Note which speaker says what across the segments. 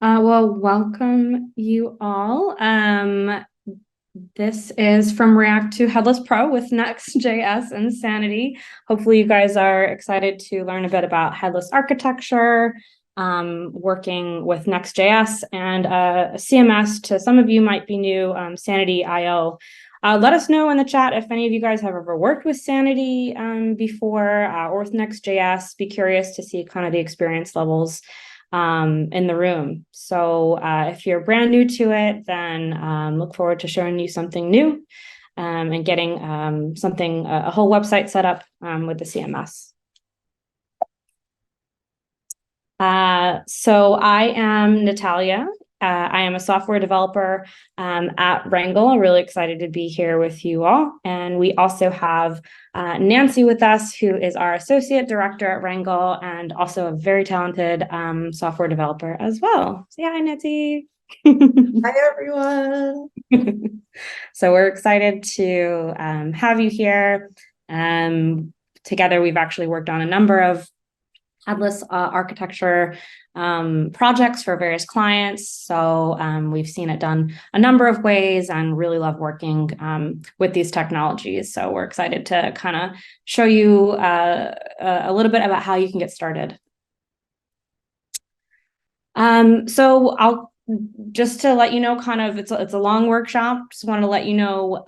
Speaker 1: Well, welcome you all. This is from React to Headless Pro with Next.js and Sanity. Hopefully you guys are excited to learn a bit about headless architecture, working with Next.js and a CMS to some of you might be new, Sanity.io. Let us know in the chat if any of you guys have ever worked with Sanity before or with Next.js. Be curious to see kind of the experience levels in the room. So if you're brand new to it, then look forward to showing you something new and getting a whole website set up with the CMS. So I am Natalia. I am a software developer at Rangle. I'm really excited to be here with you all. And we also have Nancy with us, who is our associate director at Rangle and also a very talented software developer as well. So yeah, hi, Nancy.
Speaker 2: Hi, everyone.
Speaker 1: So we're excited to have you here. Together, we've actually worked on a number of headless architecture projects for various clients. So we've seen it done a number of ways and really love working with these technologies. So we're excited to kind of show you a little bit about how you can get started. So I'll just to let you know, kind of, it's a long workshop. Just want to let you know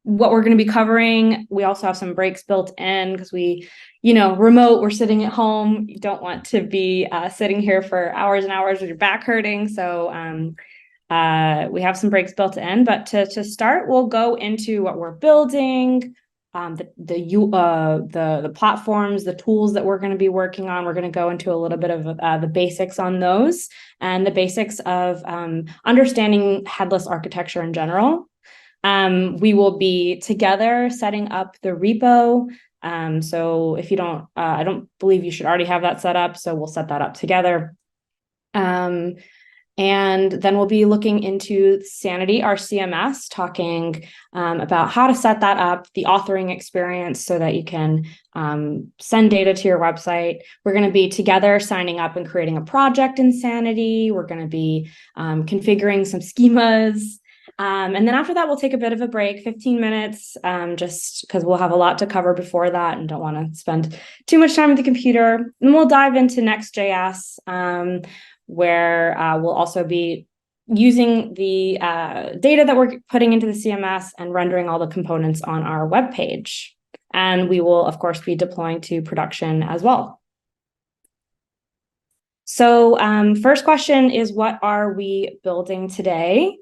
Speaker 1: what we're going to be covering. We also have some breaks built in because remote, we're sitting at home. You don't want to be sitting here for hours and hours with your back hurting. So we have some breaks built in, but to start, we'll go into what we're building, the platforms, the tools that we're going to be working on. We're going to go into a little bit of the basics on those and the basics of understanding headless architecture in general. We will be together setting up the repo. So if you don't, I don't believe you should already have that set up. So we'll set that up together. And then we'll be looking into Sanity, our CMS, talking about how to set that up, the authoring experience so that you can send data to your website. We're going to be together signing up and creating a project in Sanity. We're going to be configuring some schemas. And then after that, we'll take a bit of a break, 15 minutes, just because we'll have a lot to cover before that and don't want to spend too much time with the computer. And we'll dive into Next.js, where we'll also be using the data that we're putting into the CMS and rendering all the components on our web page. And we will, of course, be deploying to production as well. So first question is, what are we building today?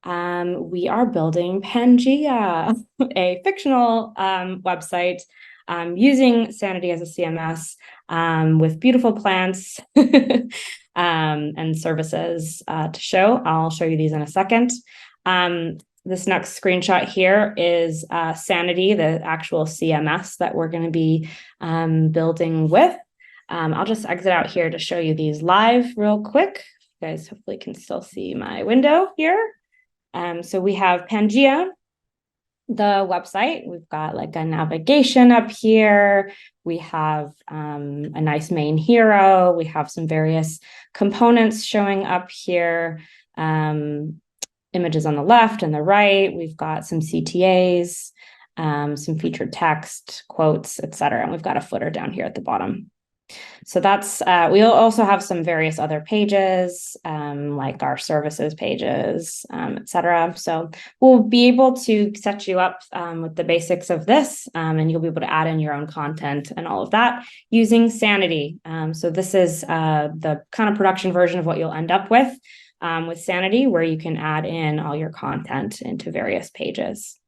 Speaker 1: We are building Pangea, a fictional website using Sanity as a CMS with beautiful plants and services to show. I'll show you these in a second. This next screenshot here is Sanity, the actual CMS that we're going to be building with. I'll just exit out here to show you these live real quick. You guys hopefully can still see my window here. So we have Pangea, the website. We've got like a navigation up here. We have a nice main hero. We have some various components showing up here. Images on the left and the right. We've got some CTAs, some featured text, quotes, etc. And we've got a footer down here at the bottom. So that's, we'll also have some various other pages, like our services pages, etc. So we'll be able to set you up with the basics of this, and you'll be able to add in your own content and all of that using Sanity. So this is the kind of production version of what you'll end up with Sanity, where you can add in all your content into various pages.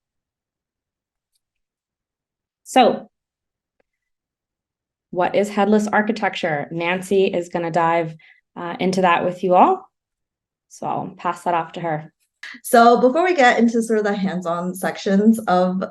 Speaker 1: So what is headless architecture? Nancy is going to dive into that with you all. So I'll pass that off to her.
Speaker 2: So before we get into sort of the hands-on sections of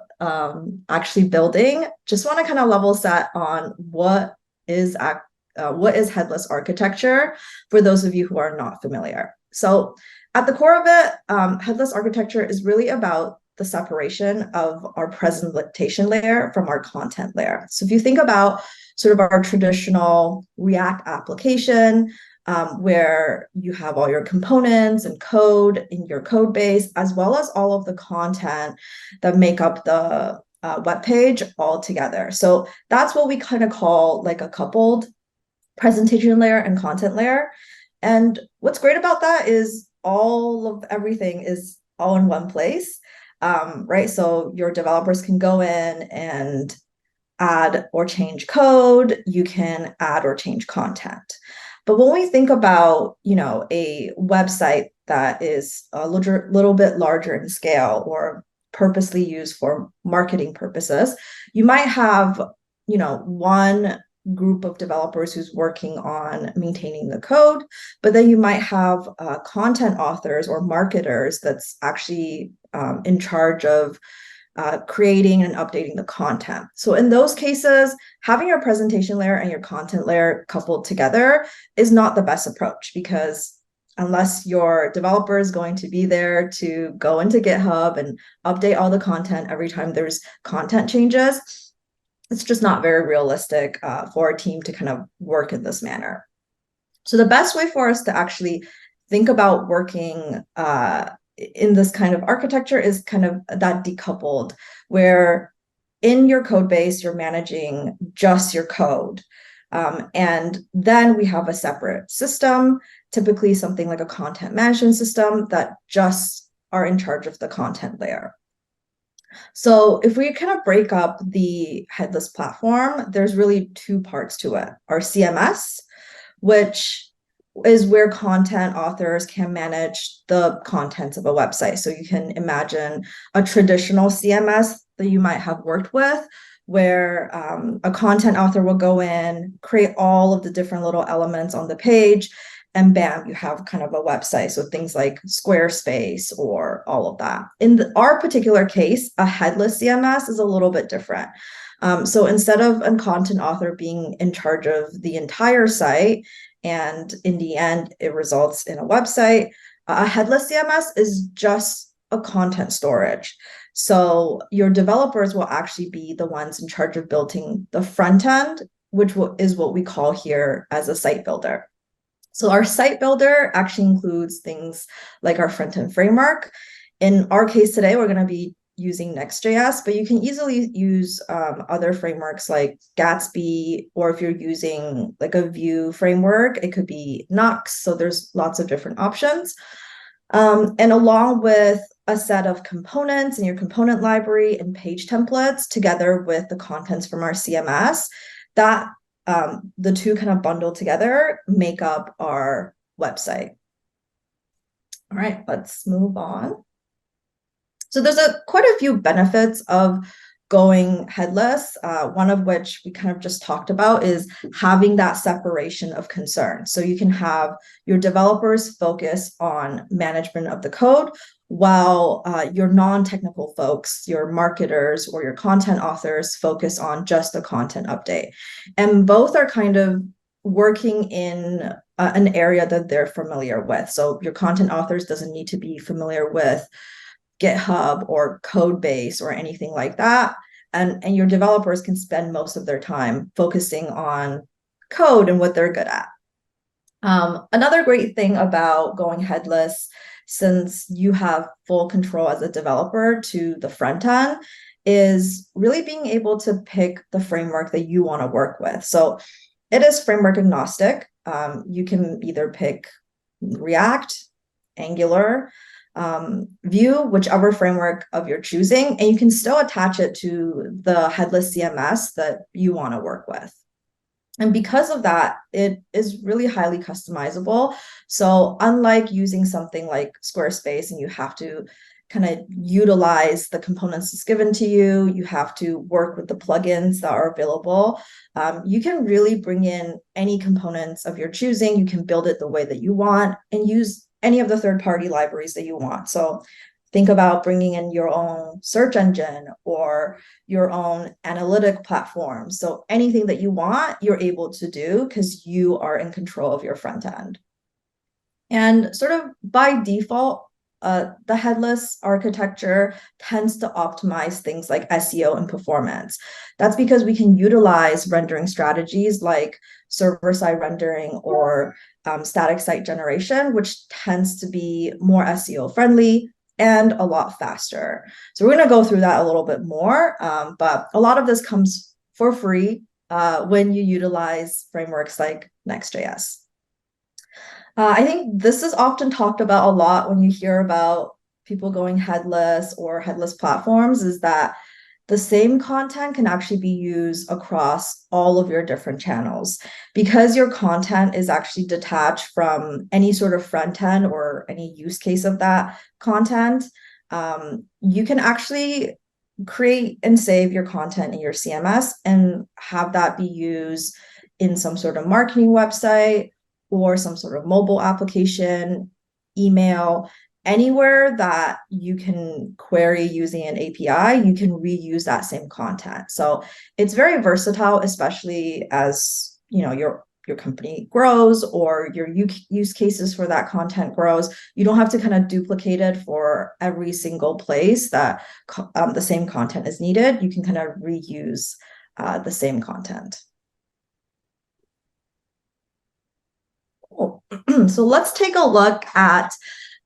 Speaker 2: actually building, just want to kind of level set on what is headless architecture for those of you who are not familiar. So at the core of it, headless architecture is really about the separation of our presentation layer from our content layer. So if you think about sort of our traditional React application, where you have all your components and code in your code base, as well as all of the content that make up the web page all together. So that's what we kind of call like a coupled presentation layer and content layer. And what's great about that is all of everything is all in one place, right? So your developers can go in and add or change code, you can add or change content. But when we think about, a website that is a little bit larger in scale or purposely used for marketing purposes, you might have, one group of developers who's working on maintaining the code, but then you might have content authors or marketers that's actually in charge of creating and updating the content. So in those cases, having your presentation layer and your content layer coupled together is not the best approach, because unless your developer is going to be there to go into GitHub and update all the content every time there's content changes, it's just not very realistic for a team to kind of work in this manner. So the best way for us to actually think about working in this kind of architecture is kind of that decoupled, where in your code base, you're managing just your code. And then we have a separate system, typically something like a content management system that just are in charge of the content layer. So if we kind of break up the headless platform, there's really two parts to it. Our CMS, which is where content authors can manage the contents of a website. So you can imagine a traditional CMS that you might have worked with, where a content author will go in, create all of the different little elements on the page, and bam, you have kind of a website. So things like Squarespace or all of that. In our particular case, a headless CMS is a little bit different. So instead of a content author being in charge of the entire site, and in the end, it results in a website, a headless CMS is just a content storage. So your developers will actually be the ones in charge of building the front end, which is what we call here as a site builder. So our site builder actually includes things like our front-end framework. In our case today, we're going to be using Next.js, but you can easily use other frameworks like Gatsby, or if you're using like a Vue framework, it could be Nux. So there's lots of different options. And along with a set of components in your component library and page templates, together with the contents from our CMS, that the two kind of bundle together make up our website. All right, let's move on. So there's quite a few benefits of going headless, one of which we kind of just talked about is having that separation of concern. So you can have your developers focus on management of the code, while your non-technical folks, your marketers or your content authors, focus on just the content update. And both are kind of working in an area that they're familiar with. So your content authors doesn't need to be familiar with GitHub or Codebase or anything like that. And your developers can spend most of their time focusing on code and what they're good at. Another great thing about going headless, since you have full control as a developer to the front end, is really being able to pick the framework that you want to work with. So it is framework agnostic. You can either pick React, Angular, Vue, whichever framework of your choosing, and you can still attach it to the headless CMS that you want to work with. And because of that, it is really highly customizable. So unlike using something like Squarespace and you have to kind of utilize the components that's given to you, you have to work with the plugins that are available, you can really bring in any components of your choosing. You can build it the way that you want and use any of the third-party libraries that you want. So think about bringing in your own search engine or your own analytic platform. So anything that you want, you're able to do because you are in control of your front end. And sort of by default, the headless architecture tends to optimize things like SEO and performance. That's because we can utilize rendering strategies like server-side rendering or static site generation, which tends to be more SEO friendly and a lot faster. So we're going to go through that a little bit more, but a lot of this comes for free when you utilize frameworks like Next.js. I think this is often talked about a lot when you hear about people going headless or headless platforms, is that the same content can actually be used across all of your different channels. Because your content is actually detached from any sort of front end or any use case of that content, you can actually create and save your content in your CMS and have that be used in some sort of marketing website or some sort of mobile application, email, anywhere that you can query using an API, you can reuse that same content. So it's very versatile, especially as your company grows or your use cases for that content grows. You don't have to kind of duplicate it for every single place that the same content is needed. You can kind of reuse the same content. Cool. So let's take a look at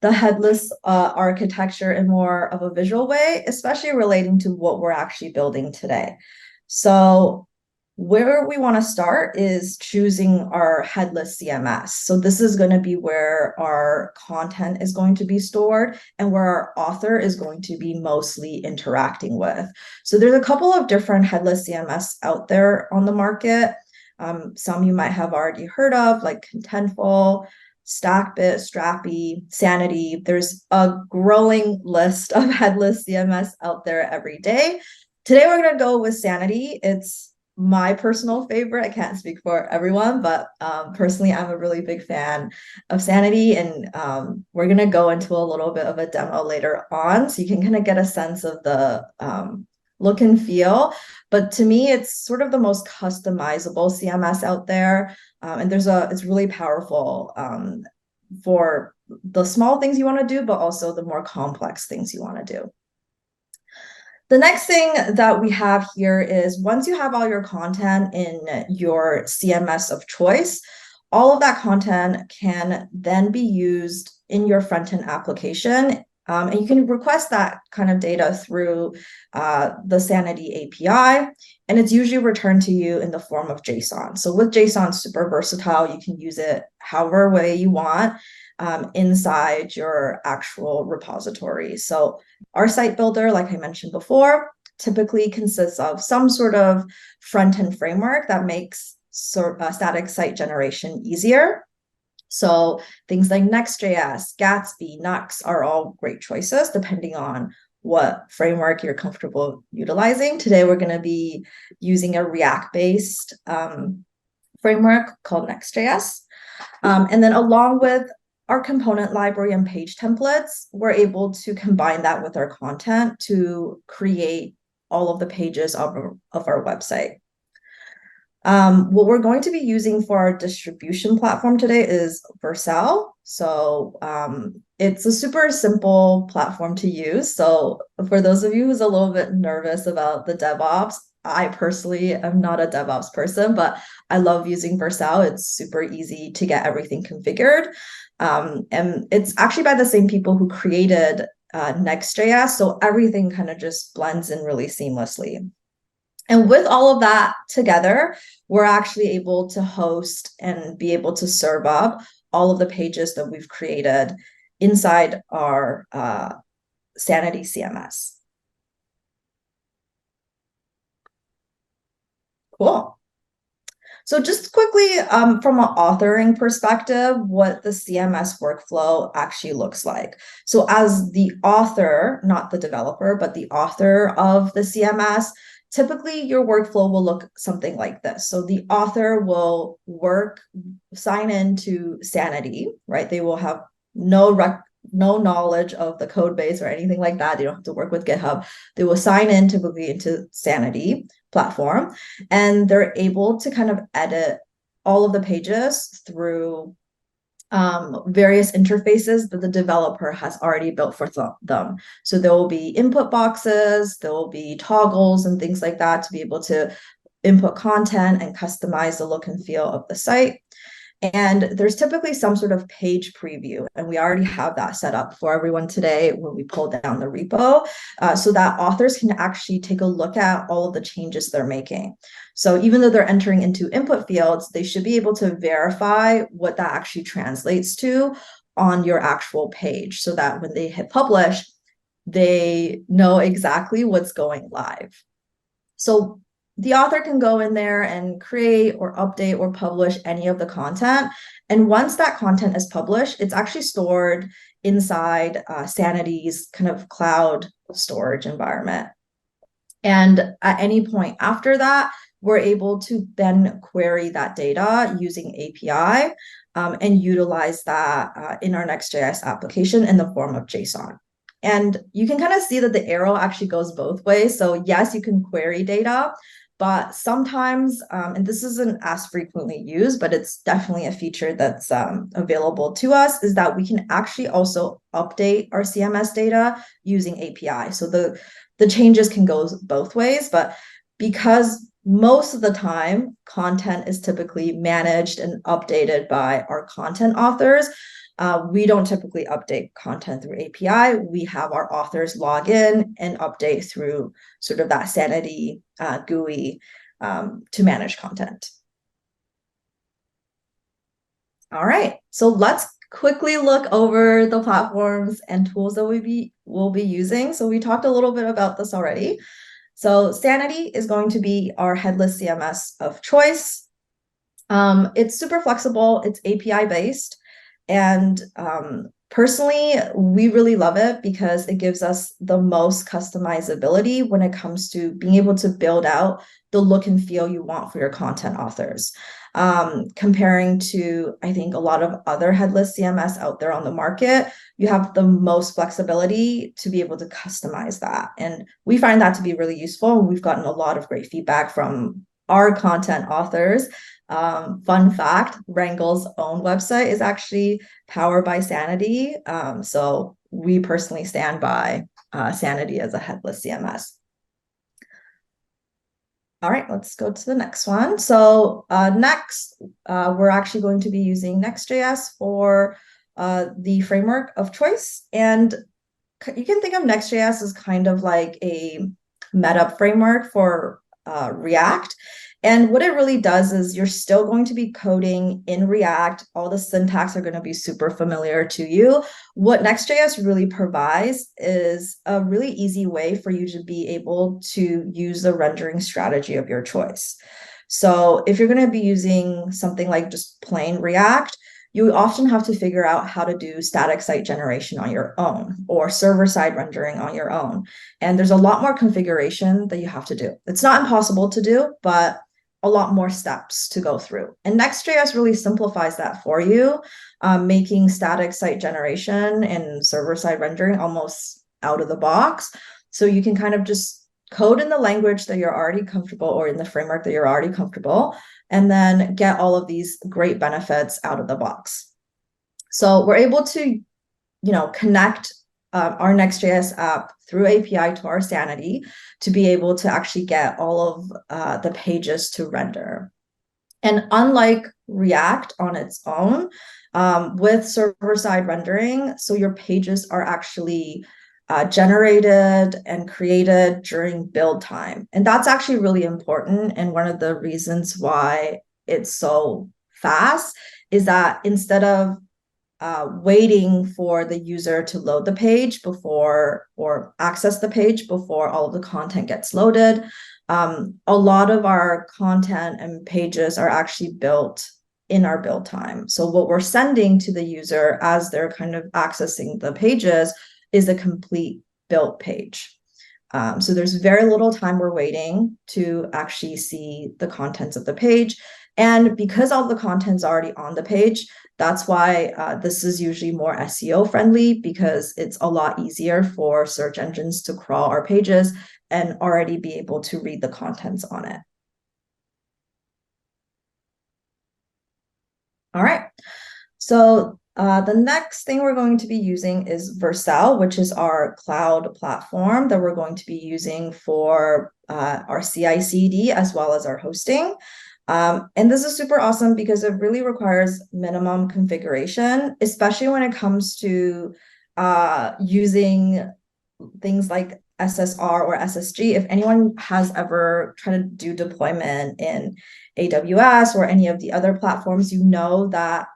Speaker 2: the headless architecture in more of a visual way, especially relating to what we're actually building today. So where we want to start is choosing our headless CMS. So this is going to be where our content is going to be stored and where our author is going to be mostly interacting with. So there's a couple of different headless CMS out there on the market. Some you might have already heard of, like Contentful, Stackbit, Strappy, Sanity. There's a growing list of headless CMS out there every day. Today, we're going to go with Sanity. It's my personal favorite. I can't speak for everyone, but personally, I'm a really big fan of Sanity. And we're going to go into a little bit of a demo later on so you can kind of get a sense of the look and feel. But to me, it's sort of the most customizable CMS out there. And it's really powerful for the small things you want to do, but also the more complex things you want to do. The next thing that we have here is once you have all your content in your CMS of choice, all of that content can then be used in your front-end application. And you can request that kind of data through the Sanity API, and it's usually returned to you in the form of JSON. So with JSON, super versatile. You can use it however way you want inside your actual repository. So our site builder, like I mentioned before, typically consists of some sort of front-end framework that makes static site generation easier. So things like Next.js, Gatsby, Nux are all great choices depending on what framework you're comfortable utilizing. Today, we're going to be using a React-based framework called Next.js. And then along with our component library and page templates, we're able to combine that with our content to create all of the pages of our website. What we're going to be using for our distribution platform today is Vercel. So it's a super simple platform to use. So for those of you who's a little bit nervous about the DevOps, I personally am not a DevOps person, but I love using Vercel. It's super easy to get everything configured. And it's actually by the same people who created Next.js. So everything kind of just blends in really seamlessly. And with all of that together, we're actually able to host and be able to serve up all of the pages that we've created inside our Sanity CMS. Cool. So just quickly, from an authoring perspective, what the CMS workflow actually looks like. So as the author, not the developer, but the author of the CMS, typically your workflow will look something like this. So the author will sign into Sanity, right? They will have no knowledge of the code base or anything like that. They don't have to work with GitHub. They will sign in typically into Sanity platform, and they're able to kind of edit all of the pages through various interfaces that the developer has already built for them. So there will be input boxes, there will be toggles and things like that to be able to input content and customize the look and feel of the site. And there's typically some sort of page preview, and we already have that set up for everyone today when we pull down the repo, so that authors can actually take a look at all of the changes they're making. So even though they're entering into input fields, they should be able to verify what that actually translates to on your actual page, so that when they hit publish, they know exactly what's going live. So the author can go in there and create or update or publish any of the content. And once that content is published, it's actually stored inside Sanity's kind of cloud storage environment. And at any point after that, we're able to then query that data using API and utilize that in our Next.js application in the form of JSON. And you can kind of see that the arrow actually goes both ways. So yes, you can query data, but sometimes, and this isn't as frequently used, but it's definitely a feature that's available to us, is that we can actually also update our CMS data using API. So the changes can go both ways, but because most of the time content is typically managed and updated by our content authors, we don't typically update content through API. We have our authors log in and update through sort of that Sanity GUI to manage content. All right, so let's quickly look over the platforms and tools that we'll be using. So we talked a little bit about this already. So Sanity is going to be our headless CMS of choice. It's super flexible, it's API based. And personally, we really love it because it gives us the most customizability when it comes to being able to build out the look and feel you want for your content authors. Comparing to, I think, a lot of other headless CMS out there on the market, you have the most flexibility to be able to customize that. And we find that to be really useful. And we've gotten a lot of great feedback from our content authors. Fun fact, Wrangle's own website is actually powered by Sanity. So we personally stand by Sanity as a headless CMS. All right, let's go to the next one. So next, we're actually going to be using Next.js for the framework of choice. And you can think of Next.js as kind of like a meta framework for React. And what it really does is you're still going to be coding in React. All the syntax are going to be super familiar to you. What Next.js really provides is a really easy way for you to be able to use the rendering strategy of your choice. So if you're going to be using something like just plain React, you often have to figure out how to do static site generation on your own or server-side rendering on your own. And there's a lot more configuration that you have to do. It's not impossible to do, but a lot more steps to go through. And Next.js really simplifies that for you, making static site generation and server-side rendering almost out of the box. So you can kind of just code in the language that you're already comfortable or in the framework that you're already comfortable, and then get all of these great benefits out of the box. So we're able to, connect our Next.js app through API to our Sanity to be able to actually get all of the pages to render. And unlike React on its own, with server-side rendering, so your pages are actually generated and created during build time. And that's actually really important. And one of the reasons why it's so fast is that instead of waiting for the user to load the page before or access the page before all of the content gets loaded, a lot of our content and pages are actually built in our build time. So what we're sending to the user as they're kind of accessing the pages is a complete built page. So there's very little time we're waiting to actually see the contents of the page. And because all the content's already on the page, that's why this is usually more SEO friendly, because it's a lot easier for search engines to crawl our pages and already be able to read the contents on it. All right. So The next thing we're going to be using is Vercel, which is our cloud platform that we're going to be using for our CI/CD as well as our hosting. And this is super awesome because it really requires minimum configuration, especially when it comes to using things like SSR or SSG. If anyone has ever tried to do deployment in AWS or any of the other platforms, you know that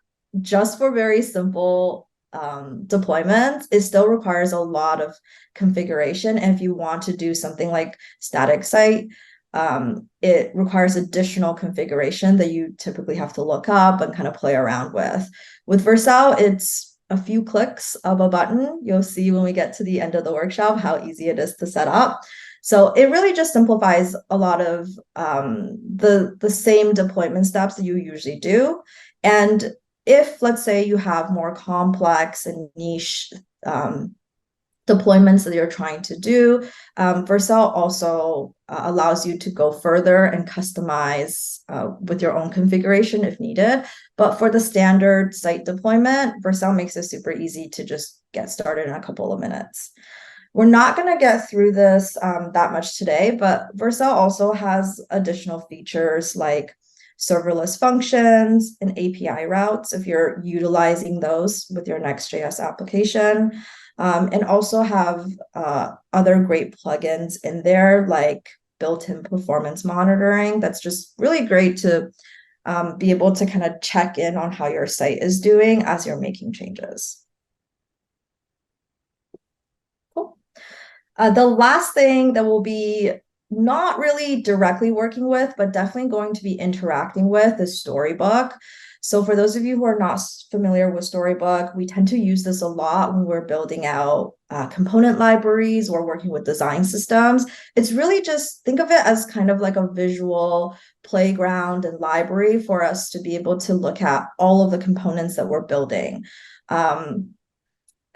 Speaker 2: just for very simple deployments, it still requires a lot of configuration. And if you want to do something like static site, it requires additional configuration that you typically have to look up and kind of play around with. With Vercel, it's a few clicks of a button. You'll see when we get to the end of the workshop how easy it is to set up. So it really just simplifies a lot of the same deployment steps that you usually do. And if, let's say, you have more complex and niche deployments that you're trying to do, Vercel also allows you to go further and customize with your own configuration if needed. But for the standard site deployment, Vercel makes it super easy to just get started in a couple of minutes. We're not going to get through this that much today, but Vercel also has additional features like serverless functions and API routes if you're utilizing those with your Next.js application. And also have other great plugins in there like built-in performance monitoring. That's just really great to be able to kind of check in on how your site is doing as you're making changes. Cool. The last thing that we'll be not really directly working with, but definitely going to be interacting with is Storybook. So for those of you who are not familiar with Storybook, we tend to use this a lot when we're building out component libraries or working with design systems. It's really just think of it as kind of like a visual playground and library for us to be able to look at all of the components that we're building.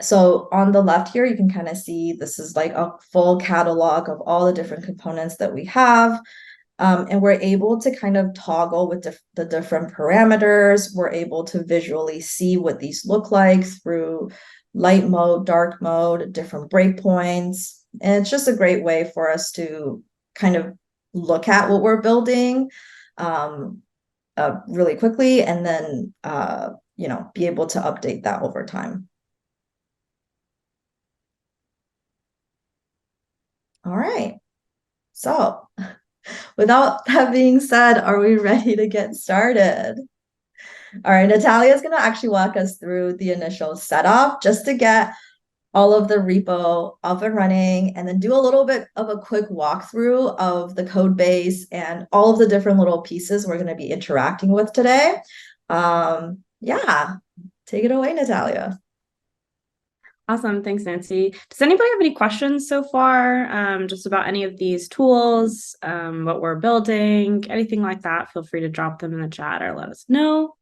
Speaker 2: So on the left here, you can kind of see this is like a full catalog of all the different components that we have. And we're able to kind of toggle with the different parameters. We're able to visually see what these look like through light mode, dark mode, different breakpoints. And it's just a great way for us to kind of look at what we're building really quickly and then, be able to update that over time. All right. So without that being said, are we ready to get started? All right, Natalia is going to actually walk us through the initial setup just to get all of the repo up and running and then do a little bit of a quick walkthrough of the code base and all of the different little pieces we're going to be interacting with today. Yeah, take it away, Natalia.
Speaker 1: Awesome. Thanks, Nancy. Does anybody have any questions so far, just about any of these tools, what we're building, anything like that? Feel free to drop them in the chat or let us know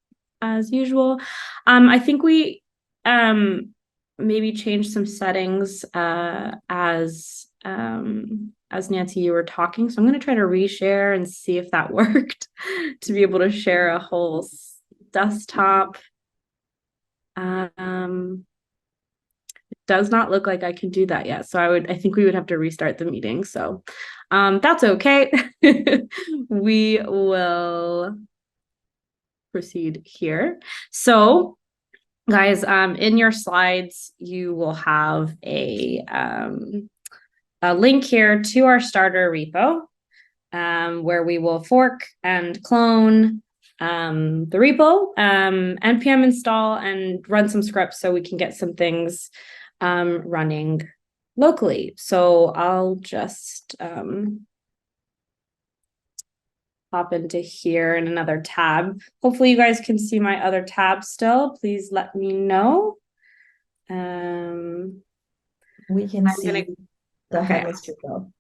Speaker 1: as usual. I think we maybe changed some settings as Nancy, you were talking. So I'm going to try to reshare and see if that worked to be able to share a whole desktop. Does not look like I can do that yet. So I think we would have to restart the meeting. So that's okay. We will proceed here. So guys, in your slides, you will have a link here to our starter repo where we will fork and clone the repo, npm install and run some scripts so we can get some things running locally. So I'll just hop into here in another tab. Hopefully you guys can see my other tab still. Please let me know.
Speaker 2: We can see the Headless repo.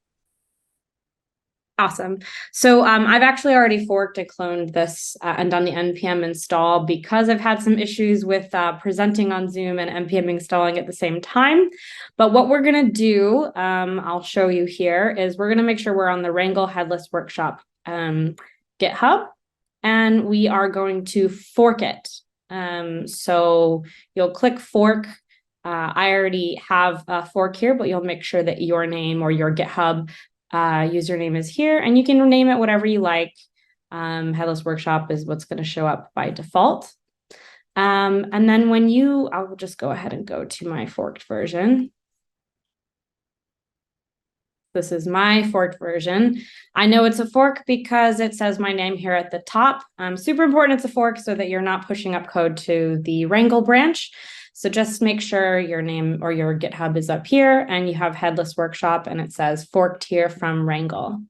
Speaker 1: Awesome. So I've actually already forked and cloned this and done the npm install because I've had some issues with presenting on Zoom and npm installing at the same time. But what we're going to do, I'll show you here, is we're going to make sure we're on the Rangle Headless Workshop GitHub, and we are going to fork it. So you'll click fork. I already have a fork here, but you'll make sure that your name or your GitHub username is here, and you can name it whatever you like. Headless Workshop is what's going to show up by default. And then I'll just go ahead and go to my forked version. This is my forked version. I know it's a fork because it says my name here at the top. Super important it's a fork so that you're not pushing up code to the Rangle branch. So just make sure your name or your GitHub is up here and you have Headless Workshop and it says forked here from Rangle.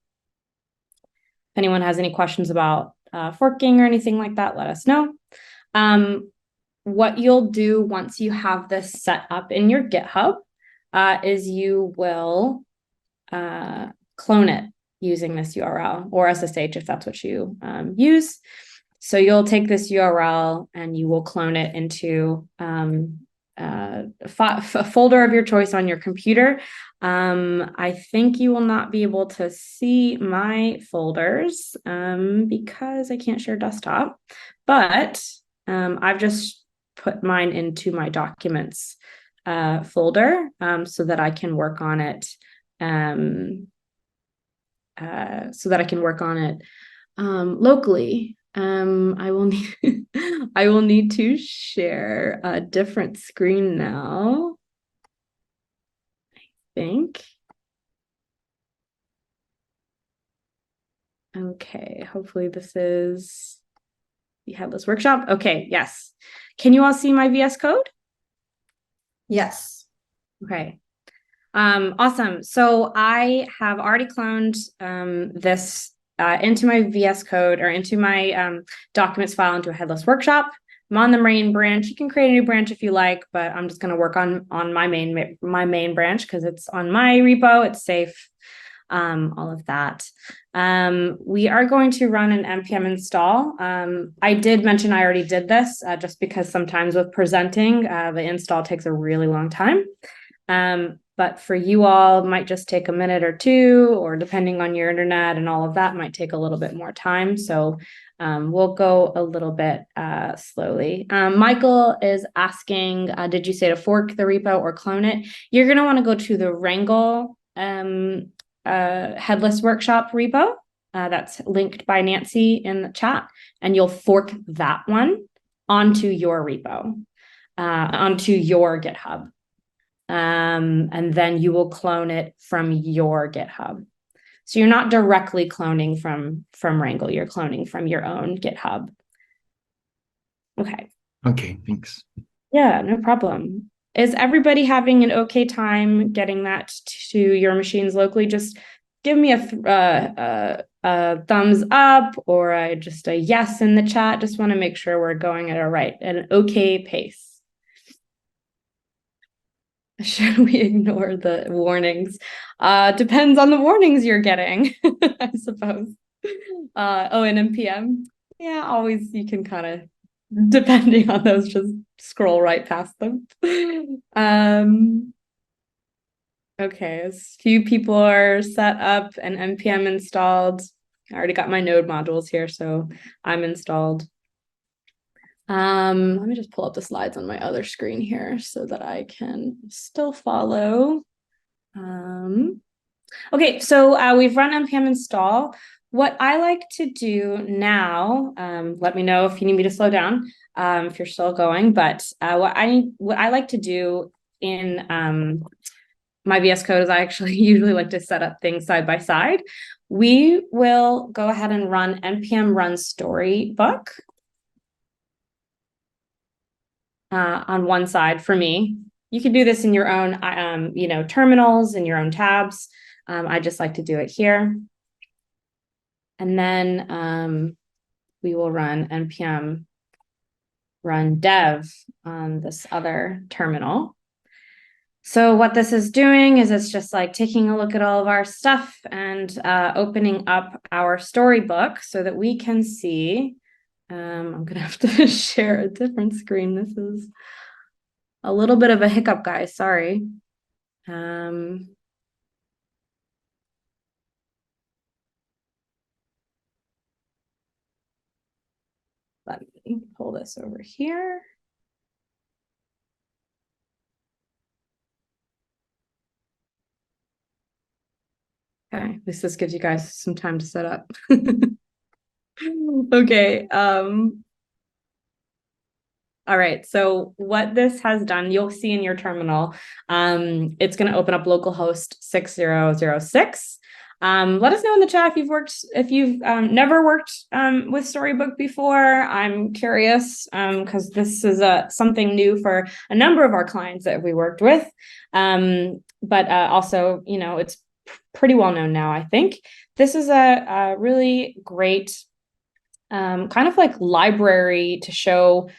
Speaker 1: If anyone has any questions about forking or anything like that, let us know. What you'll do once you have this set up in your GitHub is you will clone it using this URL or SSH if that's what you use. So you'll take this URL and you will clone it into a folder of your choice on your computer. I think you will not be able to see my folders because I can't share desktop, but I've just put mine into my documents folder so that I can work on it locally. I will need to share a different screen now. I think. Okay, hopefully this is the Headless Workshop. Okay, yes. Can you all see my VS Code?
Speaker 2: Yes.
Speaker 1: Okay. Awesome. So I have already cloned this into my VS Code or into my documents file into a Headless Workshop. I'm on the main branch. You can create a new branch if you like, but I'm just going to work on my main branch because it's on my repo. It's safe. All of that. We are going to run an npm install. I did mention I already did this just because sometimes with presenting, the install takes a really long time. But for you all, it might just take a minute or two, or depending on your internet and all of that, might take a little bit more time. So we'll go a little bit slowly. Michael is asking, did you say to fork the repo or clone it? You're going to want to go to the Rangle Headless Workshop repo. That's linked by Nancy in the chat, and you'll fork that one onto your repo, onto your GitHub. And then you will clone it from your GitHub. So you're not directly cloning from Rangle, you're cloning from your own GitHub. Okay.
Speaker 3: Okay, thanks.
Speaker 1: Yeah, no problem. Is everybody having an okay time getting that to your machines locally? Just give me a thumbs up or just a yes in the chat. Just want to make sure we're going at an okay pace. Should we ignore the warnings? Depends on the warnings you're getting, I suppose. And NPM. Yeah, always you can kind of, depending on those, just scroll right past them. Okay, a few people are set up and NPM installed. I already got my node modules here, so I'm installed. Let me just pull up the slides on my other screen here so that I can still follow. Okay, so we've run npm install. What I like to do now, let me know if you need me to slow down, if you're still going, but what I like to do in my VS Code is I actually usually like to set up things side by side. We will go ahead and run npm run storybook on one side for me. You can do this in your own, terminals and your own tabs. I just like to do it here. And then we will run npm run dev on this other terminal. So what this is doing is it's just like taking a look at all of our stuff and opening up our storybook so that we can see. I'm going to have to share a different screen. This is a little bit of a hiccup, guys. Sorry. Let me pull this over here. Okay, at least this gives you guys some time to set up. Okay. All right, so what this has done, you'll see in your terminal, it's going to open up localhost 6006. Let us know in the chat if you've never worked with Storybook before. I'm curious because this is something new for a number of our clients that we worked with. But also, it's pretty well known now, I think. This is a really great kind of like library to show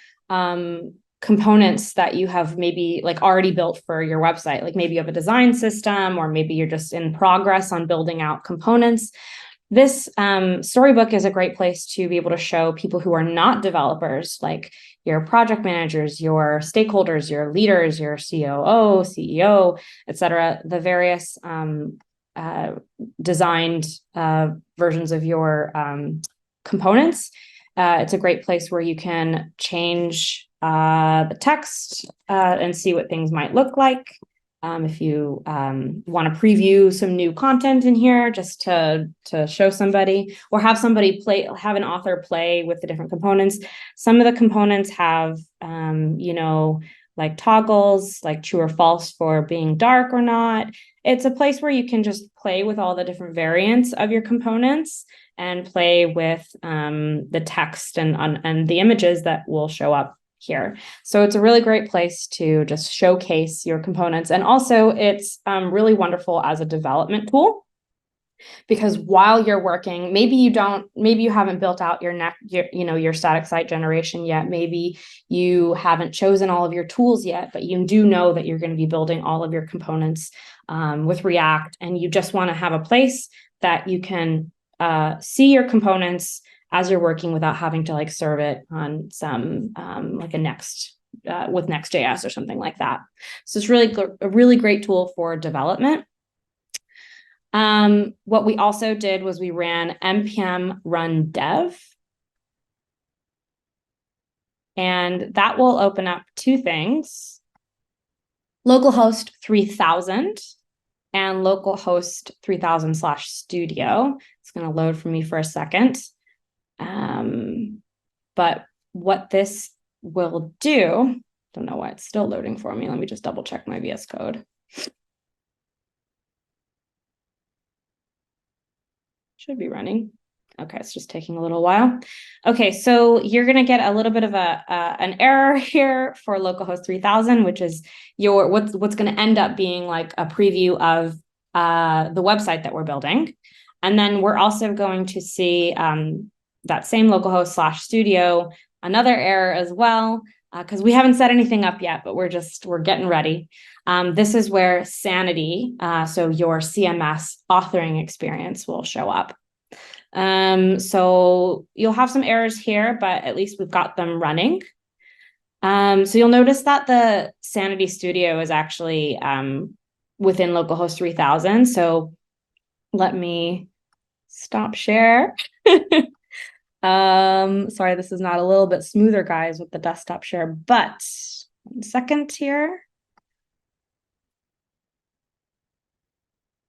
Speaker 1: components that you have maybe like already built for your website. Like maybe you have a design system, or maybe you're just in progress on building out components. This Storybook is a great place to be able to show people who are not developers, like your project managers, your stakeholders, your leaders, your COO, CEO, etc., the various designed versions of your components. It's a great place where you can change the text and see what things might look like. If you want to preview some new content in here just to show somebody, or have an author play with the different components. Some of the components have, like toggles, like true or false for being dark or not. It's a place where you can just play with all the different variants of your components and play with the text and the images that will show up here. So it's a really great place to just showcase your components. And also it's really wonderful as a development tool, because while you're working, maybe you haven't built out your static site generation yet. Maybe you haven't chosen all of your tools yet, but you do know that you're going to be building all of your components with React, and you just want to have a place that you can see your components as you're working without having to like serve it on some like a with Next.js or something like that. So it's really a really great tool for development. What we also did was we ran npm run dev, and that will open up two things: localhost 3000 and localhost 3000/studio. It's going to load for me for a second. But what this will do, don't know why it's still loading for me. Let me just double check my VS Code. Should be running. Okay, it's just taking a little while. Okay, so you're going to get a little bit of an error here for localhost 3000, which is what's going to end up being like a preview of the website that we're building. And then we're also going to see that same localhost/studio, another error as well, because we haven't set anything up yet, but we're getting ready. This is where Sanity, so your CMS authoring experience, will show up. So you'll have some errors here, but at least we've got them running. So you'll notice that the Sanity Studio is actually within localhost 3000. So let me stop share. Sorry, this is not a little bit smoother, guys, with the desktop share, but 1 second here.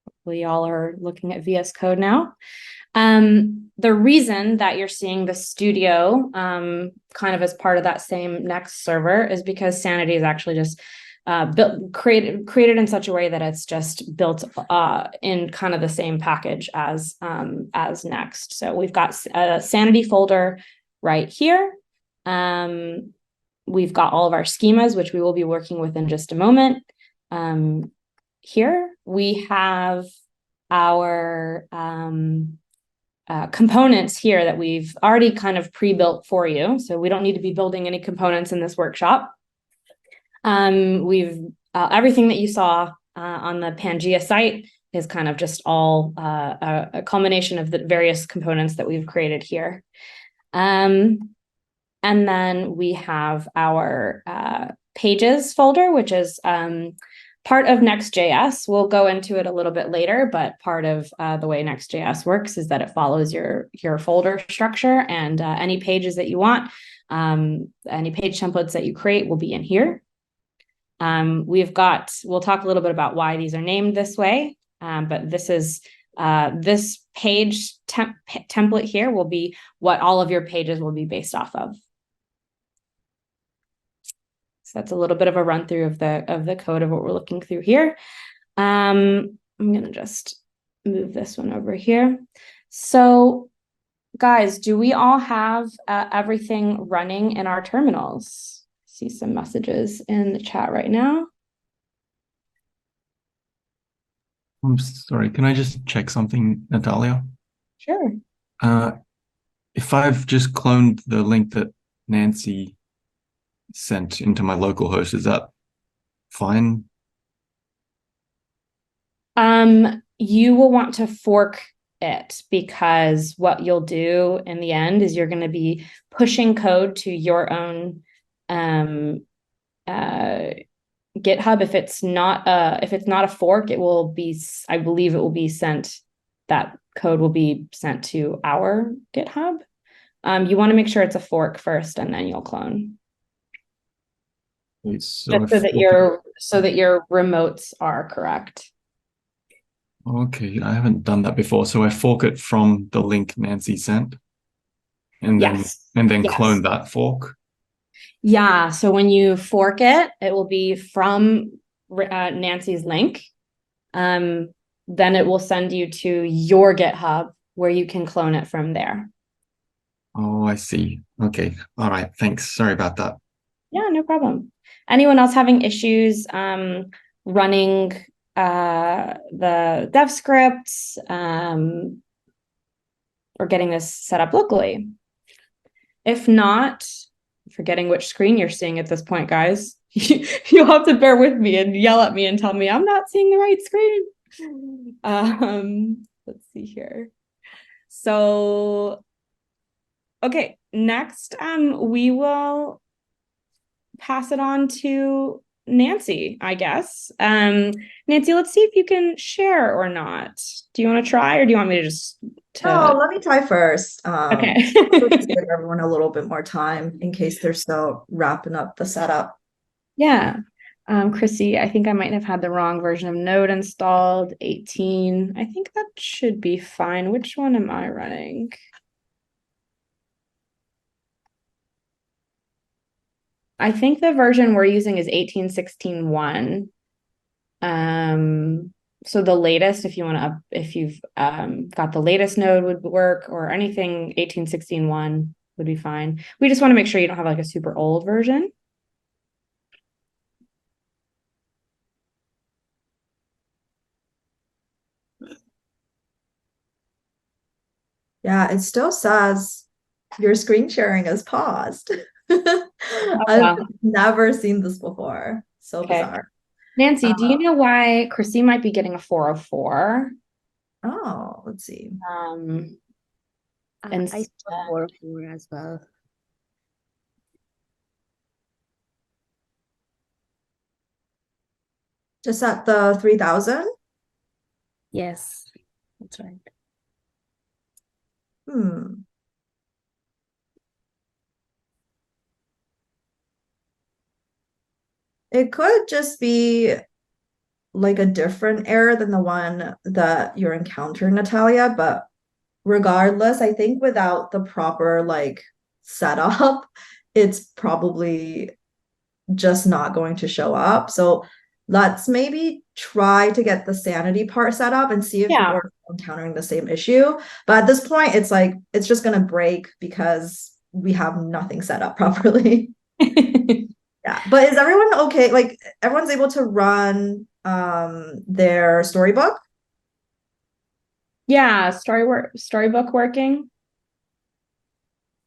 Speaker 1: Hopefully y'all are looking at VS Code now. The reason that you're seeing the studio kind of as part of that same Next server is because Sanity is actually just created in such a way that it's just built in kind of the same package as Next. So we've got a Sanity folder right here. We've got all of our schemas, which we will be working with in just a moment. Here we have our components here that we've already kind of pre-built for you. So we don't need to be building any components in this workshop. We've everything that you saw on the Pangea site is kind of just all a culmination of the various components that we've created here. And then we have our pages folder, which is part of Next.js. We'll go into it a little bit later, but part of the way Next.js works is that it follows your folder structure, and any pages that you want Any page templates that you create will be in here. We'll talk a little bit about why these are named this way, but this page template here will be what all of your pages will be based off of. So that's a little bit of a run through of the code of what we're looking through here. I'm going to just move this one over here. So guys, do we all have everything running in our terminals? See some messages in the chat right now.
Speaker 3: I'm sorry, can I just check something, Natalia?
Speaker 1: Sure.
Speaker 3: If I've just cloned the link that Nancy sent into my local host, is that fine?
Speaker 1: You will want to fork it, because what you'll do in the end is you're going to be pushing code to your own GitHub. If it's not a fork, it will be, I believe it will be sent, that code will be sent to our GitHub. You want to make sure it's a fork first, and then you'll clone.
Speaker 3: So
Speaker 1: that your remotes are correct.
Speaker 3: Okay, I haven't done that before. So I fork it from the link Nancy sent, and then clone that fork.
Speaker 1: Yeah. So when you fork it, it will be from Nancy's link. Then it will send you to your GitHub, where you can clone it from there.
Speaker 3: Oh, I see. Okay. All right. Thanks. Sorry about that.
Speaker 1: Yeah, no problem. Anyone else having issues running the dev scripts or getting this set up locally? If not, forgetting which screen you're seeing at this point, guys, you'll have to bear with me and yell at me and tell me I'm not seeing the right screen. Let's see here. So, okay, next, we will pass it on to Nancy, I guess. Nancy, let's see if you can share or not. Do you want to try, or do you want me to just?
Speaker 2: Oh, let me try first.
Speaker 1: Okay.
Speaker 2: Give everyone a little bit more time in case they're still wrapping up the setup.
Speaker 1: Yeah. Chrissy, I think I might have had the wrong version of Node installed, 18. I think that should be fine. Which one am I running? I think the version we're using is 18.16.1. So the latest, if you've got the latest node would work, or anything 18.16.1 would be fine. We just want to make sure you don't have like a super old version.
Speaker 2: Yeah, it still says your screen sharing is paused.
Speaker 1: Oh,
Speaker 2: I've
Speaker 1: wow.
Speaker 2: never seen this before. So bizarre.
Speaker 1: Nancy, do you know why Chrissy might be getting a 404?
Speaker 2: Oh, let's see.
Speaker 4: I saw 404 as well.
Speaker 2: Just at the 3000?
Speaker 4: Yes, that's right.
Speaker 2: It could just be like a different error than the one that you're encountering, Natalia, but regardless, I think without the proper like setup, it's probably just not going to show up. So let's maybe try to get the sanity part set up and see if we're encountering the same issue. But at this point, it's like it's just going to break because we have nothing set up properly. Yeah, but is everyone okay? Like everyone's able to run their storybook?
Speaker 1: Yeah, storybook working.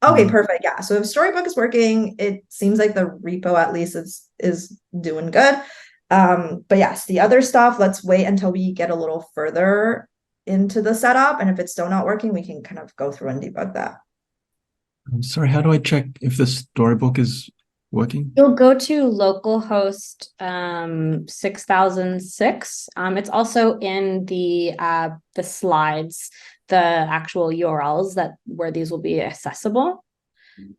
Speaker 2: Okay, perfect. Yeah. So if Storybook is working, it seems like the repo at least is doing good. But yes, the other stuff, let's wait until we get a little further into the setup. And if it's still not working, we can kind of go through and debug that.
Speaker 3: I'm sorry, how do I check if the storybook is working?
Speaker 1: You'll go to localhost 6006. It's also in the slides, the actual URLs where these will be accessible.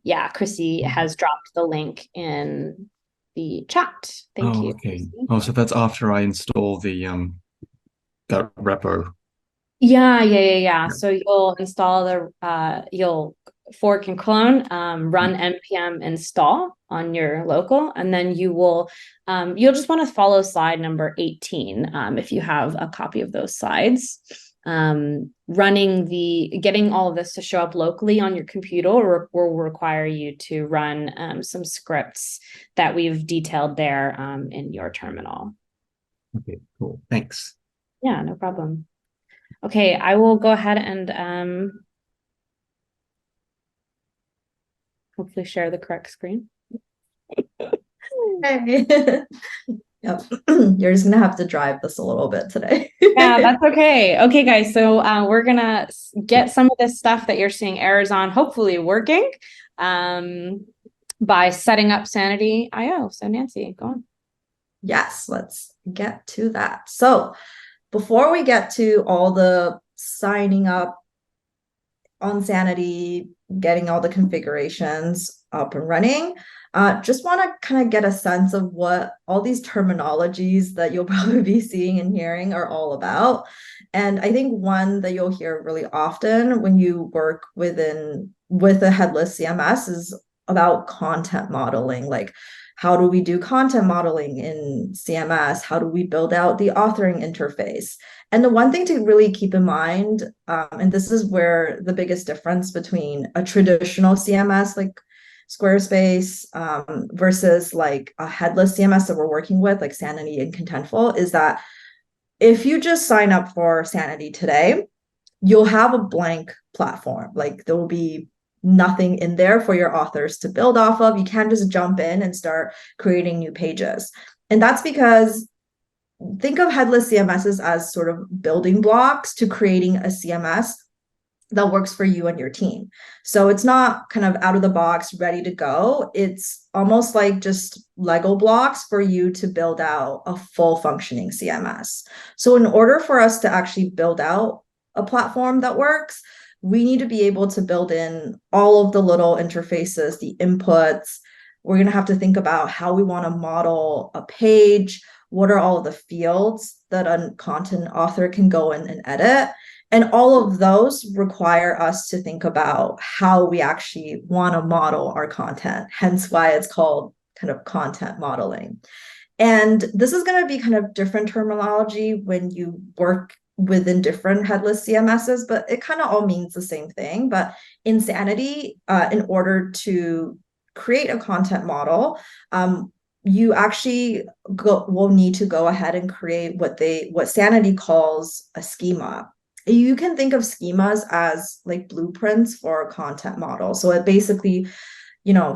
Speaker 1: yeah, Chrissy has dropped the link in the chat. Thank you.
Speaker 3: Okay.
Speaker 1: Chrissy.
Speaker 3: Oh, so that's after I install the that repo.
Speaker 1: Yeah. So you'll install you'll fork and clone, run npm install on your local, and then you'll just want to follow slide number 18 if you have a copy of those slides. Getting all of this to show up locally on your computer will require you to run some scripts that we've detailed there in your terminal.
Speaker 3: Okay, cool. Thanks.
Speaker 1: Yeah, no problem. Okay, I will go ahead and hopefully share the correct screen.
Speaker 2: Hey. Yep. You're just gonna have to drive this a little bit today.
Speaker 1: Yeah, that's okay. Okay, guys, so we're gonna get some of this stuff that you're seeing errors on, hopefully working, by setting up Sanity.io. So Nancy, go on.
Speaker 2: Yes, let's get to that. So before we get to all the signing up on Sanity, getting all the configurations up and running, just want to kind of get a sense of what all these terminologies that you'll probably be seeing and hearing are all about. And I think one that you'll hear really often when you work with a headless CMS is about content modeling. Like, how do we do content modeling in CMS? How do we build out the authoring interface? And the one thing to really keep in mind, and this is where the biggest difference between a traditional CMS like Squarespace versus like a headless CMS that we're working with, like Sanity and Contentful, is that if you just sign up for Sanity today, you'll have a blank platform. Like there will be nothing in there for your authors to build off of. You can't just jump in and start creating new pages. And that's because think of headless CMSs as sort of building blocks to creating a CMS that works for you and your team. So it's not kind of out of the box, ready to go. It's almost like just Lego blocks for you to build out a full functioning CMS. So in order for us to actually build out a platform that works, we need to be able to build in all of the little interfaces, the inputs. We're going to have to think about how we want to model a page. What are all of the fields that a content author can go in and edit? And all of those require us to think about how we actually want to model our content, hence why it's called kind of content modeling. And this is going to be kind of different terminology when you work within different headless CMSs, but it kind of all means the same thing. But in Sanity, in order to create a content model, you actually will need to go ahead and create what Sanity calls a schema. You can think of schemas as like blueprints for a content model. So it basically,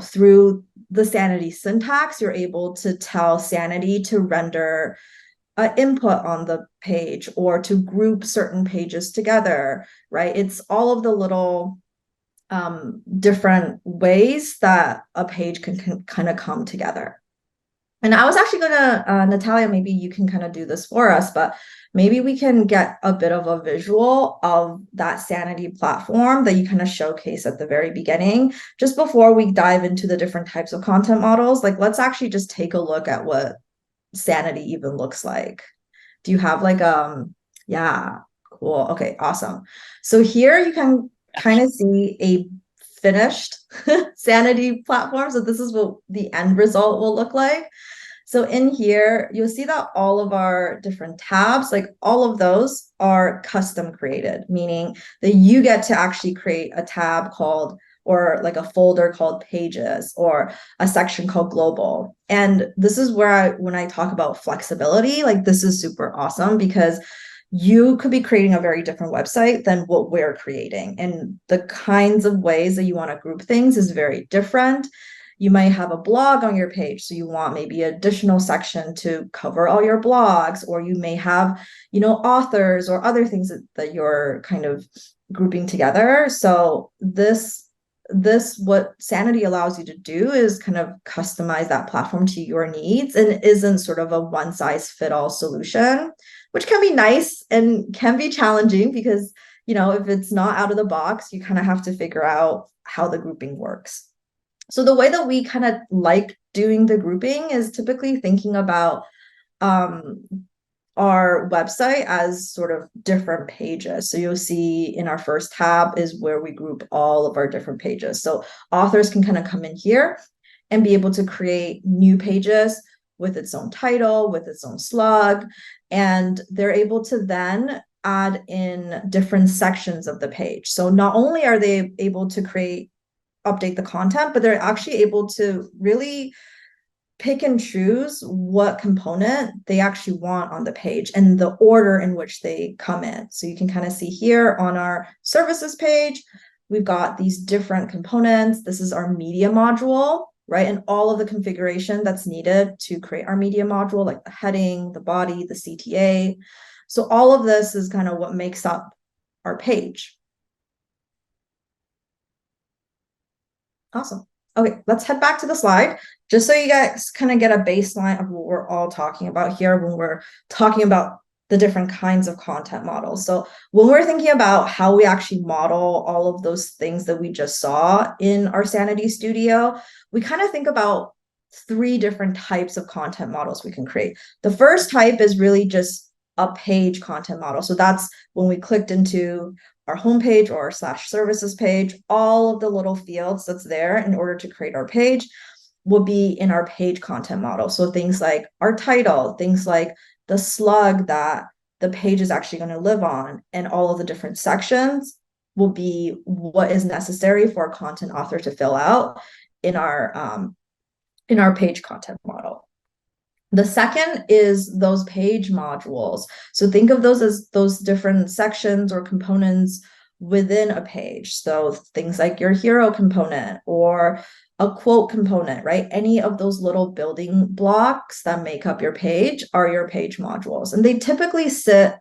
Speaker 2: through the Sanity syntax, you're able to tell Sanity to render an input on the page or to group certain pages together, right? It's all of the little different ways that a page can kind of come together. And I was actually gonna, Natalia, maybe you can kind of do this for us, but maybe we can get a bit of a visual of that Sanity platform that you kind of showcase at the very beginning. Just before we dive into the different types of content models, like let's actually just take a look at what Sanity even looks like. Do you have like, yeah, cool. Okay, awesome. So here you can kind of see a finished Sanity platform. So this is what the end result will look like. So in here, you'll see that all of our different tabs, like all of those are custom created, meaning that you get to actually create a tab called, or like a folder called pages, or a section called global. And this is where when I talk about flexibility, like this is super awesome because you could be creating a very different website than what we're creating. And the kinds of ways that you want to group things is very different. You might have a blog on your page, so you want maybe an additional section to cover all your blogs, or you may have, authors or other things that you're kind of grouping together. So this what Sanity allows you to do is kind of customize that platform to your needs and isn't sort of a one size fit all solution, which can be nice and can be challenging because, if it's not out of the box, you kind of have to figure out how the grouping works. So the way that we kind of like doing the grouping is typically thinking about our website as sort of different pages. So you'll see in our first tab is where we group all of our different pages. So authors can kind of come in here and be able to create new pages with its own title, with its own slug, and they're able to then add in different sections of the page. So not only are they able to update the content, but they're actually able to really pick and choose what component they actually want on the page and the order in which they come in. So you can kind of see here on our services page, we've got these different components. This is our media module, right? And all of the configuration that's needed to create our media module, like the heading, the body, the CTA. So all of this is kind of what makes up our page. Awesome. Okay, let's head back to the slide, just so you guys kind of get a baseline of what we're all talking about here when we're talking about the different kinds of content models. So when we're thinking about how we actually model all of those things that we just saw in our Sanity Studio, we kind of think about 3 different types of content models we can create. The first type is really just a page content model. So that's when we clicked into our homepage or our /services page, all of the little fields that's there in order to create our page will be in our page content model. So things like our title, things like the slug that the page is actually going to live on, and all of the different sections will be what is necessary for a content author to fill out in our page content model. The second is those page modules. So think of those as those different sections or components within a page. So things like your hero component or a quote component, right? Any of those little building blocks that make up your page are your page modules. And they typically sit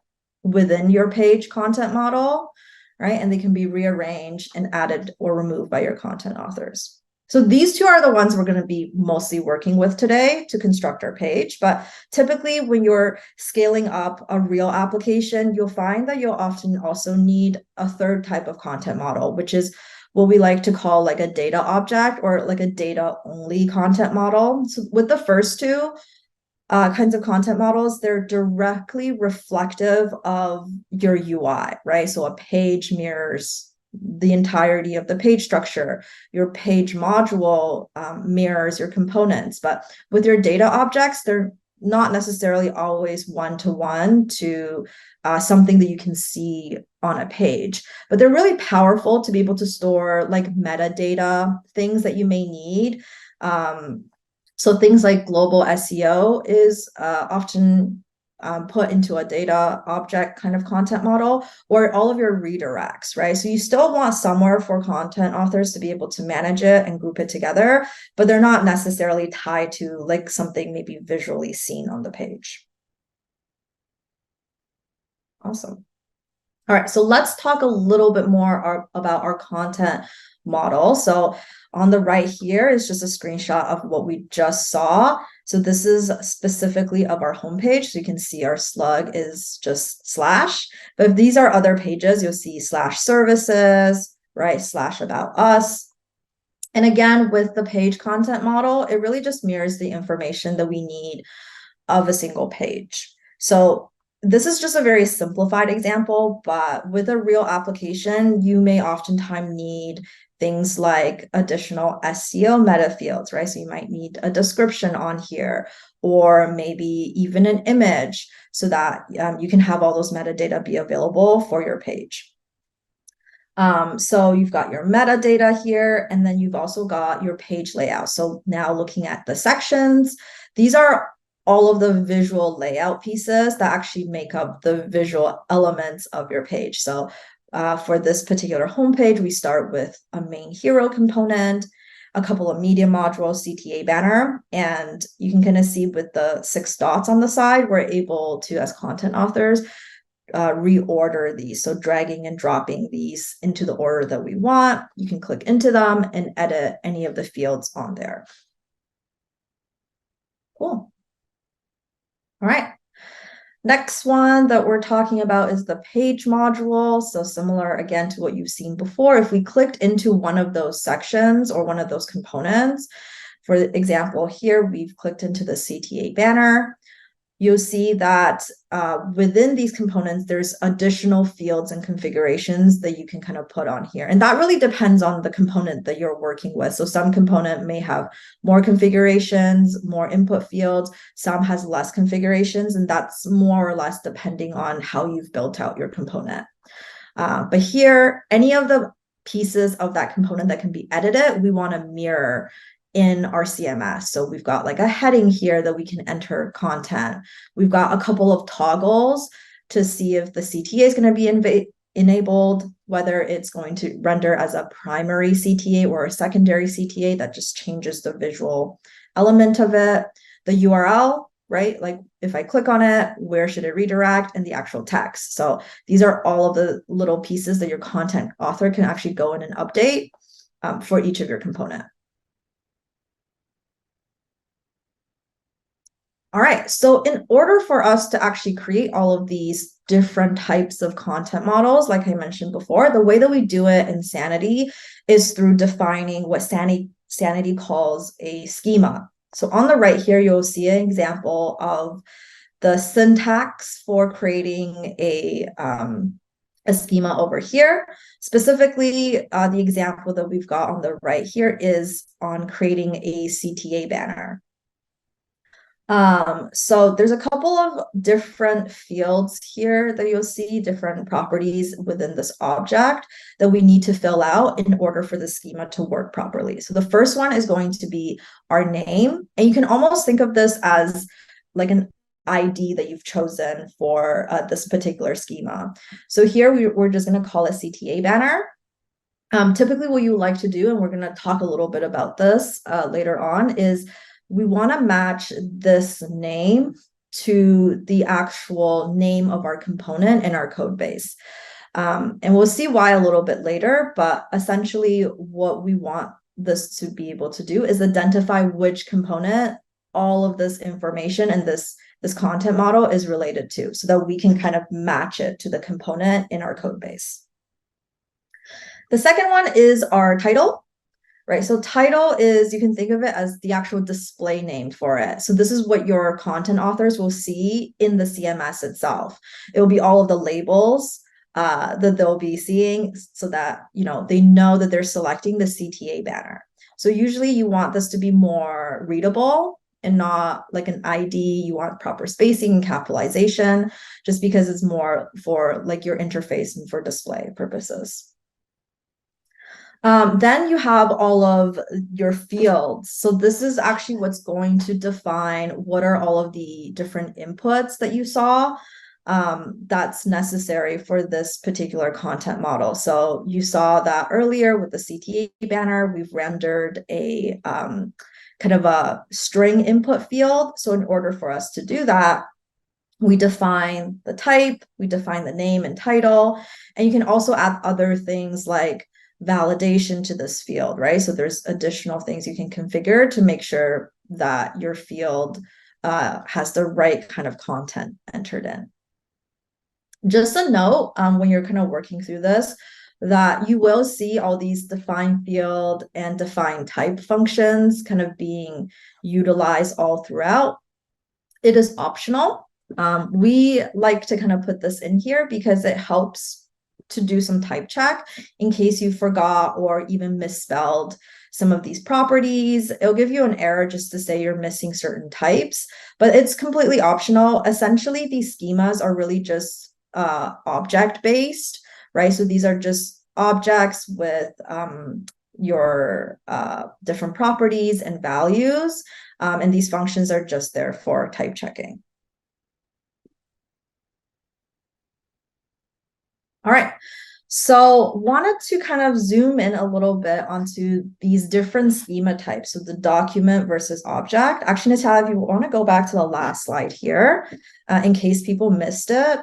Speaker 2: within your page content model, right? And they can be rearranged and added or removed by your content authors. So these 2 are the ones we're going to be mostly working with today to construct our page. But typically when you're scaling up a real application, you'll find that you'll often also need a third type of content model, which is what we like to call like a data object or like a data only content model. So with the first 2 kinds of content models, they're directly reflective of your UI, right? So a page mirrors the entirety of the page structure. Your page module mirrors your components, but with your data objects, they're not necessarily always one-to-one to something that you can see on a page, but they're really powerful to be able to store like metadata, things that you may need. So things like global SEO is often put into a data object kind of content model, or all of your redirects, right? So you still want somewhere for content authors to be able to manage it and group it together, but they're not necessarily tied to like something maybe visually seen on the page. Awesome. All right, so let's talk a little bit more about our content model. So on the right here is just a screenshot of what we just saw. So this is specifically of our homepage. So you can see our slug is just /, but if these are other pages, you'll see /services, right? /about us. And again, with the page content model, it really just mirrors the information that we need of a single page. So this is just a very simplified example, but with a real application, you may oftentimes need things like additional SEO meta fields, right? So you might need a description on here, or maybe even an image so that you can have all those metadata be available for your page. So you've got your metadata here, and then you've also got your page layout. So now looking at the sections, these are all of the visual layout pieces that actually make up the visual elements of your page. So for this particular homepage, we start with a main hero component, a couple of media modules, CTA banner, and you can kind of see with the 6 dots on the side, we're able to, as content authors, reorder these. So dragging and dropping these into the order that we want. You can click into them and edit any of the fields on there. Cool. All right. Next one that we're talking about is the page module. So similar again to what you've seen before, if we clicked into one of those sections or one of those components, for example, here we've clicked into the CTA banner, you'll see that within these components, there's additional fields and configurations that you can kind of put on here. And that really depends on the component that you're working with. So some component may have more configurations, more input fields, some has less configurations, and that's more or less depending on how you've built out your component. But here, any of the pieces of that component that can be edited, we want to mirror in our CMS. So we've got like a heading here that we can enter content. We've got a couple of toggles to see if the CTA is going to be enabled, whether it's going to render as a primary CTA or a secondary CTA. That just changes the visual element of it. The URL, right? Like if I click on it, where should it redirect, and the actual text. So these are all of the little pieces that your content author can actually go in and update for each of your component. All right, so in order for us to actually create all of these different types of content models, like I mentioned before, the way that we do it in Sanity is through defining what Sanity calls a schema. So on the right here, you'll see an example of the syntax for creating a schema over here. Specifically, the example that we've got on the right here is on creating a CTA banner. So there's a couple of different fields here that you'll see, different properties within this object that we need to fill out in order for the schema to work properly. So the first one is going to be our name, and you can almost think of this as like an ID that you've chosen for this particular schema. So here we're just going to call it CTA banner. Typically what you like to do, and we're going to talk a little bit about this later on, is we want to match this name to the actual name of our component in our code base. And we'll see why a little bit later, but essentially what we want this to be able to do is identify which component all of this information and this content model is related to, so that we can kind of match it to the component in our code base. The second one is our title. Right, so title is, you can think of it as the actual display name for it. So this is what your content authors will see in the CMS itself. It will be all of the labels that they'll be seeing, so that they know that they're selecting the CTA banner. So usually you want this to be more readable and not like an ID. You want proper spacing and capitalization, just because it's more for like your interface and for display purposes. Then you have all of your fields. So this is actually what's going to define what are all of the different inputs that you saw that's necessary for this particular content model. So you saw that earlier with the CTA banner, we've rendered a kind of a string input field. So in order for us to do that, we define the type, we define the name and title, and you can also add other things like validation to this field, right? So there's additional things you can configure to make sure that your field has the right kind of content entered in. Just a note, when you're kind of working through this, that you will see all these define field and define type functions kind of being utilized all throughout. It is optional. We like to kind of put this in here because it helps to do some type check in case you forgot or even misspelled some of these properties. It'll give you an error just to say you're missing certain types, but it's completely optional. Essentially, these schemas are really just object-based, right? So these are just objects with your different properties and values, and these functions are just there for type checking. All right, so wanted to kind of zoom in a little bit onto these different schema types, so the document versus object. Actually, Natalia, if you want to go back to the last slide here, in case people missed it.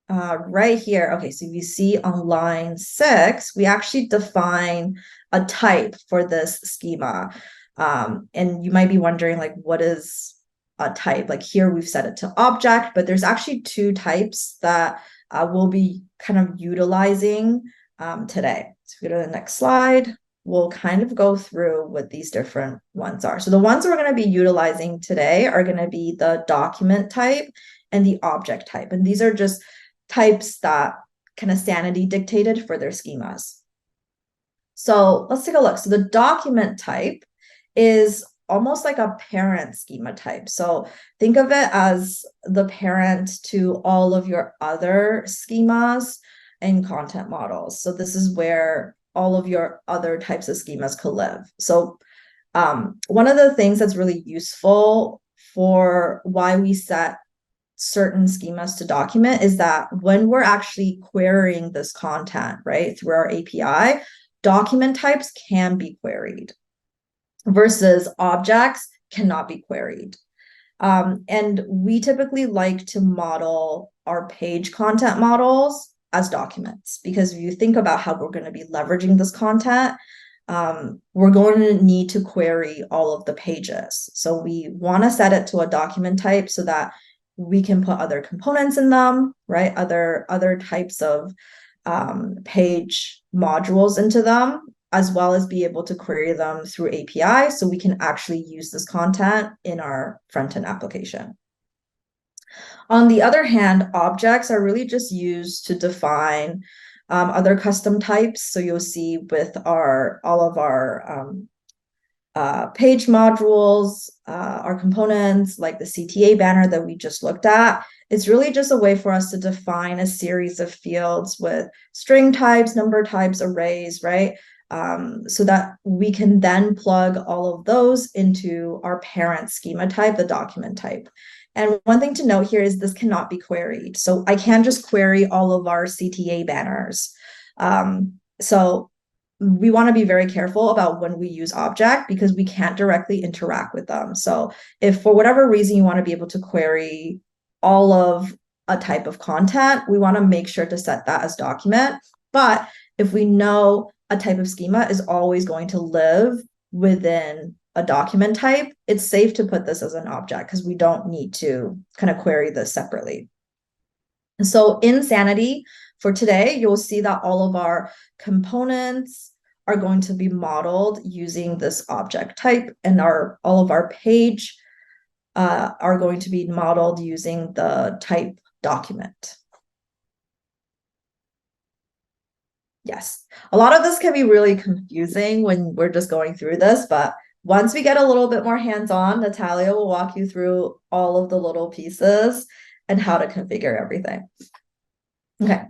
Speaker 2: Right here, okay, so you see on line 6, we actually define a type for this schema. And you might be wondering, like, what is a type. Like here we've set it to object, but there's actually two types that we'll be kind of utilizing today. So if we go to the next slide, we'll kind of go through what these different ones are. So the ones we're going to be utilizing today are going to be the document type and the object type. And these are just types that kind of Sanity dictated for their schemas. So let's take a look. So the document type is almost like a parent schema type. So think of it as the parent to all of your other schemas and content models. So this is where all of your other types of schemas could live. So one of the things that's really useful for why we set certain schemas to document is that when we're actually querying this content, right, through our API, document types can be queried versus objects cannot be queried. And we typically like to model our page content models as documents, because if you think about how we're going to be leveraging this content, we're going to need to query all of the pages. So we want to set it to a document type so that we can put other components in them, right? Other types of page modules into them, as well as be able to query them through API so we can actually use this content in our front-end application. On the other hand, objects are really just used to define other custom types. So you'll see with all of our page modules, our components, like the CTA banner that we just looked at, it's really just a way for us to define a series of fields with string types, number types, arrays, right? So that we can then plug all of those into our parent schema type, the document type. And one thing to note here is this cannot be queried. So I can just query all of our CTA banners. So we want to be very careful about when we use object because we can't directly interact with them. So if for whatever reason you want to be able to query all of a type of content, we want to make sure to set that as document. But if we know a type of schema is always going to live within a document type, it's safe to put this as an object because we don't need to kind of query this separately. So in Sanity for today, you'll see that all of our components are going to be modeled using this object type, and all of our page are going to be modeled using the type document. Yes, a lot of this can be really confusing when we're just going through this, but once we get a little bit more hands-on, Natalia will walk you through all of the little pieces and how to configure everything. Okay,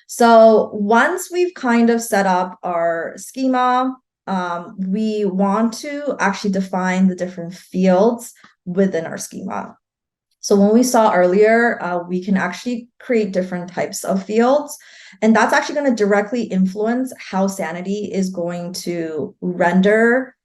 Speaker 2: so once we've kind of set up our schema, we want to actually define the different fields within our schema. So when we saw earlier, we can actually create different types of fields, and that's actually going to directly influence how Sanity is going to render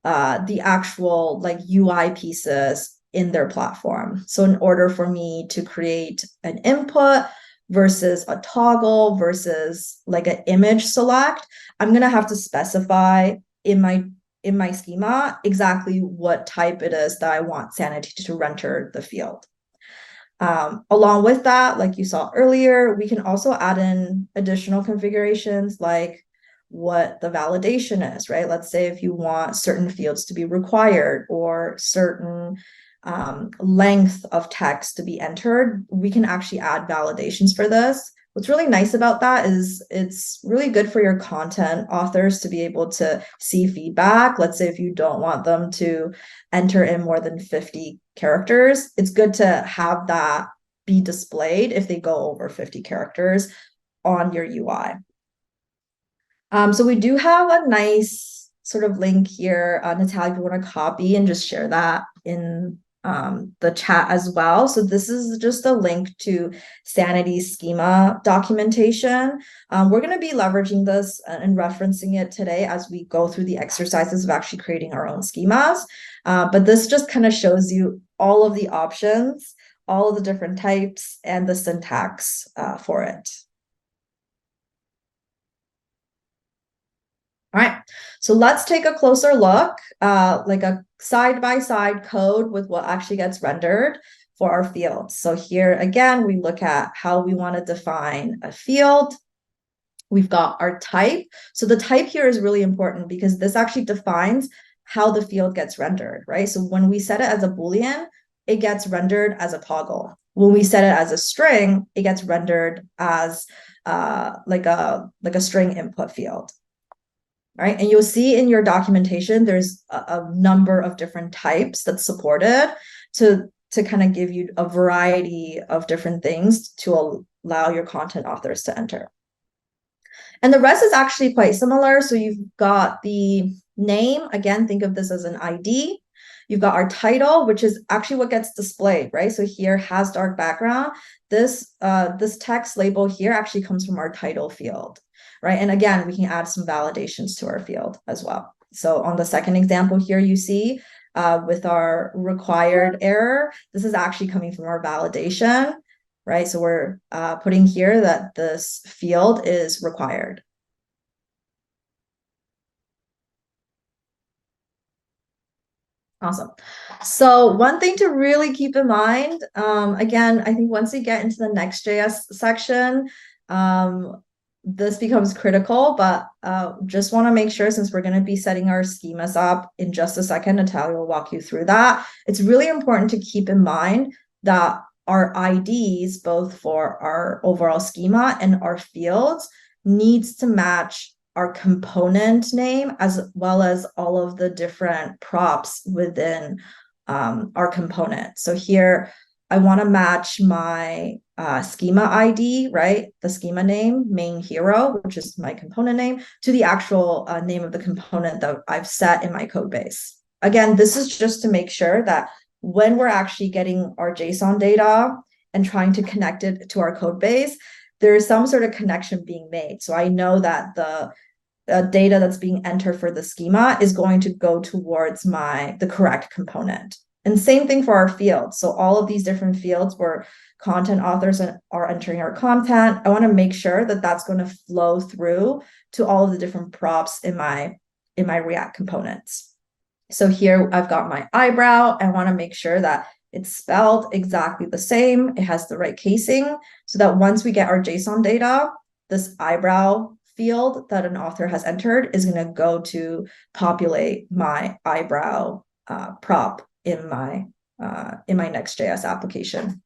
Speaker 2: the actual like UI pieces in their platform. So in order for me to create an input versus a toggle versus like an image select, I'm going to have to specify in my schema exactly what type it is that I want Sanity to render the field. Along with that, like you saw earlier, we can also add in additional configurations like what the validation is, right? Let's say if you want certain fields to be required or certain length of text to be entered, we can actually add validations for this. What's really nice about that is it's really good for your content authors to be able to see feedback. Let's say if you don't want them to enter in more than 50 characters, it's good to have that be displayed if they go over 50 characters on your UI. So we do have a nice sort of link here. Natalia, if you want to copy and just share that in the chat as well. So this is just a link to Sanity schema documentation. We're going to be leveraging this and referencing it today as we go through the exercises of actually creating our own schemas. But this just kind of shows you all of the options, all of the different types, and the syntax for it. All right, so let's take a closer look, like a side-by-side code with what actually gets rendered for our fields. So here again, we look at how we want to define a field. We've got our type. So the type here is really important because this actually defines how the field gets rendered, right? So when we set it as a Boolean, it gets rendered as a toggle. When we set it as a string, it gets rendered as like a string input field. Right, and you'll see in your documentation, there's a number of different types that's supported to kind of give you a variety of different things to allow your content authors to enter. And the rest is actually quite similar. So you've got the name, again, think of this as an ID. You've got our title, which is actually what gets displayed, right? So here has dark background. This text label here actually comes from our title field, right? And again, we can add some validations to our field as well. So on the second example here, you see with our required error, this is actually coming from our validation, right? So we're putting here that this field is required. Awesome. So one thing to really keep in mind, again, I think once we get into the Next.js section, this becomes critical, but just want to make sure, since we're going to be setting our schemas up in just a second, Natalia will walk you through that. It's really important to keep in mind that our IDs, both for our overall schema and our fields, needs to match our component name as well as all of the different props within our component. So here, I want to match my schema ID, right? The schema name, main hero, which is my component name, to the actual name of the component that I've set in my code base. Again, this is just to make sure that when we're actually getting our JSON data and trying to connect it to our code base, there is some sort of connection being made. So I know that the data that's being entered for the schema is going to go towards the correct component. And same thing for our fields. So all of these different fields where content authors are entering our content, I want to make sure that that's going to flow through to all of the different props in my React components. So here I've got my eyebrow. I want to make sure that it's spelled exactly the same. It has the right casing so that once we get our JSON data, this eyebrow field that an author has entered is going to go to populate my eyebrow prop in my Next.js application.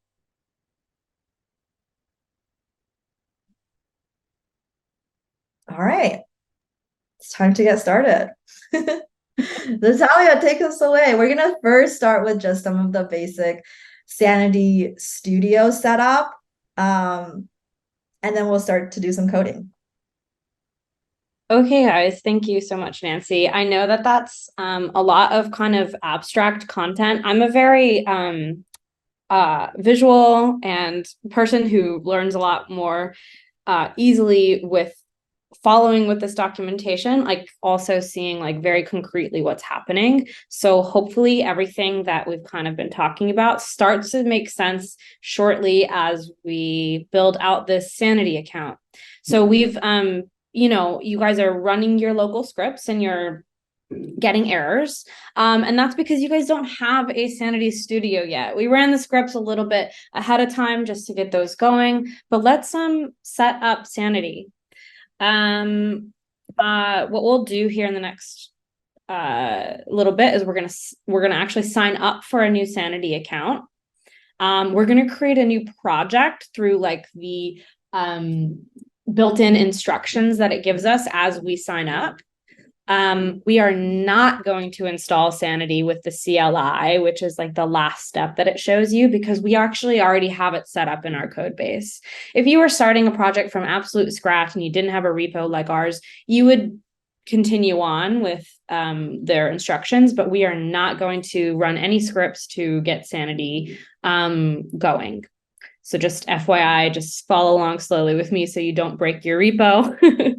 Speaker 2: All right, it's time to get started. Natalia, take us away. We're going to first start with just some of the basic Sanity Studio setup, and then we'll start to do some coding.
Speaker 1: Okay, guys, thank you so much, Nancy. I know that that's a lot of kind of abstract content. I'm a very visual and person who learns a lot more easily with following with this documentation, like also seeing like very concretely what's happening. So hopefully everything that we've kind of been talking about starts to make sense shortly as we build out this Sanity account. So we've you guys are running your local scripts and you're getting errors. And that's because you guys don't have a Sanity Studio yet. We ran the scripts a little bit ahead of time just to get those going, but let's set up Sanity. What we'll do here in the next little bit is we're gonna actually sign up for a new Sanity account. We're gonna create a new project through like the built-in instructions that it gives us as we sign up. We are not going to install Sanity with the CLI, which is like the last step that it shows you, because we actually already have it set up in our code base. If you were starting a project from absolute scratch and you didn't have a repo like ours, you would continue on with their instructions, but we are not going to run any scripts to get Sanity going. So just FYI, just follow along slowly with me so you don't break your repo.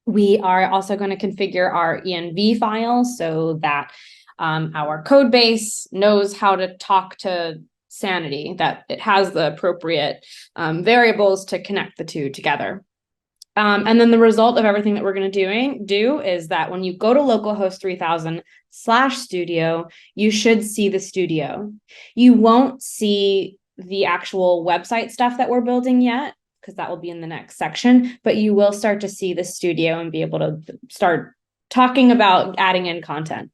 Speaker 1: We are also going to configure our env file so that our code base knows how to talk to Sanity, that it has the appropriate variables to connect the two together. And then the result of everything that we're going to do is that when you go to localhost 3000/studio, you should see the studio. You won't see the actual website stuff that we're building yet, because that will be in the next section, but you will start to see the studio and be able to start talking about adding in content.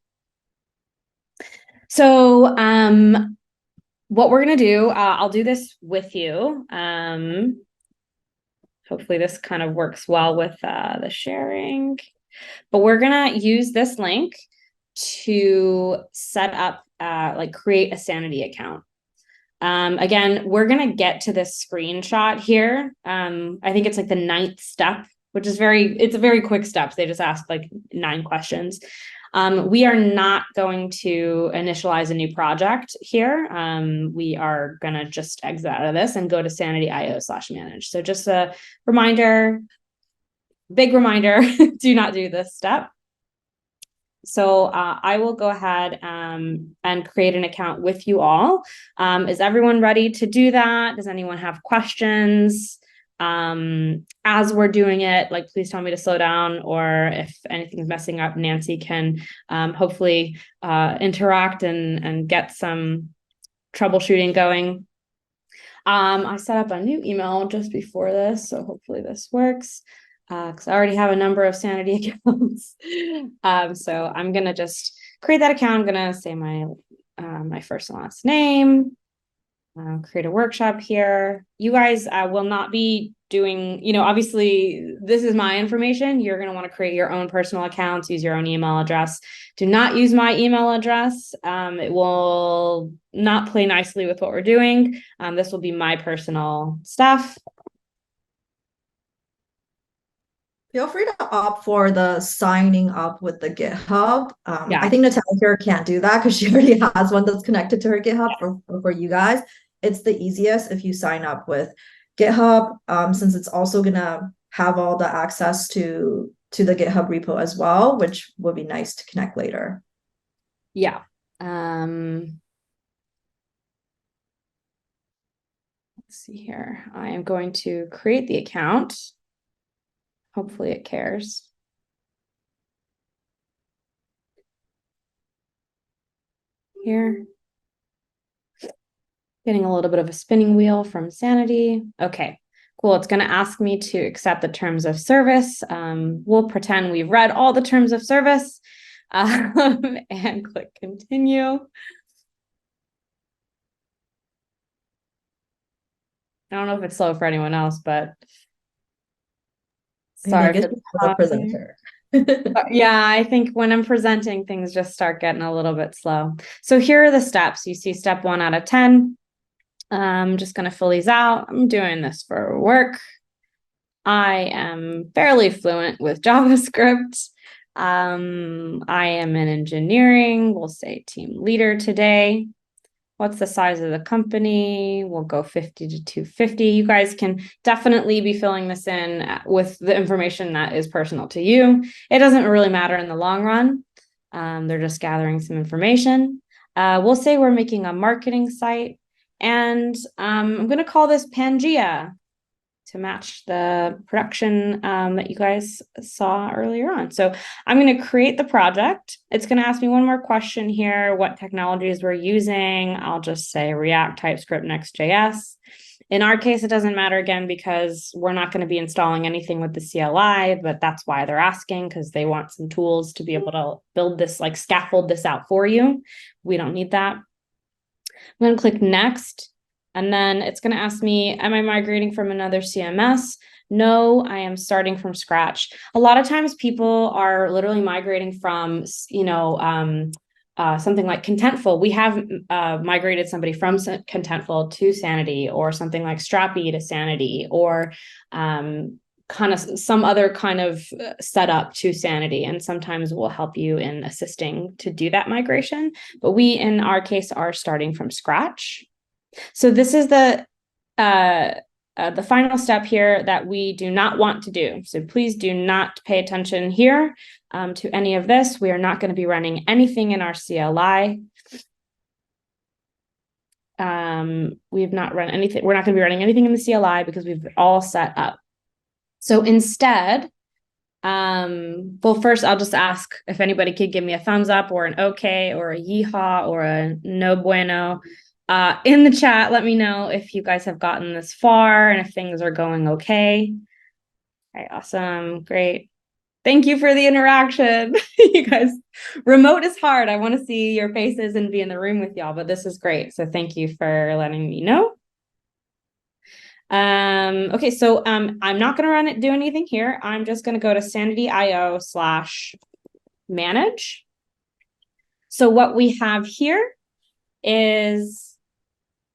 Speaker 1: So what we're going to do, I'll do this with you. Hopefully this kind of works well with the sharing, but we're going to use this link to set up, like create a Sanity account. Again, we're going to get to this screenshot here. I think it's like the 9th step, which is it's a very quick steps. They just asked like 9 questions. We are not going to initialize a new project here. We are going to just exit out of this and go to Sanity.io/manage. So just a reminder, big reminder, do not do this step. So I will go ahead and create an account with you all. Is everyone ready to do that? Does anyone have questions? As we're doing it, like, please tell me to slow down, or if anything's messing up, Nancy can hopefully interact and get some troubleshooting going. I set up a new email just before this, so hopefully this works. Because I already have a number of Sanity accounts. So I'm gonna just create that account. I'm gonna say my first and last name. Create a workshop here. You guys will not be doing, obviously this is my information. You're going to want to create your own personal accounts, use your own email address. Do not use my email address. It will not play nicely with what we're doing. This will be my personal stuff.
Speaker 2: Feel free to opt for the signing up with the GitHub.
Speaker 1: Yeah.
Speaker 2: I think Natalia here can't do that because she already has one that's connected to her GitHub. For you guys, it's the easiest if you sign up with GitHub, since it's also gonna have all the access to the GitHub repo as well, which would be nice to connect later.
Speaker 1: Yeah. Let's see here. I am going to create the account. Hopefully it cares. Here. Getting a little bit of a spinning wheel from Sanity. Okay, cool. It's going to ask me to accept the terms of service. We'll pretend we've read all the terms of service and click continue. I don't know if it's slow for anyone else, but sorry for
Speaker 2: the presenter.
Speaker 1: Yeah, I think when I'm presenting, things just start getting a little bit slow. So here are the steps. You see step 1 out of 10. I'm just going to fill these out. I'm doing this for work. I am fairly fluent with JavaScript. I am in engineering. We'll say team leader today. What's the size of the company? We'll go 50 to 250. You guys can definitely be filling this in with the information that is personal to you. It doesn't really matter in the long run. They're just gathering some information. We'll say we're making a marketing site, and I'm going to call this Pangea to match the production that you guys saw earlier on. So I'm going to create the project. It's going to ask me one more question here, what technologies we're using. I'll just say React, TypeScript, Next.js. In our case, it doesn't matter again because we're not going to be installing anything with the CLI, but that's why they're asking, because they want some tools to be able to build this, like scaffold this out for you. We don't need that. I'm going to click next. And then it's going to ask me, am I migrating from another CMS? No, I am starting from scratch. A lot of times people are literally migrating from, something like Contentful. We have migrated somebody from Contentful to Sanity, or something like Strappy to Sanity, or kind of some other kind of setup to Sanity. And sometimes we'll help you in assisting to do that migration. But we, in our case, are starting from scratch. So this is the final step here that we do not want to do. So please do not pay attention here to any of this. We are not going to be running anything in our CLI. We've not run anything. We're not going to be running anything in the CLI because we've all set up. So instead, well, first I'll just ask if anybody could give me a thumbs up or an okay or a yeehaw or a no bueno. In the chat, let me know if you guys have gotten this far and if things are going okay. All right, awesome, great. Thank you for the interaction. You guys, remote is hard. I want to see your faces and be in the room with y'all, but this is great. So thank you for letting me know. Okay, so I'm not going to do anything here. I'm just going to go to sanity.io/manage. So what we have here is,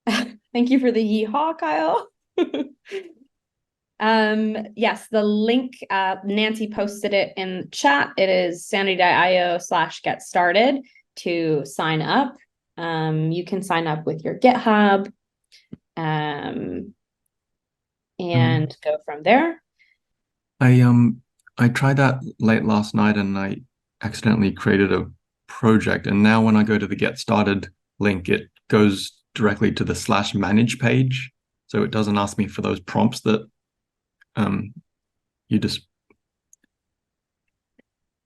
Speaker 1: thank you for the yeehaw, Kyle. Yes, the link, Nancy posted it in the chat. It is sanity.io/get started to sign up. You can sign up with your GitHub. And go from there.
Speaker 3: I tried that late last night and I accidentally created a project. And now when I go to the get started link, it goes directly to the /manage page. So it doesn't ask me for those prompts that you just.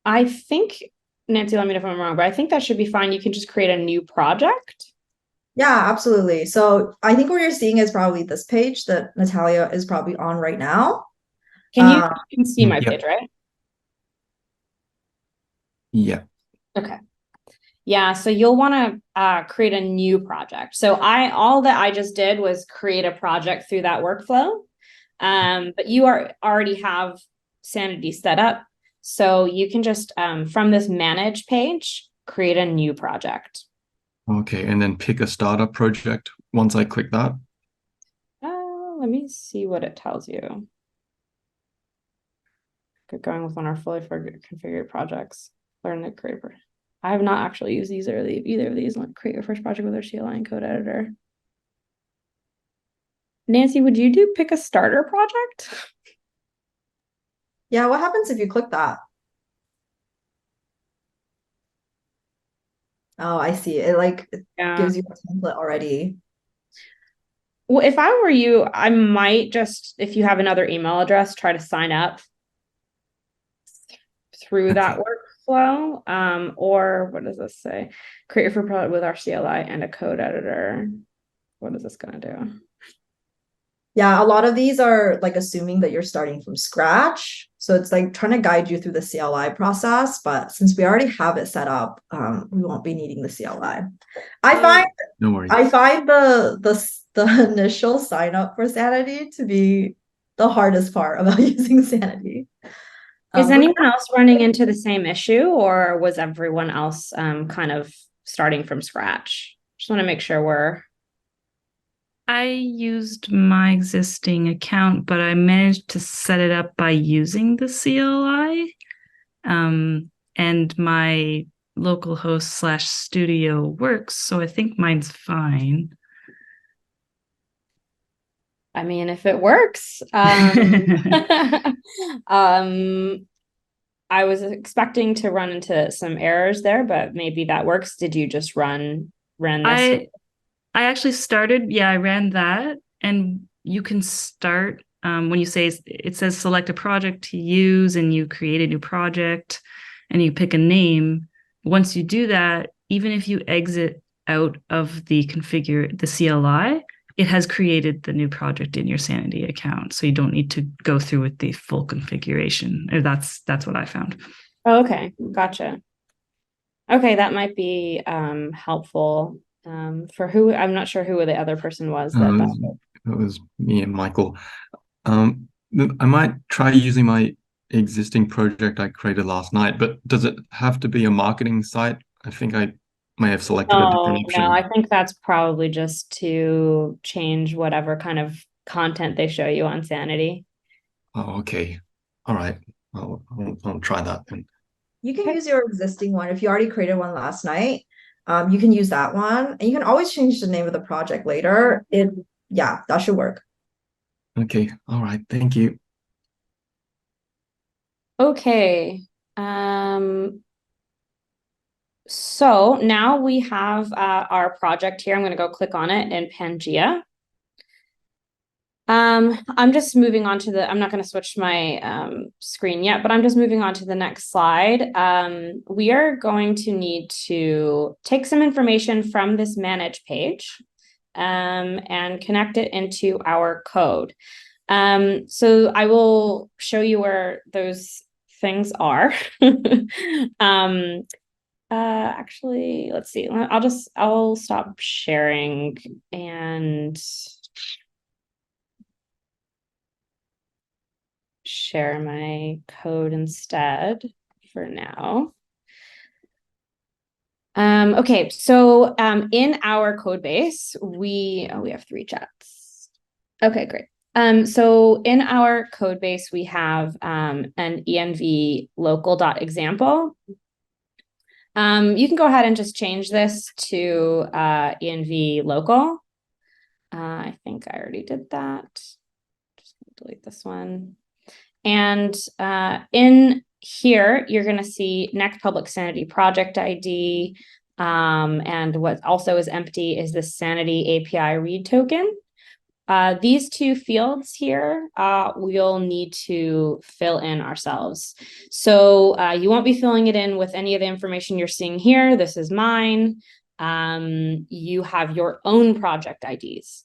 Speaker 1: I think, Nancy, let me know if I'm wrong, but I think that should be fine. You can just create a new project.
Speaker 2: Yeah, absolutely. So I think what you're seeing is probably this page that Natalia is probably on right now.
Speaker 1: You can see my
Speaker 3: Yep.
Speaker 1: page, right?
Speaker 3: Yeah.
Speaker 1: Okay. Yeah, so you'll want to create a new project. So all that I just did was create a project through that workflow. But you already have Sanity set up. So you can just, from this manage page, create a new project.
Speaker 3: Okay, and then pick a startup project once I click that.
Speaker 1: Let me see what it tells you. Get going with one of our fully configured projects. Learn the creator. I have not actually used either of these. Create your first project with our CLI and code editor. Nancy, would you do pick a starter project?
Speaker 2: Yeah, what happens if you click that? Oh, I see. It gives you a template already.
Speaker 1: Well, if I were you, I might just, if you have another email address, try to sign up through that workflow. Or what does this say? Create your first project with our CLI and a code editor. What is this going to do?
Speaker 2: Yeah, a lot of these are like assuming that you're starting from scratch. So it's like trying to guide you through the CLI process. But since we already have it set up, we won't be needing the CLI.
Speaker 3: No worries.
Speaker 2: I find the initial sign up for Sanity to be the hardest part about using Sanity.
Speaker 1: Is anyone else running into the same issue, or was everyone else kind of starting from scratch? Just want to make sure
Speaker 5: I used my existing account, but I managed to set it up by using the CLI. And my localhost / studio works, so I think mine's fine.
Speaker 1: I mean, if it works, I was expecting to run into some errors there, but maybe that works. Did you just ran this?
Speaker 5: I actually started, I ran that, and you can start when you say, it says select a project to use, and you create a new project and you pick a name. Once you do that, even if you exit out of the CLI, it has created the new project in your Sanity account. So you don't need to go through with the full configuration. That's what I found.
Speaker 1: Oh, okay, gotcha. Okay, that might be helpful. For who, I'm not sure who the other person was.
Speaker 3: It was me and Michael. I might try using my existing project I created last night, but does it have to be a marketing site? I think I may have selected a different option.
Speaker 1: No, I think that's probably just to change whatever kind of content they show you on Sanity.
Speaker 3: Oh, okay. All right. I'll try that then.
Speaker 2: You can use your existing one. If you already created one last night, you can use that one. And you can always change the name of the project later. That should work.
Speaker 3: Okay. All right. Thank you.
Speaker 1: Okay. So now we have our project here. I'm going to go click on it in Pangea. I'm just moving on to I'm not going to switch my screen yet, but I'm just moving on to the next slide. We are going to need to take some information from this manage page and connect it into our code. So I will show you where those things are. Actually, let's see. I'll stop sharing and share my code instead for now. Okay, so in our code base, we have 3 chats. Okay, great. So in our code base, we have an env local.example. You can go ahead and just change this to env local. I think I already did that. Just delete this one. And in here, you're going to see Next public Sanity project ID. And what also is empty is the Sanity API read token. These 2 fields here, we'll need to fill in ourselves. So you won't be filling it in with any of the information you're seeing here. This is mine. You have your own project IDs.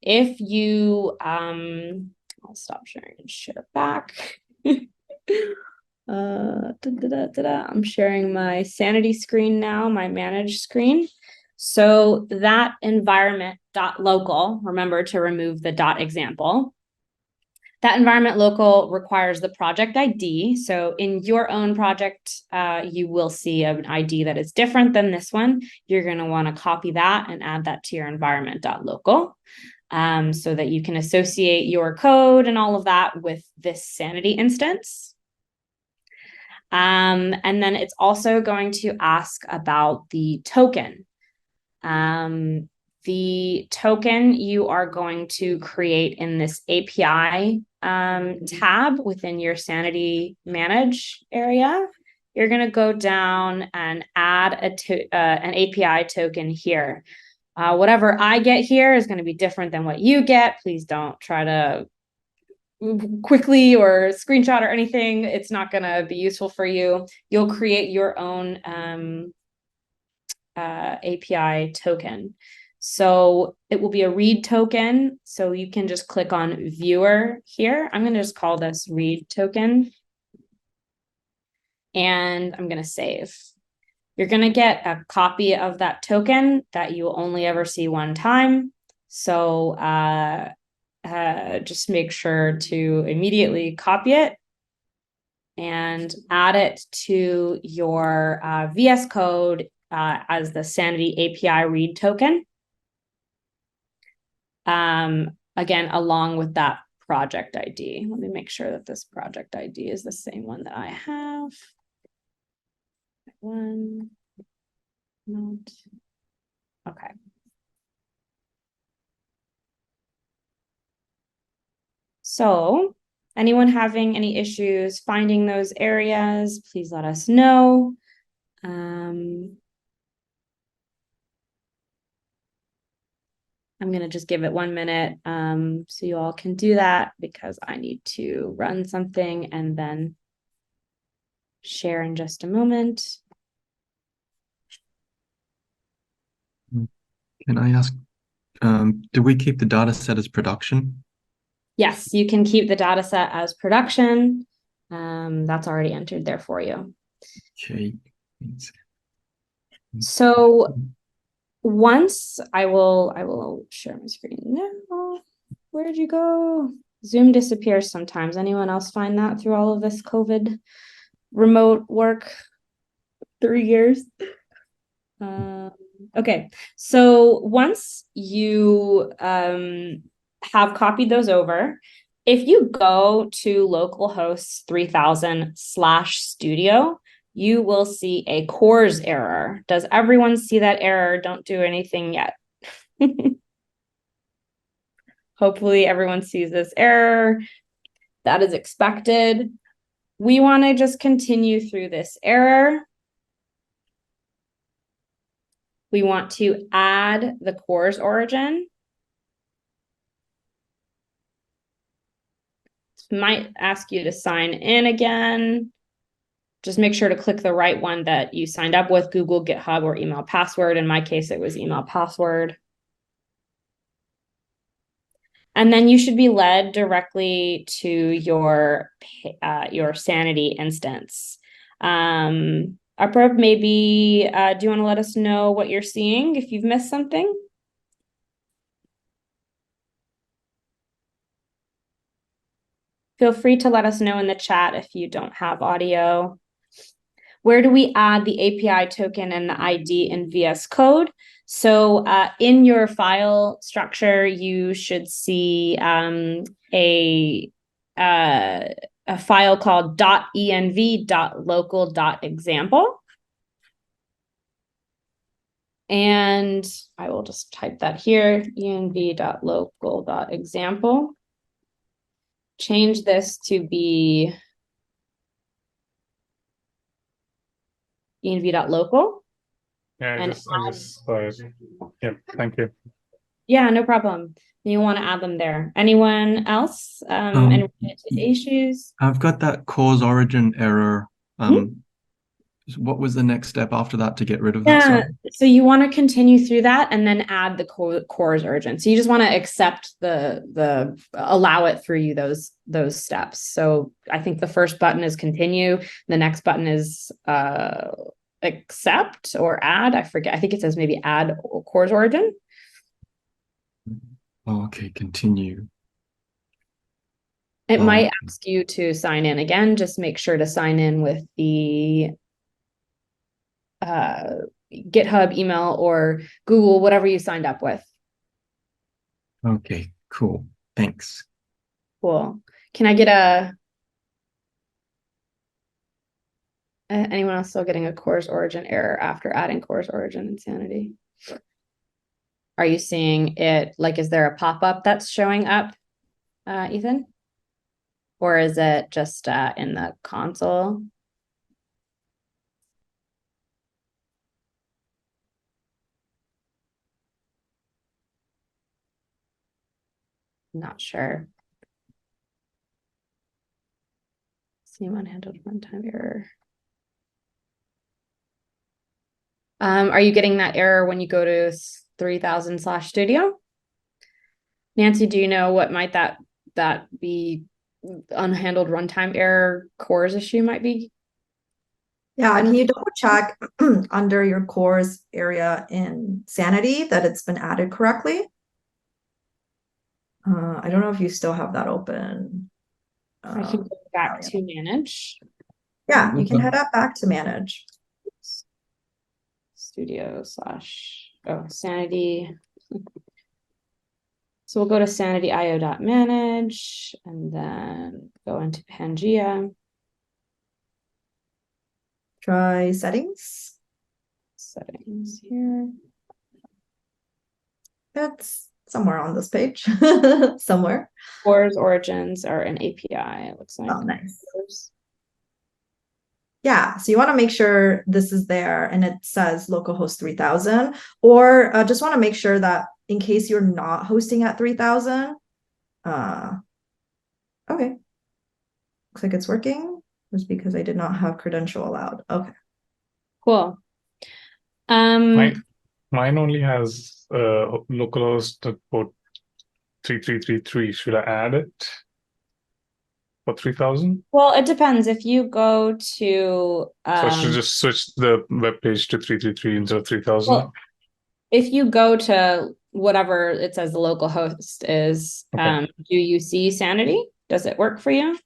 Speaker 1: If you, I'll stop sharing and share back. I'm sharing my Sanity screen now, my manage screen. So that environment.local, remember to remove the .example. That environment local requires the project ID. So in your own project, you will see an ID that is different than this one. You're going to want to copy that and add that to your environment.local. So that you can associate your code and all of that with this Sanity instance. And then it's also going to ask about the token. The token you are going to create in this API tab within your Sanity manage area. You're going to go down and add an API token here. Whatever I get here is going to be different than what you get. Please don't try to quickly or screenshot or anything. It's not going to be useful for you. You'll create your own API token. So it will be a read token. So you can just click on viewer here. I'm going to just call this read token. And I'm going to save. You're going to get a copy of that token that you will only ever see one time. So just make sure to immediately copy it and add it to your VS Code as the Sanity API read token. Again, along with that project ID. Let me make sure that this project ID is the same one that I have. One, not, okay. So anyone having any issues finding those areas, please let us know. I'm going to just give it 1 minute so you all can do that because I need to run something and then share in just a moment.
Speaker 3: Can I ask, do we keep the data set as production?
Speaker 1: Yes, you can keep the data set as production. That's already entered there for you.
Speaker 3: Okay.
Speaker 1: So once I will share my screen now. Where'd you go? Zoom disappears sometimes. Anyone else find that through all of this COVID remote work 3 years? Okay, so once you have copied those over, if you go to localhost 3000/studio, you will see a CORS error. Does everyone see that error? Don't do anything yet. Hopefully everyone sees this error. That is expected. We want to just continue through this error. We want to add the CORS origin. might ask you to sign in again. Just make sure to click the right one that you signed up with, Google, GitHub, or email password. In my case, it was email password. And then you should be led directly to your Sanity instance. Upper, maybe, do you want to let us know what you're seeing if you've missed something? Feel free to let us know in the chat if you don't have audio. Where do we add the API token and the ID in VS Code? So in your file structure, you should see a file called .env.local.example. And I will just type that here, env.local.example. Change this to be env.local.
Speaker 6: Yeah, I just saw it. Yeah, thank you.
Speaker 1: Yeah, no problem. You want to add them there. Anyone else? Any issues?
Speaker 3: I've got that cause origin error. What was the next step after that to get rid of that?
Speaker 1: Yeah, so you want to continue through that and then add the cause origin. So you just want to accept allow it through you those steps. So I think the first button is continue. The next button is accept or add. I forget. I think it says maybe add cause origin.
Speaker 3: Oh, okay, continue.
Speaker 1: It might ask you to sign in again. Just make sure to sign in with the GitHub, email, or Google, whatever you signed up with.
Speaker 3: Okay, cool. Thanks.
Speaker 1: Cool. Can I get anyone else still getting a course origin error after adding course origin in Sanity? Are you seeing it, like, is there a pop-up that's showing up, Ethan? Or is it just in the console? Not sure. Same unhandled runtime error. Are you getting that error when you go to 3000/studio? Nancy, do you know what might that be? Unhandled runtime error cores issue might be?
Speaker 2: Yeah, can you double check under your cores area in Sanity that it's been added correctly? I don't know if you still have that open.
Speaker 1: I can go back to manage.
Speaker 2: Yeah, you can head up back to manage.
Speaker 1: Studio / Sanity. So we'll go to sanity.io.manage and then go into Pangea.
Speaker 2: Try settings.
Speaker 1: Settings here.
Speaker 2: That's somewhere on this page. Somewhere.
Speaker 1: Cores origins are an API, it looks like.
Speaker 2: Oh, nice. Yeah, so you want to make sure this is there and it says localhost 3000, or just want to make sure that in case you're not hosting at 3000, okay. Looks like it's working. Just because I did not have credential allowed. Okay.
Speaker 1: Cool.
Speaker 6: Mine only has localhost port 3333. Should I add it for 3000?
Speaker 1: Well, it depends. If you go to
Speaker 6: So I should just switch the web page to 333 instead of 3000.
Speaker 1: Well, if you go to whatever it says the local host is,
Speaker 6: Okay.
Speaker 1: do you see Sanity? Does it work for you?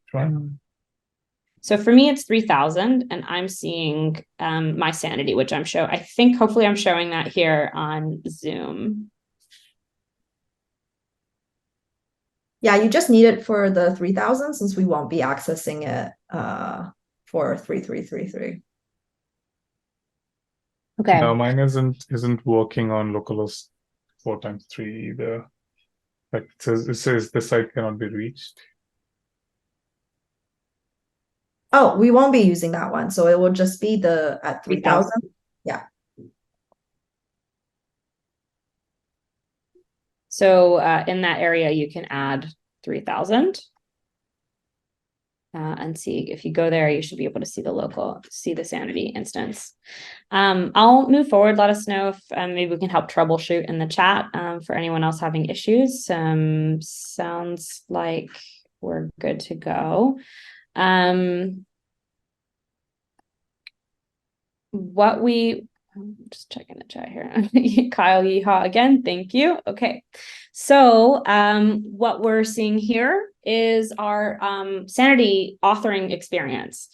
Speaker 6: Try.
Speaker 1: So for me, it's 3000 and I'm seeing my Sanity, which I think hopefully I'm showing that here on Zoom.
Speaker 2: Yeah, you just need it for the 3000 since we won't be accessing it for 3333.
Speaker 1: Okay.
Speaker 6: No, mine isn't working on localhost 4x3 either. Like it says the site cannot be reached.
Speaker 2: Oh, we won't be using that one. So it will just be the at 3000. Yeah.
Speaker 1: So in that area, you can add 3000. And see if you go there, you should be able to see the Sanity instance. I'll move forward. Let us know if maybe we can help troubleshoot in the chat for anyone else having issues. Sounds like we're good to go. Just checking the chat here. Kyle, yeehaw again. Thank you. Okay. So what we're seeing here is our Sanity authoring experience,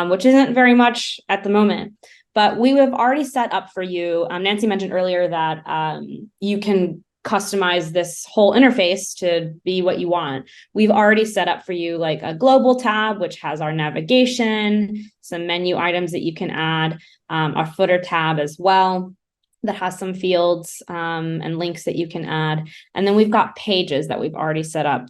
Speaker 1: which isn't very much at the moment, but we have already set up for you. Nancy mentioned earlier that you can customize this whole interface to be what you want. We've already set up for you like a global tab, which has our navigation, some menu items that you can add, our footer tab as well that has some fields and links that you can add. And then we've got pages that we've already set up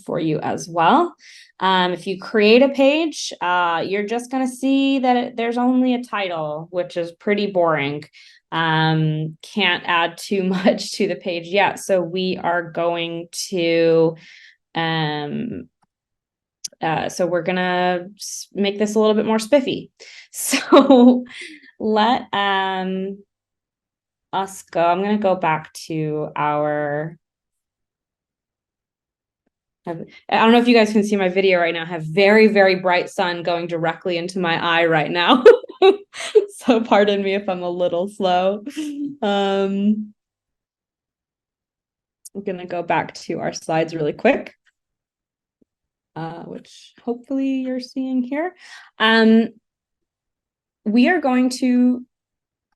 Speaker 1: for you as well. If you create a page, you're just going to see that there's only a title, which is pretty boring. Can't add too much to the page yet. So we are going to, so we're going to make this a little bit more spiffy. So let us go. I'm going to go back to our, I don't know if you guys can see my video right now. I have very, very bright sun going directly into my eye right now. So pardon me if I'm a little slow. I'm going to go back to our slides really quick, which hopefully you're seeing here. We are going to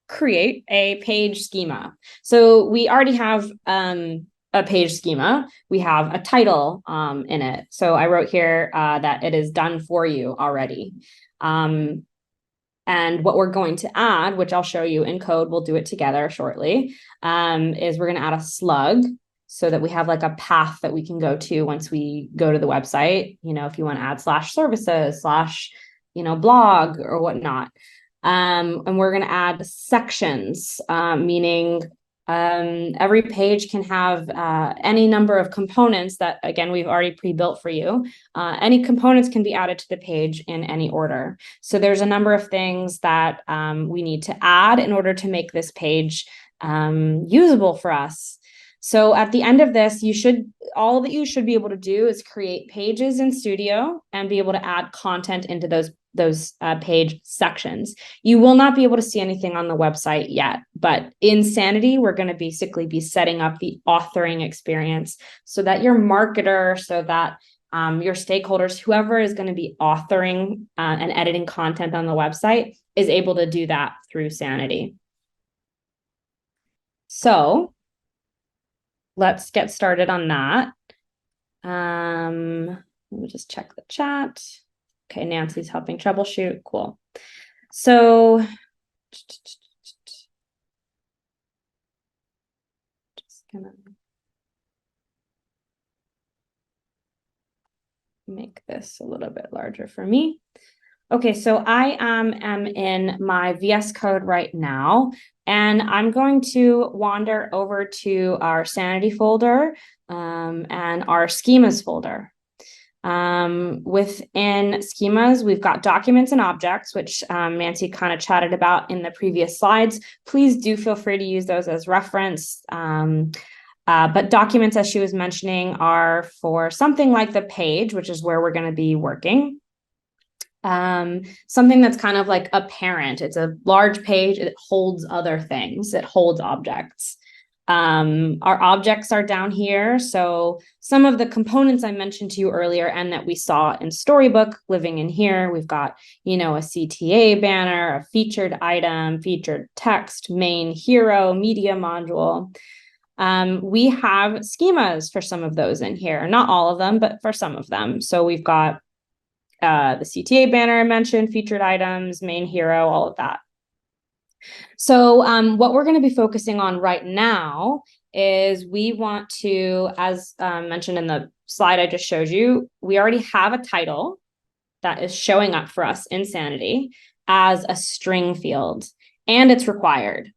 Speaker 1: create a page schema. So we already have a page schema. We have a title in it. So I wrote here that it is done for you already. And what we're going to add, which I'll show you in code, we'll do it together shortly, is we're going to add a slug so that we have like a path that we can go to once we go to the website. You know, if you want to add /services, /blog or whatnot. And we're going to add sections, meaning every page can have any number of components that, again, we've already pre-built for you. Any components can be added to the page in any order. So there's a number of things that we need to add in order to make this page usable for us. So at the end of this, all that you should be able to do is create pages in Studio and be able to add content into those page sections. You will not be able to see anything on the website yet, but in Sanity, we're going to basically be setting up the authoring experience so that your marketer, so that your stakeholders, whoever is going to be authoring and editing content on the website is able to do that through Sanity. So let's get started on that. Let me just check the chat. Okay, Nancy's helping troubleshoot. Cool. So just gonna make this a little bit larger for me. Okay, so I am in my VS Code right now, and I'm going to wander over to our Sanity folder and our schemas folder. Within schemas, we've got documents and objects, which Nancy kind of chatted about in the previous slides. Please do feel free to use those as reference. But documents, as she was mentioning, are for something like the page, which is where we're going to be working. Something that's kind of like a parent. It's a large page. It holds other things. It holds objects. Our objects are down here. So some of the components I mentioned to you earlier and that we saw in Storybook living in here, we've got, a CTA banner, a featured item, featured text, main hero, media module. We have schemas for some of those in here, not all of them, but for some of them. So we've got the CTA banner I mentioned, featured items, main hero, all of that. So what we're going to be focusing on right now is we want to, as mentioned in the slide I just showed you, we already have a title that is showing up for us in Sanity as a string field, and it's required.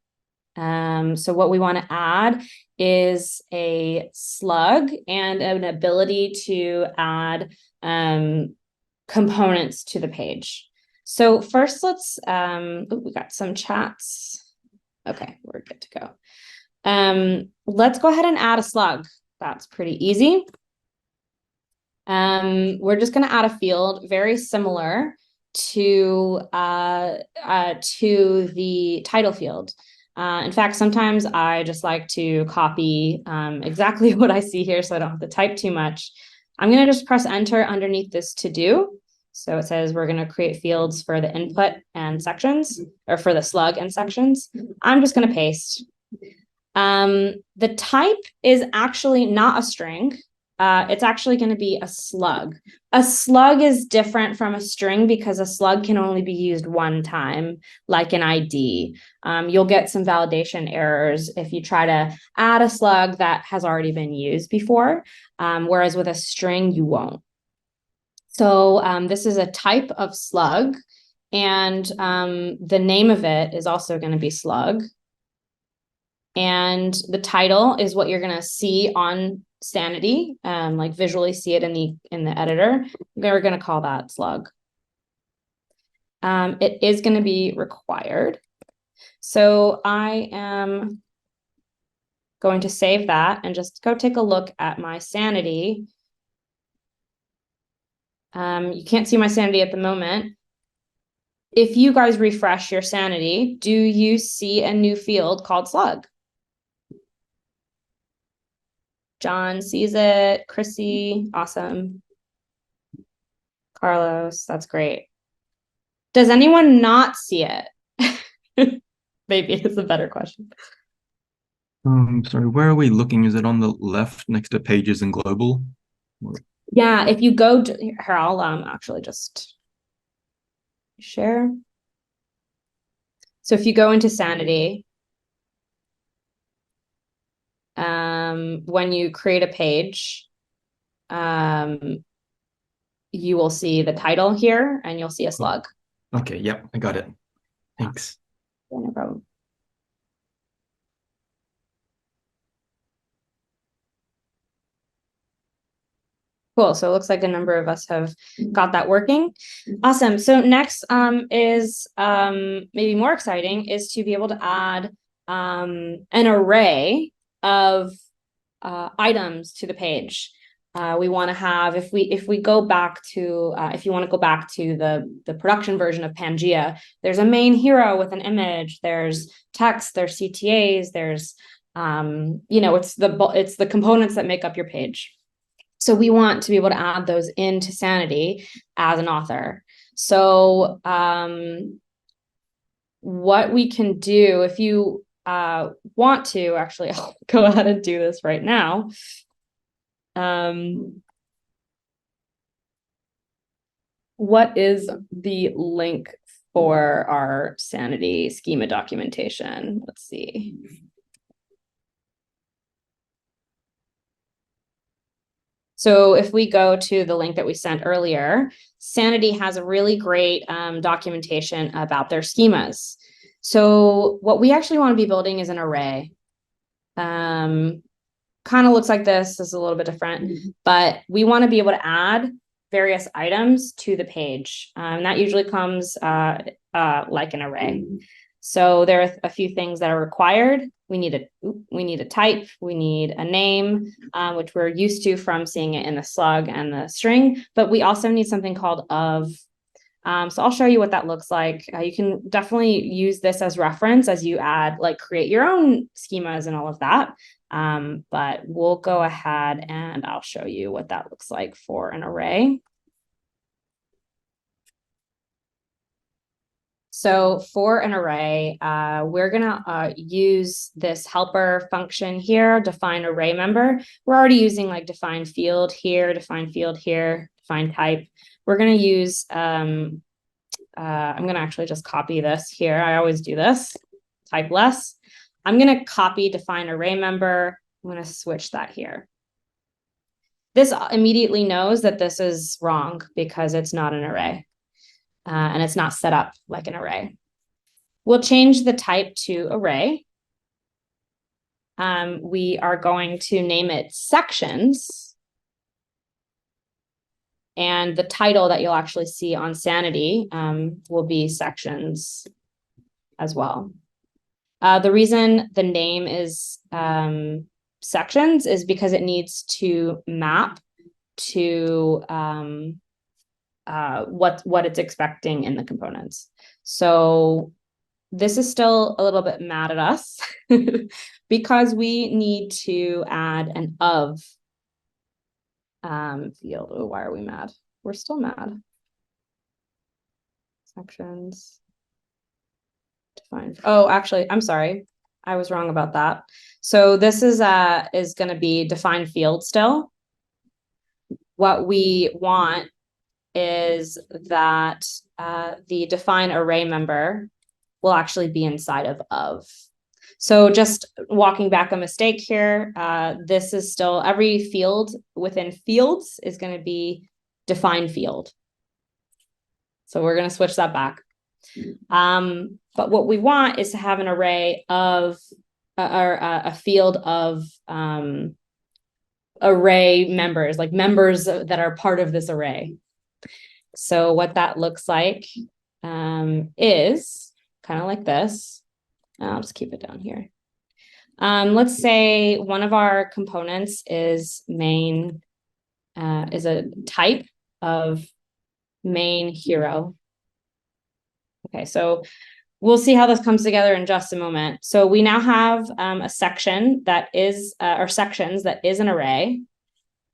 Speaker 1: So what we want to add is a slug and an ability to add components to the page. So first let's, we got some chats. Okay, we're good to go. Let's go ahead and add a slug. That's pretty easy. We're just going to add a field very similar to the title field. In fact, sometimes I just like to copy exactly what I see here so I don't have to type too much. I'm going to just press enter underneath this to do. So it says we're going to create fields for the input and sections, or for the slug and sections. I'm just going to paste. The type is actually not a string. It's actually going to be a slug. A slug is different from a string because a slug can only be used one time, like an ID. You'll get some validation errors if you try to add a slug that has already been used before, whereas with a string, you won't. So this is a type of slug, and the name of it is also going to be slug. And the title is what you're going to see on Sanity, like visually see it in the editor. We're going to call that slug. It is going to be required. So I am going to save that and just go take a look at my Sanity. You can't see my Sanity at the moment. If you guys refresh your Sanity, do you see a new field called slug? John sees it. Chrissy, awesome. Carlos, that's great. Does anyone not see it? Maybe it's a better question.
Speaker 3: Sorry, where are we looking? Is it on the left next to pages and global?
Speaker 1: Yeah, if you go to here, I'll actually just share. So if you go into Sanity, when you create a page, you will see the title here and you'll see a slug.
Speaker 3: Okay, yep, I got it. Thanks.
Speaker 1: Yeah, no problem. Cool. So it looks like a number of us have got that working. Awesome. So next is maybe more exciting is to be able to add an array of items to the page. We want to have, if we go back to, if you want to go back to the production version of Pangea, there's a main hero with an image, there's text, there's CTAs, there's, it's the components that make up your page. So we want to be able to add those into Sanity as an author. So what we can do, if you want to, actually, I'll go ahead and do this right now. What is the link for our Sanity schema documentation? Let's see. So if we go to the link that we sent earlier, Sanity has a really great documentation about their schemas. So what we actually want to be building is an array. Kind of looks like this. This is a little bit different, but we want to be able to add various items to the page. That usually comes like an array. So there are a few things that are required. We need a type, we need a name, which we're used to from seeing it in the slug and the string, but we also need something called of. So I'll show you what that looks like. You can definitely use this as reference as you add, like create your own schemas and all of that. But we'll go ahead and I'll show you what that looks like for an array. So for an array, we're gonna use this helper function here, define array member. We're already using like define field here, define type. We're gonna use, I'm gonna actually just copy this here. I always do this, type less. I'm gonna copy define array member. I'm gonna switch that here. This immediately knows that this is wrong because it's not an array. And it's not set up like an array. We'll change the type to array. we are going to name it sections. And the title that you'll actually see on Sanity will be sections as well. The reason the name is sections is because it needs to map to what it's expecting in the components. So this is still a little bit mad at us because we need to add an of field. Oh, why are we mad? We're still mad. Sections. Define. Oh, actually, I'm sorry. I was wrong about that. So this is going to be define field still. What we want is that the define array member will actually be inside of. So just walking back a mistake here, this is still every field within fields is going to be define field. So we're going to switch that back. But what we want is to have an array of or a field of array members, like members that are part of this array. So what that looks like is kind of like this. I'll just keep it down here. Let's say one of our components is main, is a type of main hero. Okay, so we'll see how this comes together in just a moment. So we now have a section that is, or sections that is an array.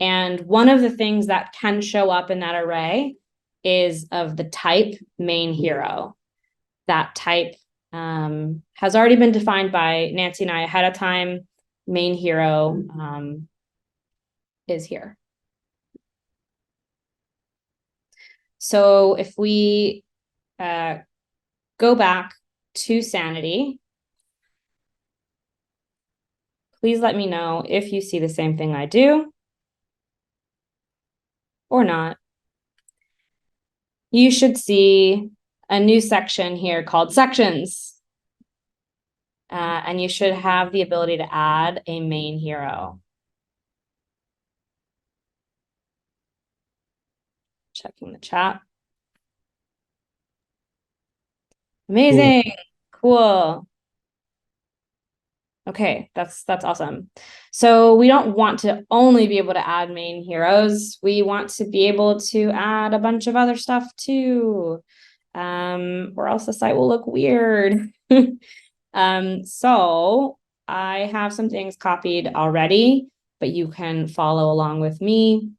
Speaker 1: And one of the things that can show up in that array is of the type main hero. That type has already been defined by Nancy and I ahead of time. Main hero is here. So if we go back to Sanity, please let me know if you see the same thing I do or not. You should see a new section here called sections. And you should have the ability to add a main hero. Checking the chat. Amazing. Cool. Okay, that's awesome. So we don't want to only be able to add main heroes. We want to be able to add a bunch of other stuff too. Or else the site will look weird. So I have some things copied already, but you can follow along with me.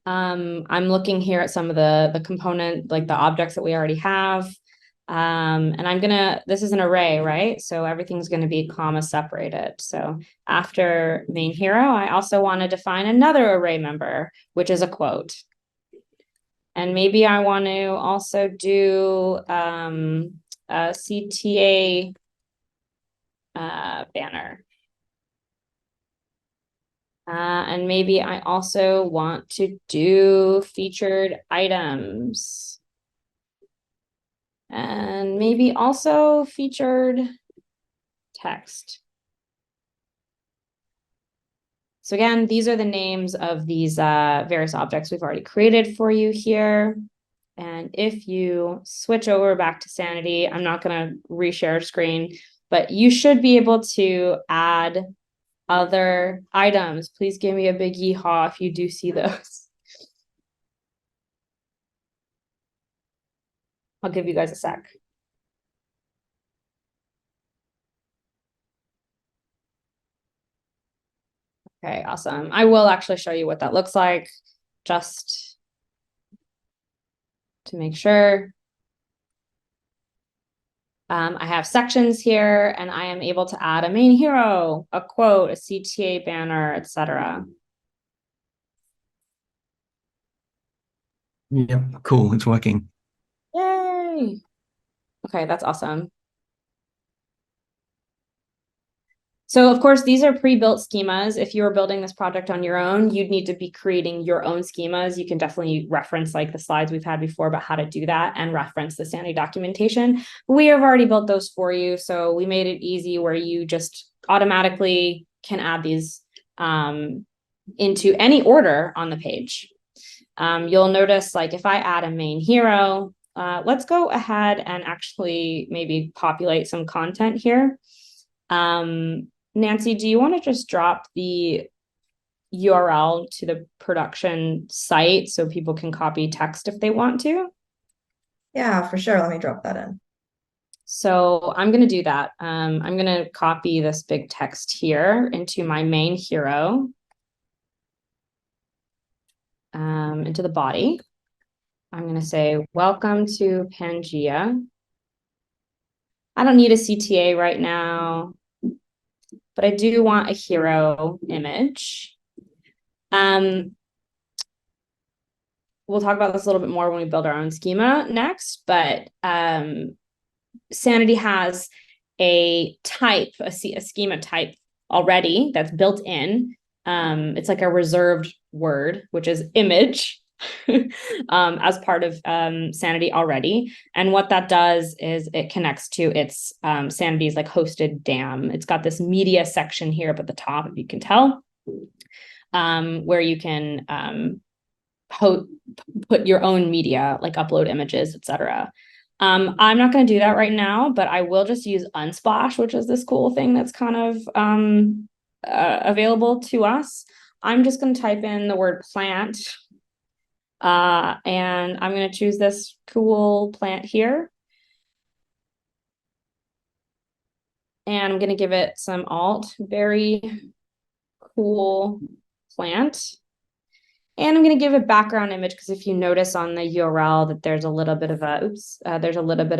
Speaker 1: I'm looking here at some of the component, like the objects that we already have. And this is an array, right? So everything's going to be comma separated. So after main hero, I also want to define another array member, which is a quote. And maybe I want to also do a CTA banner. And maybe I also want to do featured items. And maybe also featured text. So again, these are the names of these various objects we've already created for you here. And if you switch over back to Sanity, I'm not going to reshare screen, but you should be able to add other items. Please give me a big yeehaw if you do see those. I'll give you guys a sec. Okay, awesome. I will actually show you what that looks like just to make sure. I have sections here and I am able to add a main hero, a quote, a CTA banner, etc.
Speaker 3: Yep, cool. It's working.
Speaker 1: Yay. Okay, that's awesome. So of course, these are pre-built schemas. If you were building this project on your own, you'd need to be creating your own schemas. You can definitely reference like the slides we've had before about how to do that and reference the Sanity documentation. We have already built those for you. So we made it easy where you just automatically can add these into any order on the page. You'll notice like if I add a main hero, let's go ahead and actually maybe populate some content here. Nancy, do you want to just drop the URL to the production site so people can copy text if they want to?
Speaker 2: Yeah, for sure. Let me drop that in.
Speaker 1: So I'm going to do that. I'm going to copy this big text here into my main hero, into the body. I'm going to say, welcome to Pangea. I don't need a CTA right now, but I do want a hero image. We'll talk about this a little bit more when we build our own schema next, but Sanity has a type, a schema type already that's built in. It's like a reserved word, which is image, as part of Sanity already. And what that does is it connects to its Sanity's like hosted DAM. It's got this media section here up at the top, if you can tell, where you can put your own media, like upload images, etc. I'm not going to do that right now, but I will just use Unsplash, which is this cool thing that's kind of available to us. I'm just going to type in the word plant, and I'm going to choose this cool plant here. And I'm going to give it some alt, very cool plant. And I'm going to give a background image because if you notice on the URL that there's a little bit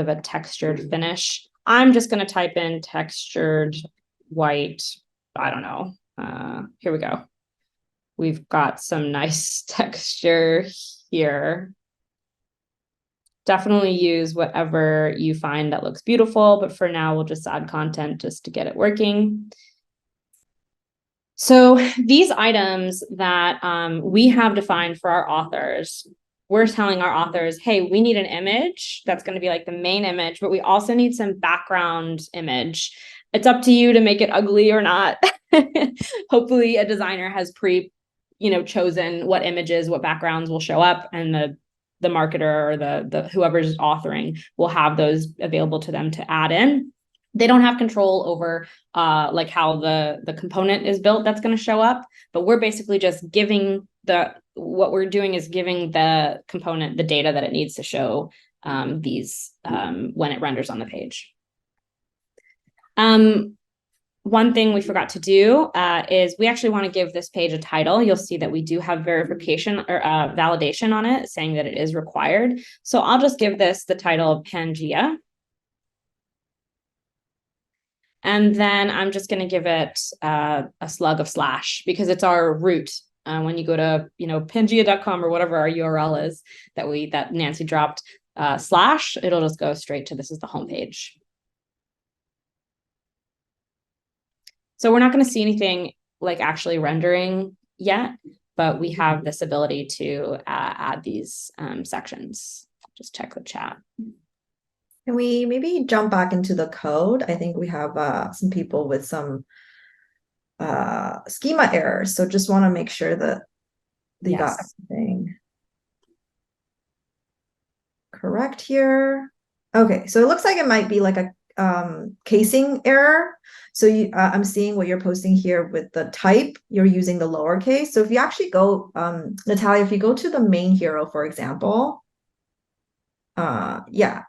Speaker 1: of a textured finish. I'm just going to type in textured white. I don't know. Here we go. We've got some nice texture here. Definitely use whatever you find that looks beautiful, but for now we'll just add content just to get it working. So these items that we have defined for our authors, we're telling our authors, hey, we need an image that's going to be like the main image, but we also need some background image. It's up to you to make it ugly or not. Hopefully a designer has chosen what images, what backgrounds will show up, and the marketer or the whoever's authoring will have those available to them to add in. They don't have control over like how the component is built that's going to show up, but we're basically just giving what we're doing is giving the component the data that it needs to show these when it renders on the page. One thing we forgot to do is we actually want to give this page a title. You'll see that we do have verification or validation on it saying that it is required. So I'll just give this the title of Pangea. And then I'm just going to give it a slug of slash because it's our root. When you go to, Pangea.com or whatever our URL is that Nancy dropped slash, it'll just go straight to this is the homepage. So we're not going to see anything like actually rendering yet, but we have this ability to add these sections. Just check the chat.
Speaker 2: Can we maybe jump back into the code? I think we have some people with some schema errors. So just want to make sure that they got everything correct here. Okay, so it looks like it might be like a casing error. So I'm seeing what you're posting here with the type, you're using the lowercase. So if you actually go, Natalia, if you go to the main hero, for example, yeah.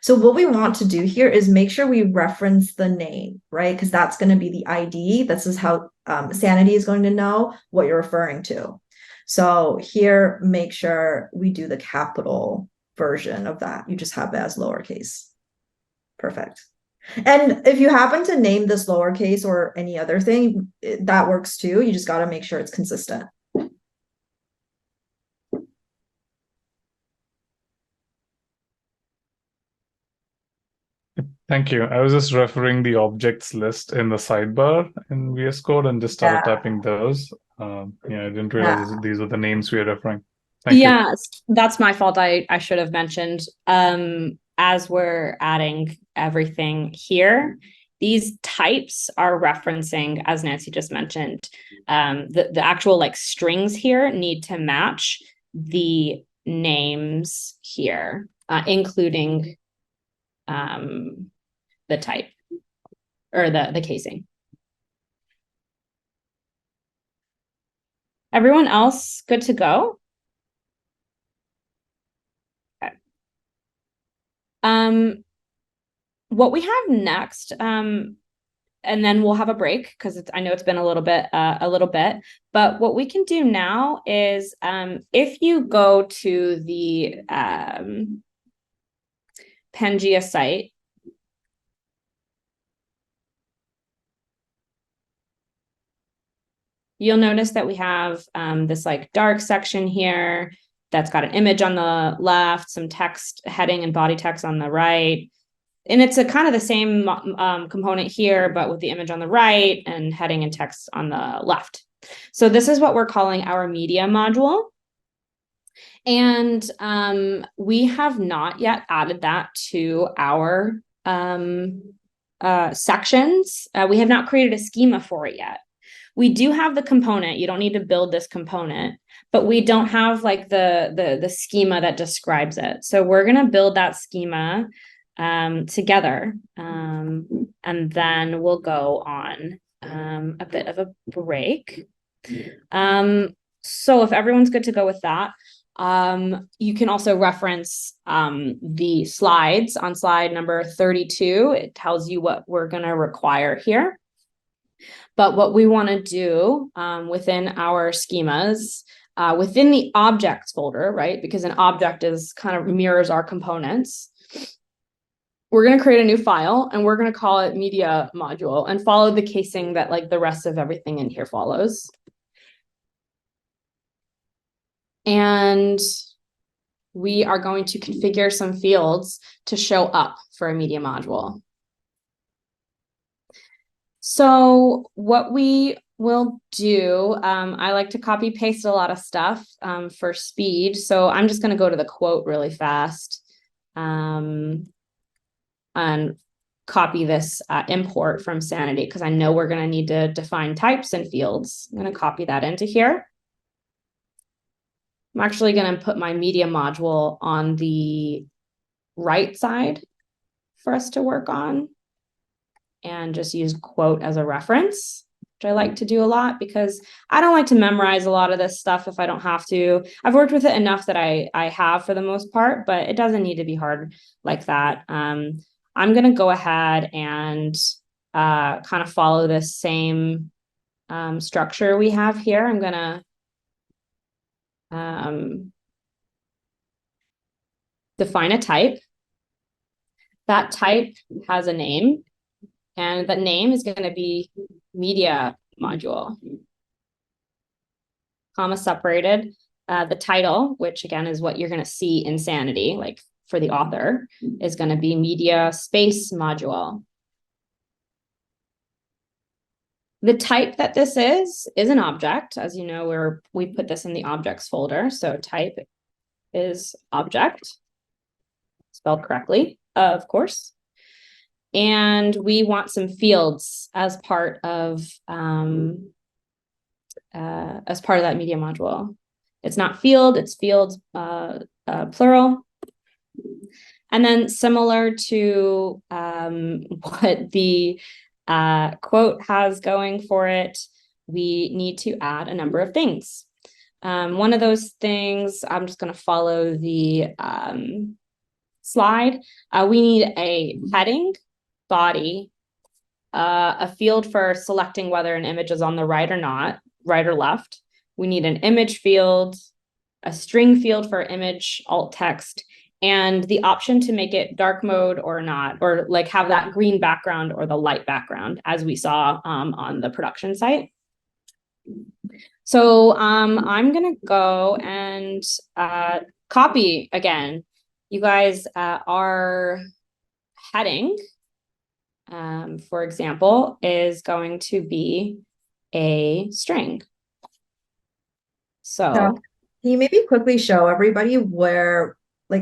Speaker 2: So what we want to do here is make sure we reference the name, right? Because that's going to be the ID. This is how Sanity is going to know what you're referring to. So here, make sure we do the capital version of that. You just have it as lowercase. Perfect. And if you happen to name this lowercase or any other thing, that works too. You just got to make sure it's consistent.
Speaker 6: Thank you. I was just referring the objects list in the sidebar in VS Code and just started typing those. I didn't realize these are the names we are referring. Thank you.
Speaker 1: That's my fault. I should have mentioned, as we're adding everything here, these types are referencing, as Nancy just mentioned, the actual like strings here need to match the names here, including the type or the casing. Everyone else good to go? Okay. What we have next, and then we'll have a break because I know it's been a little bit. But what we can do now is, if you go to the Pangea site, you'll notice that we have this like dark section here that's got an image on the left, some text heading and body text on the right. And it's a kind of the same component here, but with the image on the right and heading and text on the left. So this is what we're calling our media module. And we have not yet added that to our sections. We have not created a schema for it yet. We do have the component. You don't need to build this component, but we don't have like the schema that describes it. So we're going to build that schema together, and then we'll go on a bit of a break. So if everyone's good to go with that, you can also reference the slides on slide number 32. It tells you what we're going to require here. But what we want to do within our schemas, within the objects folder, right? Because an object is kind of mirrors our components. We're going to create a new file and we're going to call it media module and follow the casing that like the rest of everything in here follows. And we are going to configure some fields to show up for a media module. So what we will do, I like to copy paste a lot of stuff for speed. So I'm just going to go to the quote really fast and copy this import from Sanity because I know we're going to need to define types and fields. I'm going to copy that into here. I'm actually going to put my media module on the right side for us to work on and just use quote as a reference, which I like to do a lot because I don't like to memorize a lot of this stuff if I don't have to. I've worked with it enough that I have for the most part, but it doesn't need to be hard like that. I'm going to go ahead and kind of follow this same structure we have here. I'm going to define a type. That type has a name, and that name is going to be media module, comma separated. The title, which again is what you're going to see in Sanity, like for the author, is going to be media space module. The type that this is an object. As you know, we put this in the objects folder. So type is object, spelled correctly, of course. And we want some fields as part of that media module. It's not field, it's field plural. And then similar to what the quote has going for it, we need to add a number of things. One of those things, I'm just going to follow the slide. We need a heading, body, a field for selecting whether an image is on the right or not, right or left. We need an image field, a string field for image alt text, and the option to make it dark mode or not, or like have that green background or the light background, as we saw on the production site. So I'm gonna go and copy again. You guys, our heading for example, is going to be a string. So
Speaker 2: Can you maybe quickly show everybody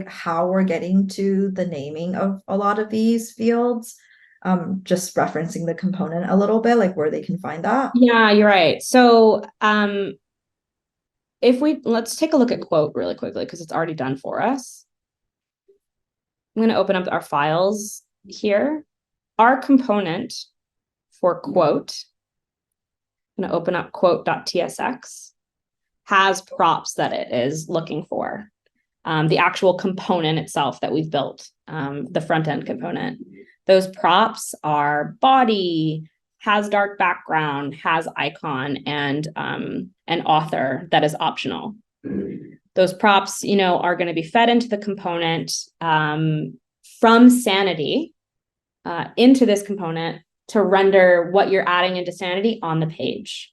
Speaker 2: how we're getting to the naming of a lot of these fields? Just referencing the component a little bit, like where they can find that.
Speaker 1: Yeah, you're right. So let's take a look at quote really quickly because it's already done for us. I'm going to open up our files here. Our component for quote, I'm going to open up quote.tsx, has props that it is looking for. The actual component itself that we've built, the front end component. Those props are body, has dark background, has icon, and an author that is optional. Those props, are going to be fed into the component from Sanity into this component to render what you're adding into Sanity on the page.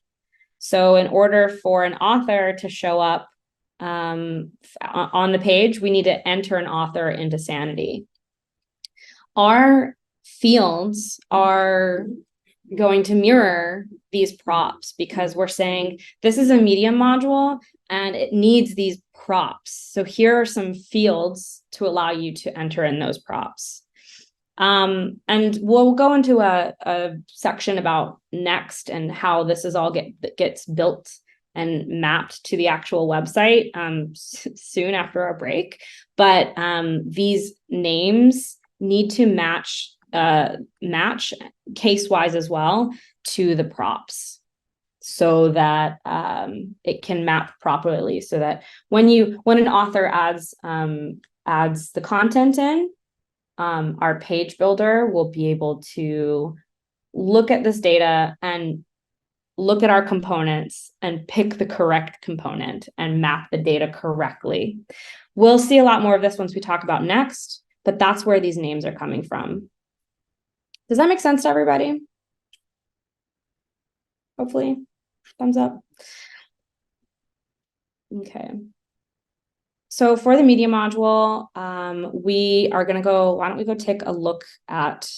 Speaker 1: So in order for an author to show up on the page, we need to enter an author into Sanity. Our fields are going to mirror these props because we're saying this is a medium module and it needs these props. So here are some fields to allow you to enter in those props. And we'll go into a section about Next and how this is all gets built and mapped to the actual website soon after our break. But these names need to match case-wise as well to the props so that it can map properly, so that when an author adds the content in, our page builder will be able to look at this data and look at our components and pick the correct component and map the data correctly. We'll see a lot more of this once we talk about Next, but that's where these names are coming from. Does that make sense to everybody? Hopefully, thumbs up. Okay. So for the media module, we are going to go, why don't we go take a look at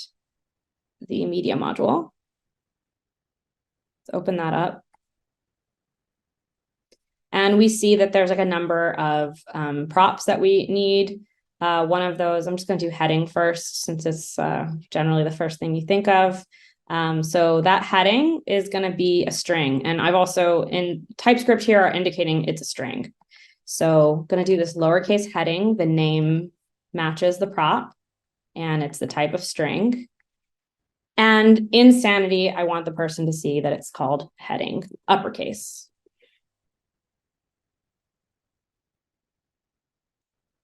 Speaker 1: the media module? Let's open that up. And we see that there's like a number of props that we need. One of those, I'm just going to do heading first, since it's generally the first thing you think of. So that heading is going to be a string. And I've also, in TypeScript here, are indicating it's a string. So going to do this lowercase heading. The name matches the prop, and it's the type of string. And in Sanity, I want the person to see that it's called heading, uppercase.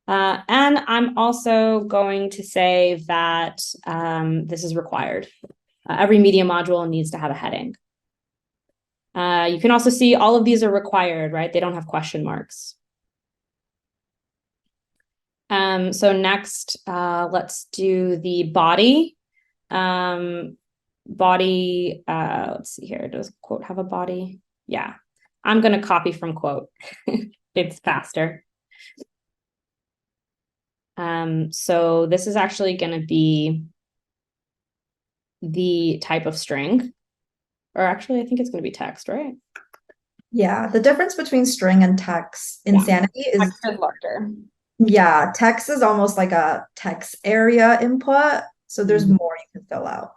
Speaker 1: And I'm also going to say that this is required. Every media module needs to have a heading. You can also see all of these are required, right? They don't have question marks. So next, let's do the body. Body, let's see here. Does quote have a body? Yeah, I'm going to copy from quote. It's faster. So this is actually going to be the type of string, or actually I think it's going to be text, right?
Speaker 2: Yeah, the difference between string and text in Sanity is
Speaker 1: text is larger.
Speaker 2: Yeah, text is almost like a text area input, so there's more you can fill out.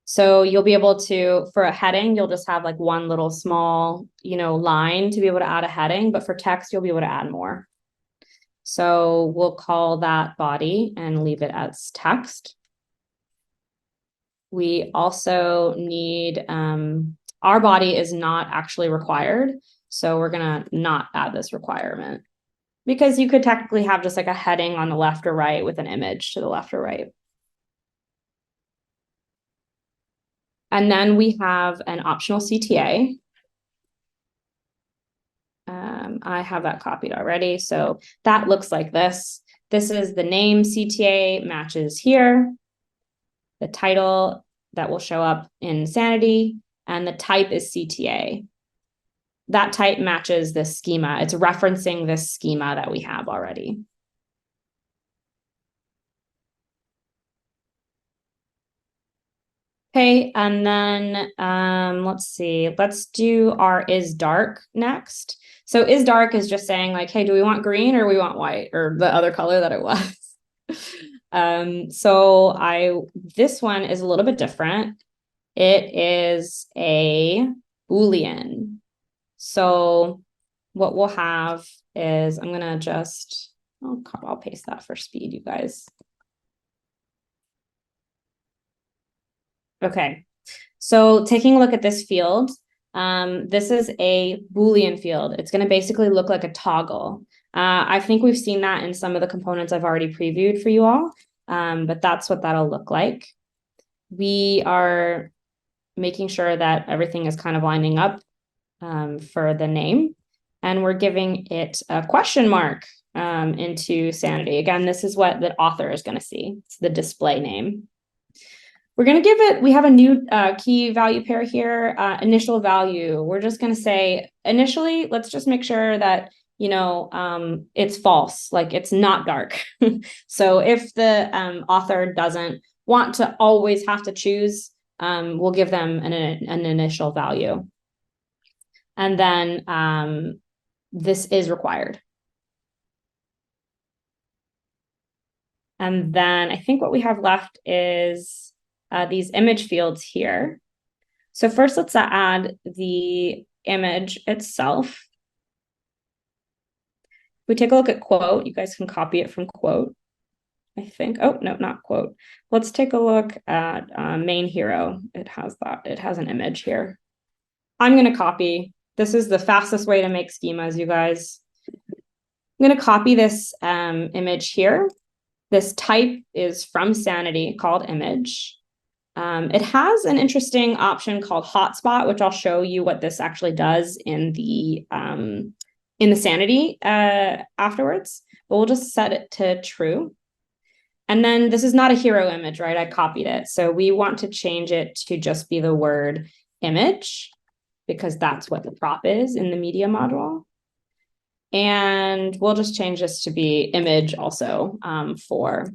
Speaker 1: So you'll be able to, for a heading, you'll just have like one little small, line to be able to add a heading, but for text, you'll be able to add more. So we'll call that body and leave it as text. We also need, our body is not actually required. So we're going to not add this requirement because you could technically have just like a heading on the left or right with an image to the left or right. And then we have an optional CTA. I have that copied already. So that looks like this. This is the name CTA matches here. The title that will show up in Sanity, and the type is CTA. That type matches this schema. It's referencing this schema that we have already. Okay, and then let's see, let's do our is dark next. So is dark is just saying like, hey, do we want green or we want white or the other color that it was? So this one is a little bit different. It is a Boolean. So what we'll have is I'm gonna just, I'll paste that for speed, you guys. Okay, so taking a look at this field, this is a Boolean field. It's going to basically look like a toggle. I think we've seen that in some of the components I've already previewed for you all, but that's what that'll look like. We are making sure that everything is kind of lining up for the name, and we're giving it a question mark into Sanity. Again, this is what the author is going to see. It's the display name. We're going to give it, we have a new key value pair here, initial value. We're just going to say initially, let's just make sure that, it's false, like it's not dark. So if the author doesn't want to always have to choose, we'll give them an initial value. And then this is required. And then I think what we have left is these image fields here. So first, let's add the image itself. If we take a look at quote, you guys can copy it from quote, I think. Oh, no, not quote. Let's take a look at main hero. It has that. It has an image here. I'm going to copy. This is the fastest way to make schemas, you guys. I'm going to copy this image here. This type is from Sanity called image. It has an interesting option called hotspot, which I'll show you what this actually does in the Sanity afterwards, but we'll just set it to true. And then this is not a hero image, right? I copied it. So we want to change it to just be the word image, because that's what the prop is in the media module. And we'll just change this to be image also for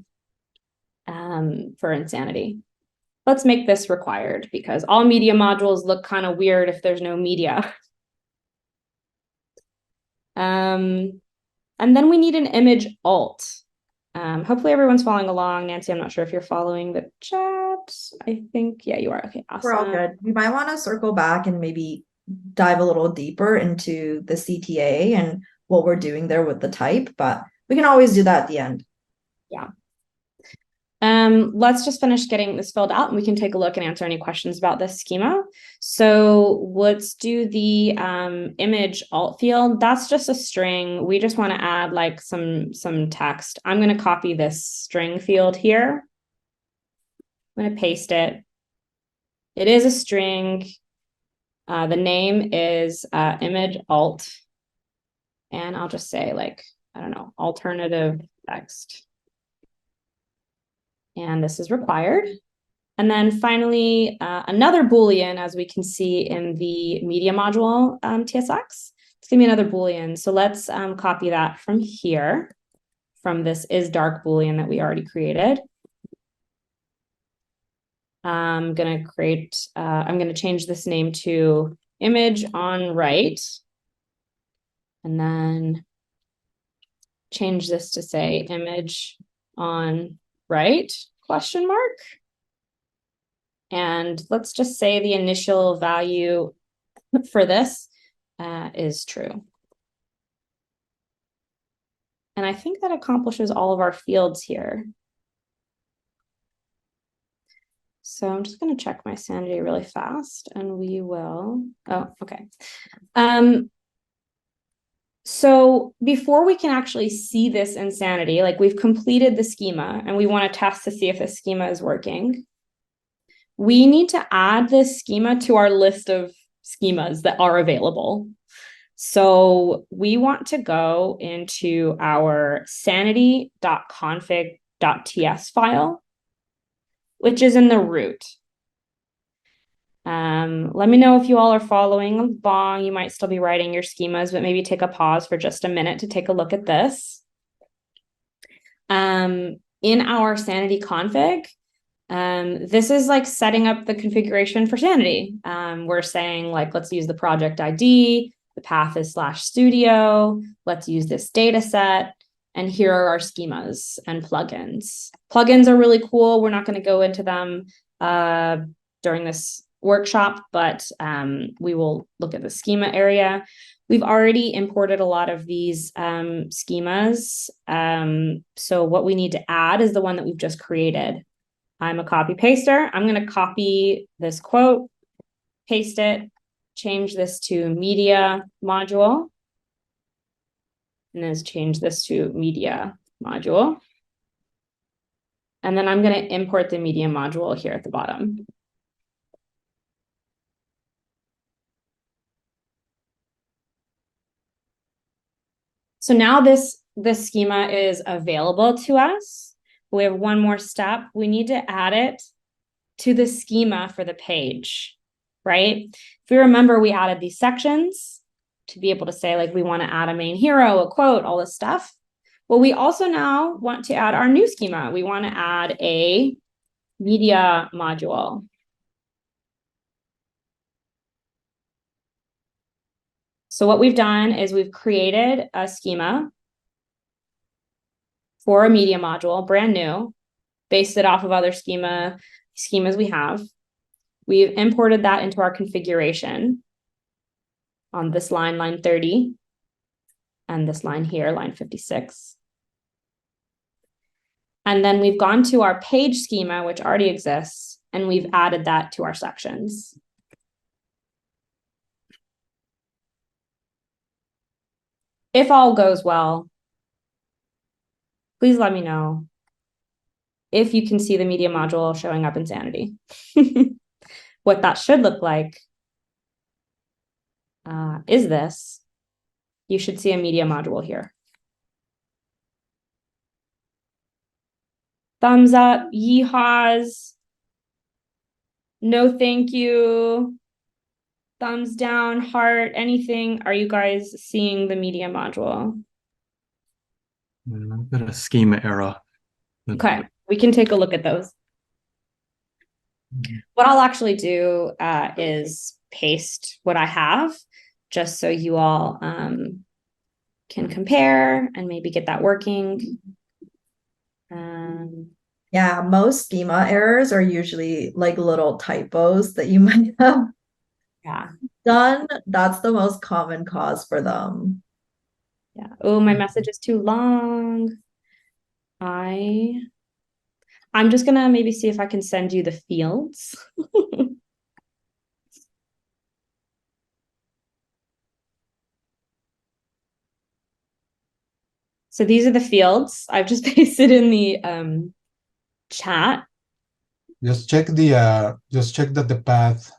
Speaker 1: Insanity. Let's make this required because all media modules look kind of weird if there's no media. And then we need an image alt. Hopefully everyone's following along. Nancy, I'm not sure if you're following the chat. I think, yeah, you are. Okay, awesome.
Speaker 2: We're all good. We might want to circle back and maybe dive a little deeper into the CTA and what we're doing there with the type, but we can always do that at the end.
Speaker 1: Yeah. Let's just finish getting this filled out and we can take a look and answer any questions about this schema. So let's do the image alt field. That's just a string. We just want to add like some text. I'm going to copy this string field here. I'm going to paste it. It is a string. The name is image alt. And I'll just say like, I don't know, alternative text. And this is required. And then finally, another Boolean, as we can see in the media module TSX. It's gonna be another Boolean. So let's copy that from here, from this is dark Boolean that we already created. I'm gonna change this name to image on right. And then change this to say image on right, question mark. And let's just say the initial value for this is true. And I think that accomplishes all of our fields here. So I'm just going to check my Sanity really fast and we will, oh, okay. So before we can actually see this in Sanity, like we've completed the schema and we want to test to see if the schema is working. We need to add this schema to our list of schemas that are available. So we want to go into our sanity.config.ts file, which is in the root. Let me know if you all are following along. You might still be writing your schemas, but maybe take a pause for just a minute to take a look at this. In our Sanity config, This is like setting up the configuration for Sanity. We're saying like, let's use the project ID. The path is /studio. Let's use this data set. And here are our schemas and plugins. Plugins are really cool. We're not going to go into them during this workshop, but we will look at the schema area. We've already imported a lot of these schemas. So what we need to add is the one that we've just created. I'm a copy paster. I'm going to copy this quote, paste it, change this to media module. And then change this to media module. And then I'm going to import the media module here at the bottom. So now this schema is available to us. We have one more step. We need to add it to the schema for the page, right? If we remember, we added these sections to be able to say, like, we want to add a main hero, a quote, all this stuff. Well, we also now want to add our new schema. We want to add a media module. So what we've done is we've created a schema for a media module, brand new, based it off of other schemas we have. We've imported that into our configuration on this line, line 30, and this line here, line 56. And then we've gone to our page schema, which already exists, and we've added that to our sections. If all goes well, please let me know if you can see the media module showing up in Sanity. What that should look like is this. You should see a media module here. Thumbs up, yeehaws. No, thank you. Thumbs down, heart, anything. Are you guys seeing the media module?
Speaker 3: I've got a schema error.
Speaker 1: Okay, we can take a look at those. What I'll actually do is paste what I have, just so you all can compare and maybe get that working.
Speaker 2: Yeah, most schema errors are usually like little typos that you might have done. That's the most common cause for them.
Speaker 1: Yeah. Oh, my message is too long. I'm just gonna maybe see if I can send you the fields. So these are the fields. I've just pasted in the chat.
Speaker 7: Just check that the path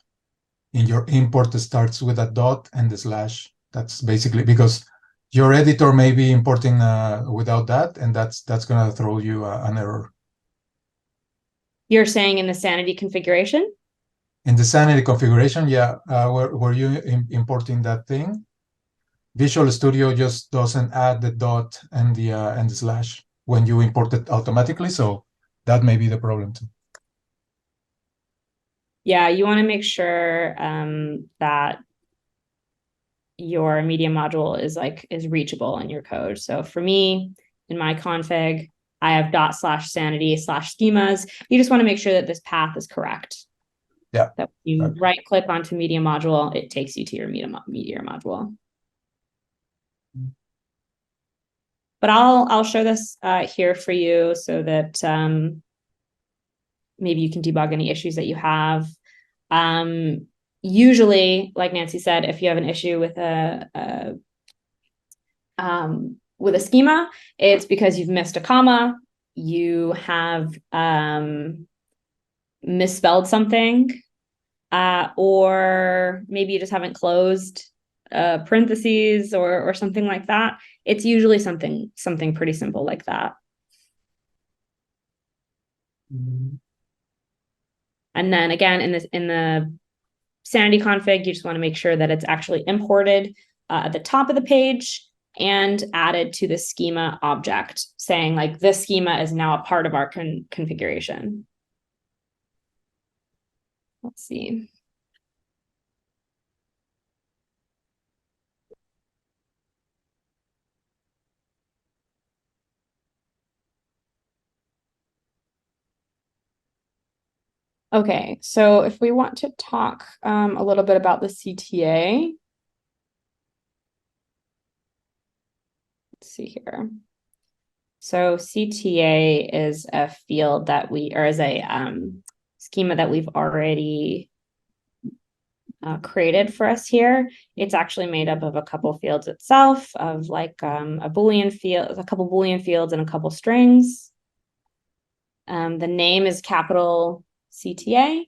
Speaker 7: in your import starts with a dot and the slash. That's basically because your editor may be importing without that, and that's gonna throw you an error.
Speaker 1: You're saying in the Sanity configuration?
Speaker 7: In the Sanity configuration, yeah. Were you importing that thing? Visual Studio just doesn't add the dot and the slash when you import it automatically, so that may be the problem too.
Speaker 1: Yeah, you want to make sure that your media module is reachable in your code. So for me, in my config, I have /sanity/schemas. You just want to make sure that this path is correct.
Speaker 7: Yeah.
Speaker 1: That you right click onto media module, it takes you to your media module. But I'll show this here for you so that maybe you can debug any issues that you have. Usually, like Nancy said, if you have an issue with a schema, it's because you've missed a comma, you have misspelled something, or maybe you just haven't closed parentheses or something like that. It's usually something pretty simple like that. And then again, in the Sanity config, you just want to make sure that it's actually imported at the top of the page and added to the schema object, saying like this schema is now a part of our configuration. Let's see. Okay, so if we want to talk a little bit about the CTA, let's see here. So CTA is a field that is a schema that we've already created for us here. It's actually made up of a couple fields itself, of like a Boolean field, a couple Boolean fields and a couple strings. The name is capital CTA.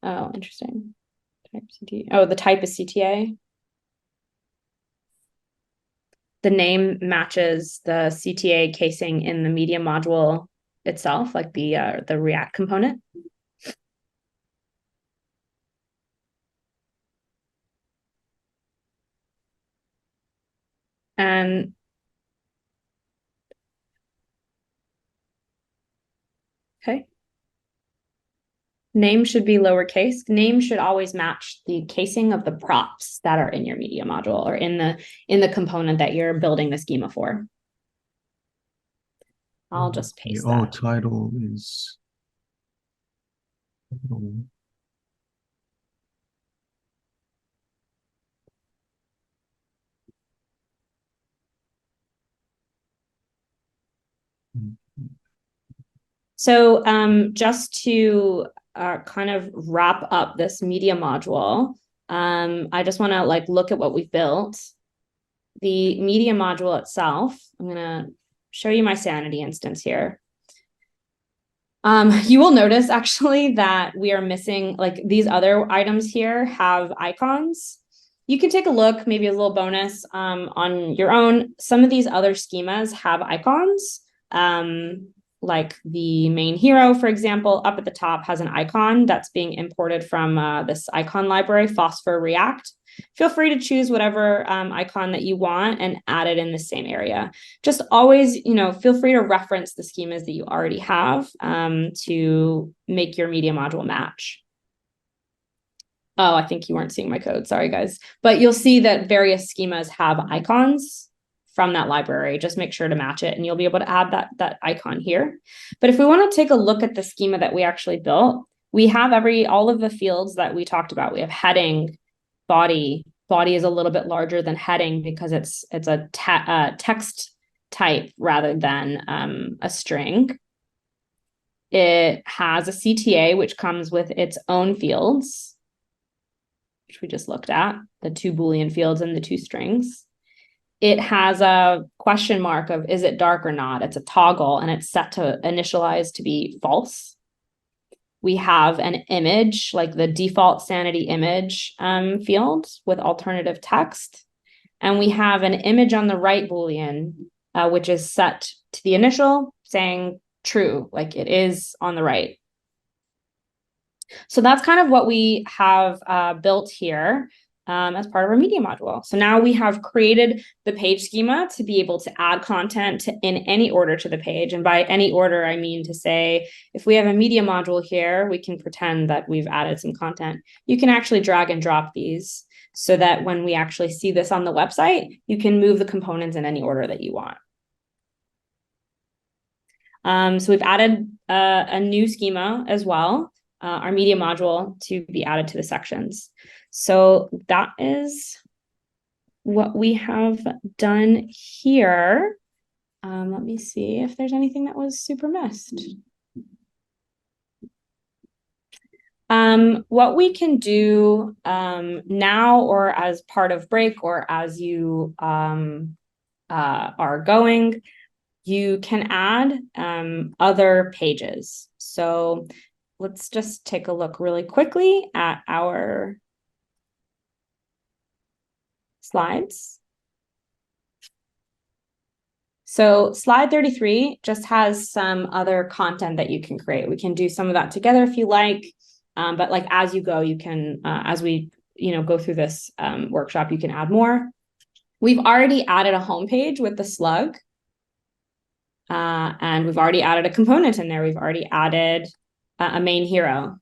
Speaker 1: Oh, interesting. Type CTA. Oh, the type is CTA. The name matches the CTA casing in the media module itself, like the React component. And okay. Name should be lowercase. Name should always match the casing of the props that are in your media module or in the component that you're building the schema for. I'll just paste that.
Speaker 3: Title is
Speaker 1: So just to kind of wrap up this media module, I just want to like look at what we've built. The media module itself, I'm going to show you my Sanity instance here. You will notice actually that we are missing, like these other items here have icons. You can take a look, maybe a little bonus on your own. Some of these other schemas have icons. Like the main hero, for example, up at the top has an icon that's being imported from this icon library, Phosphor React. Feel free to choose whatever icon that you want and add it in the same area. Just always, feel free to reference the schemas that you already have to make your media module match. Oh, I think you weren't seeing my code. Sorry, guys. But you'll see that various schemas have icons from that library. Just make sure to match it and you'll be able to add that icon here. But if we want to take a look at the schema that we actually built, we have all of the fields that we talked about. We have heading, body. Body is a little bit larger than heading because it's a text type rather than a string. It has a CTA, which comes with its own fields, which we just looked at, the two Boolean fields and the two strings. It has a question mark of, is it dark or not? It's a toggle and it's set to initialize to be false. We have an image, like the default Sanity image field with alternative text. And we have an image on the right Boolean, which is set to the initial saying true, like it is on the right. So that's kind of what we have built here as part of our media module. So now we have created the page schema to be able to add content in any order to the page. And by any order, I mean to say, if we have a media module here, we can pretend that we've added some content. You can actually drag and drop these so that when we actually see this on the website, you can move the components in any order that you want. So we've added a new schema as well, our media module to be added to the sections. So that is what we have done here. Let me see if there's anything that was super missed. What we can do now or as part of break or as you are going, you can add other pages. So let's just take a look really quickly at our slides. So slide 33 just has some other content that you can create. We can do some of that together if you like, but like as you go, you can, as we go through this workshop, you can add more. We've already added a homepage with the slug. And we've already added a component in there. We've already added a main hero.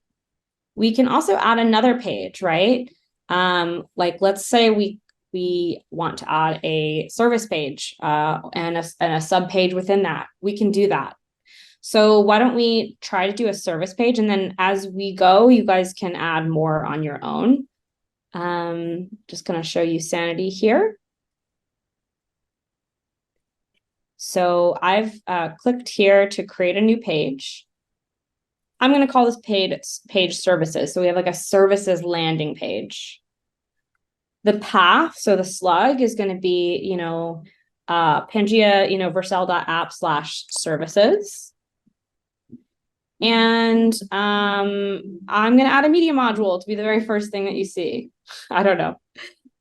Speaker 1: We can also add another page, right? Like let's say we want to add a service page and a sub page within that. We can do that. So why don't we try to do a service page, and then as we go, you guys can add more on your own. Just going to show you Sanity here. So I've clicked here to create a new page. I'm going to call this page services. So we have like a services landing page. The path, so the slug is going to be, Pangea, vercel.app/services. And I'm going to add a media module to be the very first thing that you see. I don't know.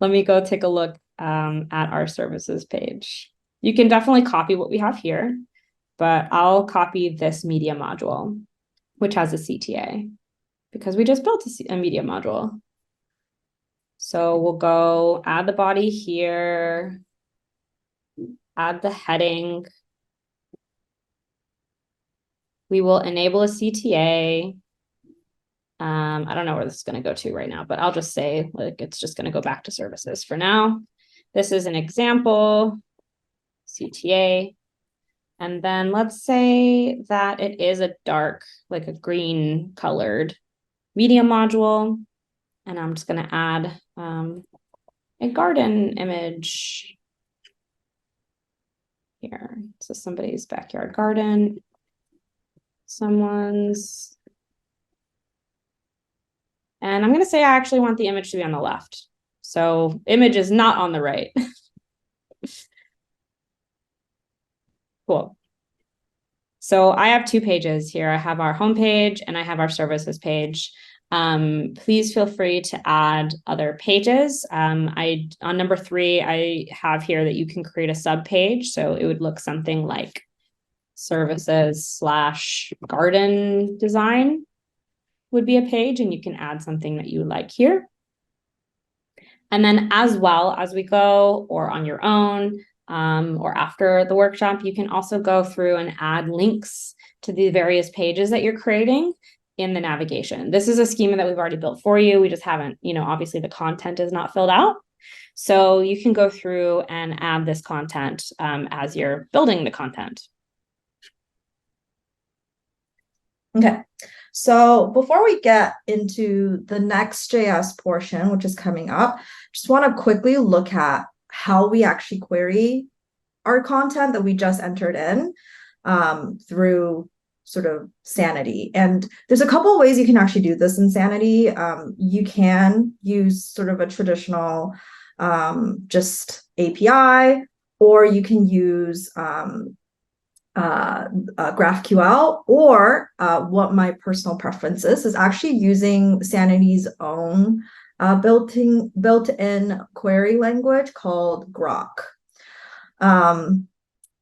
Speaker 1: Let me go take a look at our services page. You can definitely copy what we have here, but I'll copy this media module, which has a CTA, because we just built a media module. So we'll go add the body here, add the heading. We will enable a CTA. I don't know where this is going to go to right now, but I'll just say like it's just going to go back to services for now. This is an example CTA. And then let's say that it is a dark, like a green colored media module. And I'm just going to add a garden image here. So somebody's backyard garden. Someone's. And I'm going to say I actually want the image to be on the left. So image is not on the right. Cool. So I have two pages here. I have our homepage and I have our services page. Please feel free to add other pages. On number 3, I have here that you can create a sub page. So it would look something like services/garden design would be a page, and you can add something that you like here. And then as well as we go, or on your own, or after the workshop, you can also go through and add links to the various pages that you're creating in the navigation. This is a schema that we've already built for you. We just haven't, obviously the content is not filled out. So you can go through and add this content as you're building the content.
Speaker 2: Okay, so before we get into the Next.js portion, which is coming up, just want to quickly look at how we actually query our content that we just entered in through sort of Sanity. And there's a couple of ways you can actually do this in Sanity. You can use sort of a traditional just API, or you can use GraphQL, or what my personal preference is actually using Sanity's own built-in query language called Grok.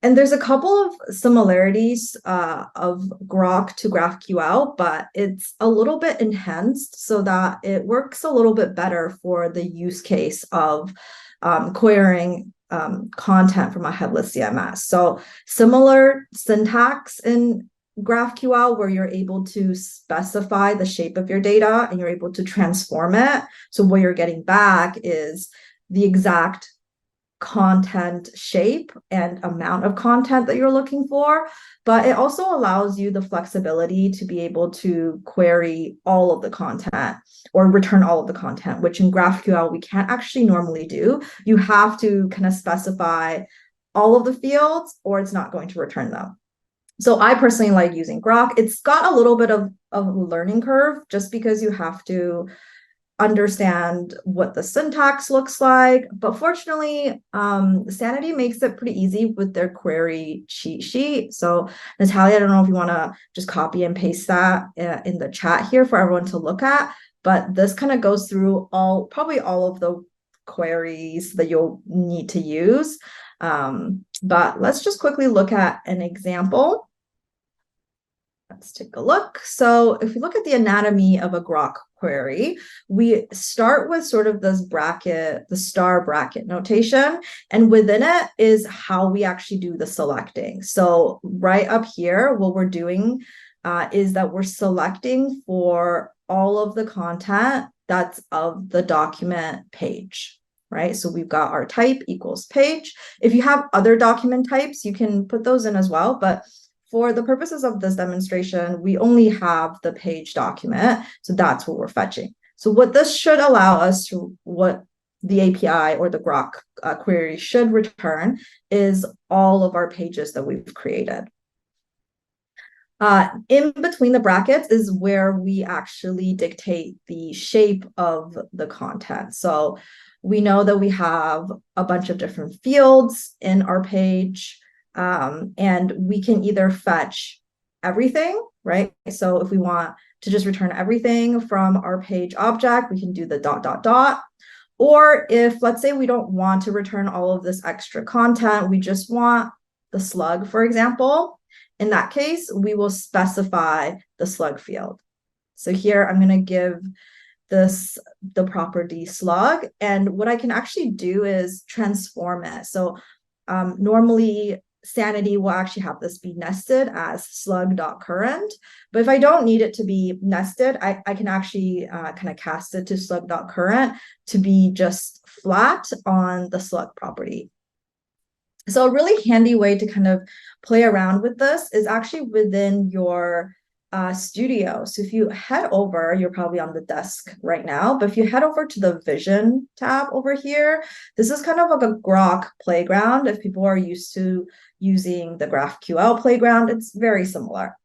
Speaker 2: And there's a couple of similarities of Grok to GraphQL, but it's a little bit enhanced so that it works a little bit better for the use case of querying content from a headless CMS. So similar syntax in GraphQL, where you're able to specify the shape of your data and you're able to transform it. So what you're getting back is the exact content shape and amount of content that you're looking for, but it also allows you the flexibility to be able to query all of the content or return all of the content, which in GraphQL we can't actually normally do. You have to kind of specify all of the fields or it's not going to return them. So I personally like using Grok. It's got a little bit of a learning curve just because you have to understand what the syntax looks like, but fortunately Sanity makes it pretty easy with their query cheat sheet. So Natalia, I don't know if you want to just copy and paste that in the chat here for everyone to look at, but this kind of goes through probably all of the queries that you'll need to use. But let's just quickly look at an example. Let's take a look. So if we look at the anatomy of a Grok query, we start with sort of this bracket, the star bracket notation, and within it is how we actually do the selecting. So right up here, what we're doing is that we're selecting for all of the content that's of the document page, right? So we've got our type equals page. If you have other document types, you can put those in as well. But for the purposes of this demonstration, we only have the page document. So that's what we're fetching. So what this should allow us to, what the API or the Grok query should return is all of our pages that we've created. In between the brackets is where we actually dictate the shape of the content. So we know that we have a bunch of different fields in our page, and we can either fetch everything, right? So if we want to just return everything from our page object, we can do the ... Or if, let's say, we don't want to return all of this extra content, we just want the slug, for example. In that case, we will specify the slug field. So here I'm going to give this the property slug, and what I can actually do is transform it. So normally Sanity will actually have this be nested as slug.current, but if I don't need it to be nested, I can actually kind of cast it to slug.current to be just flat on the slug property. So a really handy way to kind of play around with this is actually within your studio. So if you head over, you're probably on the desk right now, but if you head over to the Vision tab over here, this is kind of like a Grok playground. If people are used to using the GraphQL playground, it's very similar.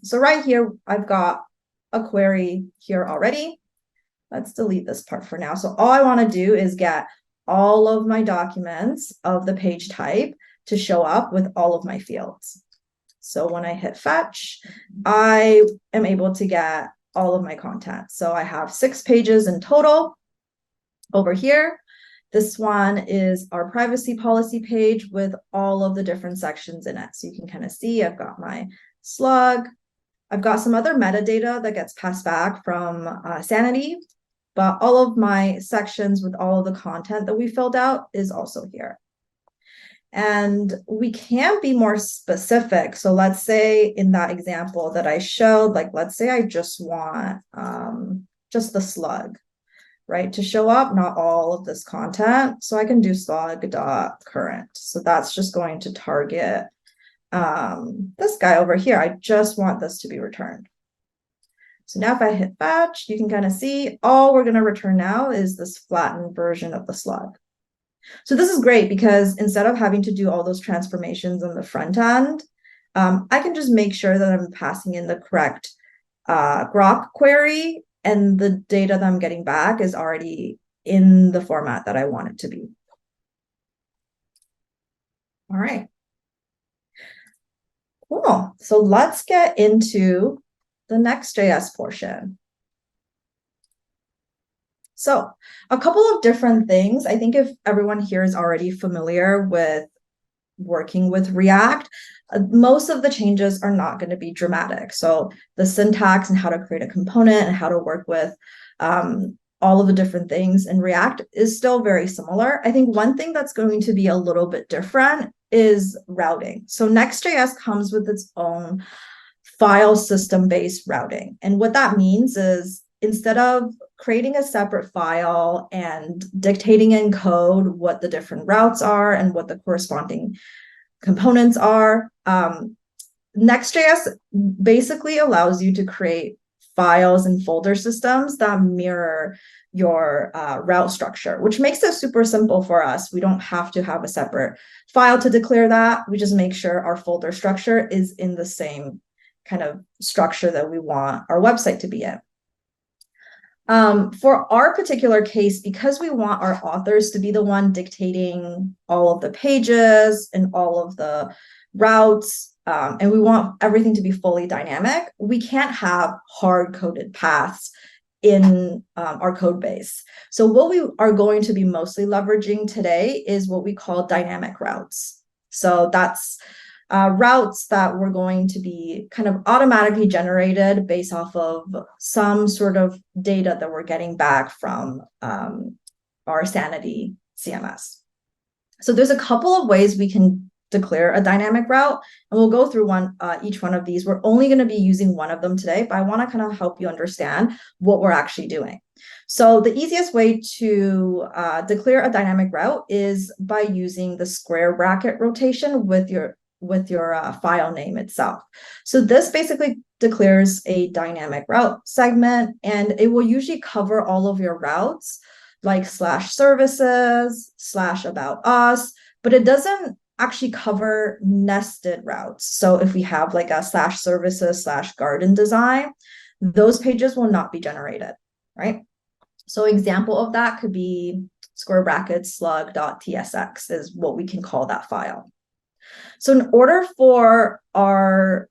Speaker 2: So right here, I've got a query here already. Let's delete this part for now. So all I want to do is get all of my documents of the page type to show up with all of my fields. So when I hit fetch, I am able to get all of my content. So I have 6 pages in total over here. This one is our privacy policy page with all of the different sections in it. So you can kind of see I've got my slug. I've got some other metadata that gets passed back from Sanity, but all of my sections with all of the content that we filled out is also here. And we can be more specific. So let's say in that example that I showed, like, let's say I just want just the slug, right, to show up, not all of this content. So I can do slug.current. So that's just going to target this guy over here. I just want this to be returned. So now if I hit fetch, you can kind of see all we're going to return now is this flattened version of the slug. So this is great because instead of having to do all those transformations on the front end, I can just make sure that I'm passing in the correct Grok query, and the data that I'm getting back is already in the format that I want it to be. All right. Cool. So let's get into the Next.js portion. So a couple of different things. I think if everyone here is already familiar with working with React, most of the changes are not going to be dramatic. So the syntax and how to create a component and how to work with all of the different things in React is still very similar. I think one thing that's going to be a little bit different is routing. So Next.js comes with its own file system-based routing. And what that means is instead of creating a separate file and dictating in code what the different routes are and what the corresponding components are, Next.js basically allows you to create files and folder systems that mirror your route structure, which makes it super simple for us. We don't have to have a separate file to declare that. We just make sure our folder structure is in the same kind of structure that we want our website to be in. For our particular case, because we want our authors to be the one dictating all of the pages and all of the routes, and we want everything to be fully dynamic, we can't have hard-coded paths in our code base. So what we are going to be mostly leveraging today is what we call dynamic routes. So that's routes that we're going to be kind of automatically generated based off of some sort of data that we're getting back from our Sanity CMS. So there's a couple of ways we can declare a dynamic route. And we'll go through each one of these. We're only going to be using one of them today, but I want to kind of help you understand what we're actually doing. So the easiest way to declare a dynamic route is by using the square bracket rotation with your file name itself. So this basically declares a dynamic route segment, and it will usually cover all of your routes like /services, /about us, but it doesn't actually cover nested routes. So if we have like a /services /garden design, those pages will not be generated, right? So example of that could be square brackets slug.tsx is what we can call that file. So in order for our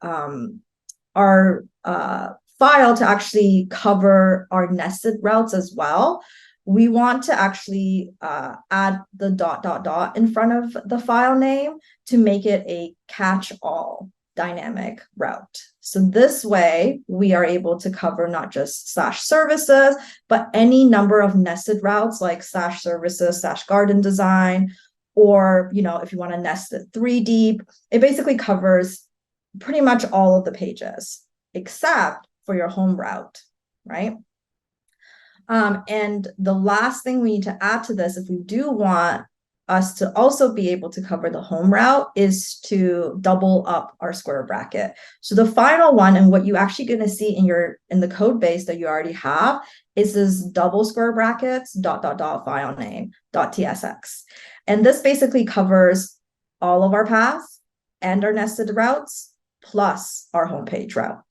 Speaker 2: file to actually cover our nested routes as well, we want to actually add the ... in front of the file name to make it a catch-all dynamic route. So this way, we are able to cover not just /services, but any number of nested routes like /services /garden design, or if you want to nest it 3 deep, it basically covers pretty much all of the pages except for your home route, right? And the last thing we need to add to this, if we do want us to also be able to cover the home route, is to double up our square bracket. So the final one, and what you actually going to see in the code base that you already have, is this double square brackets ... file name .tsx. And this basically covers all of our paths and our nested routes plus our homepage route.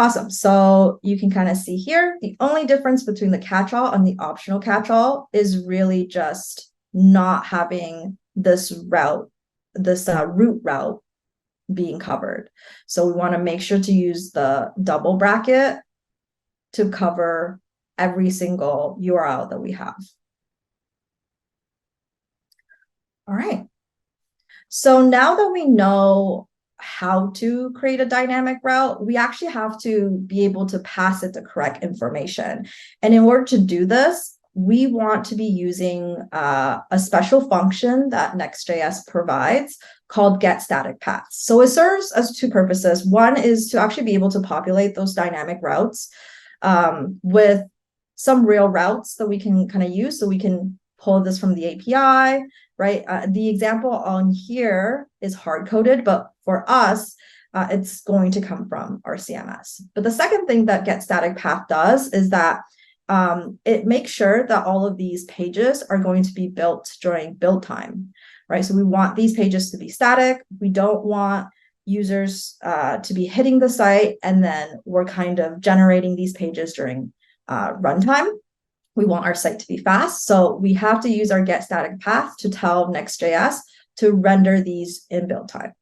Speaker 2: Awesome. So you can kind of see here, the only difference between the catch-all and the optional catch-all is really just not having this route, root route being covered. So we want to make sure to use the double bracket to cover every single URL that we have. All right. So now that we know how to create a dynamic route, we actually have to be able to pass it the correct information. And in order to do this, we want to be using a special function that Next.js provides called getStaticPaths. So it serves as 2 purposes. One is to actually be able to populate those dynamic routes with some real routes that we can kind of use. So we can pull this from the API, right? The example on here is hard-coded, but for us, it's going to come from our CMS. But the second thing that getStaticPath does is that it makes sure that all of these pages are going to be built during build time, right? So we want these pages to be static. We don't want users to be hitting the site and then we're kind of generating these pages during runtime. We want our site to be fast. So we have to use our getStaticPath to tell Next.js to render these in build time.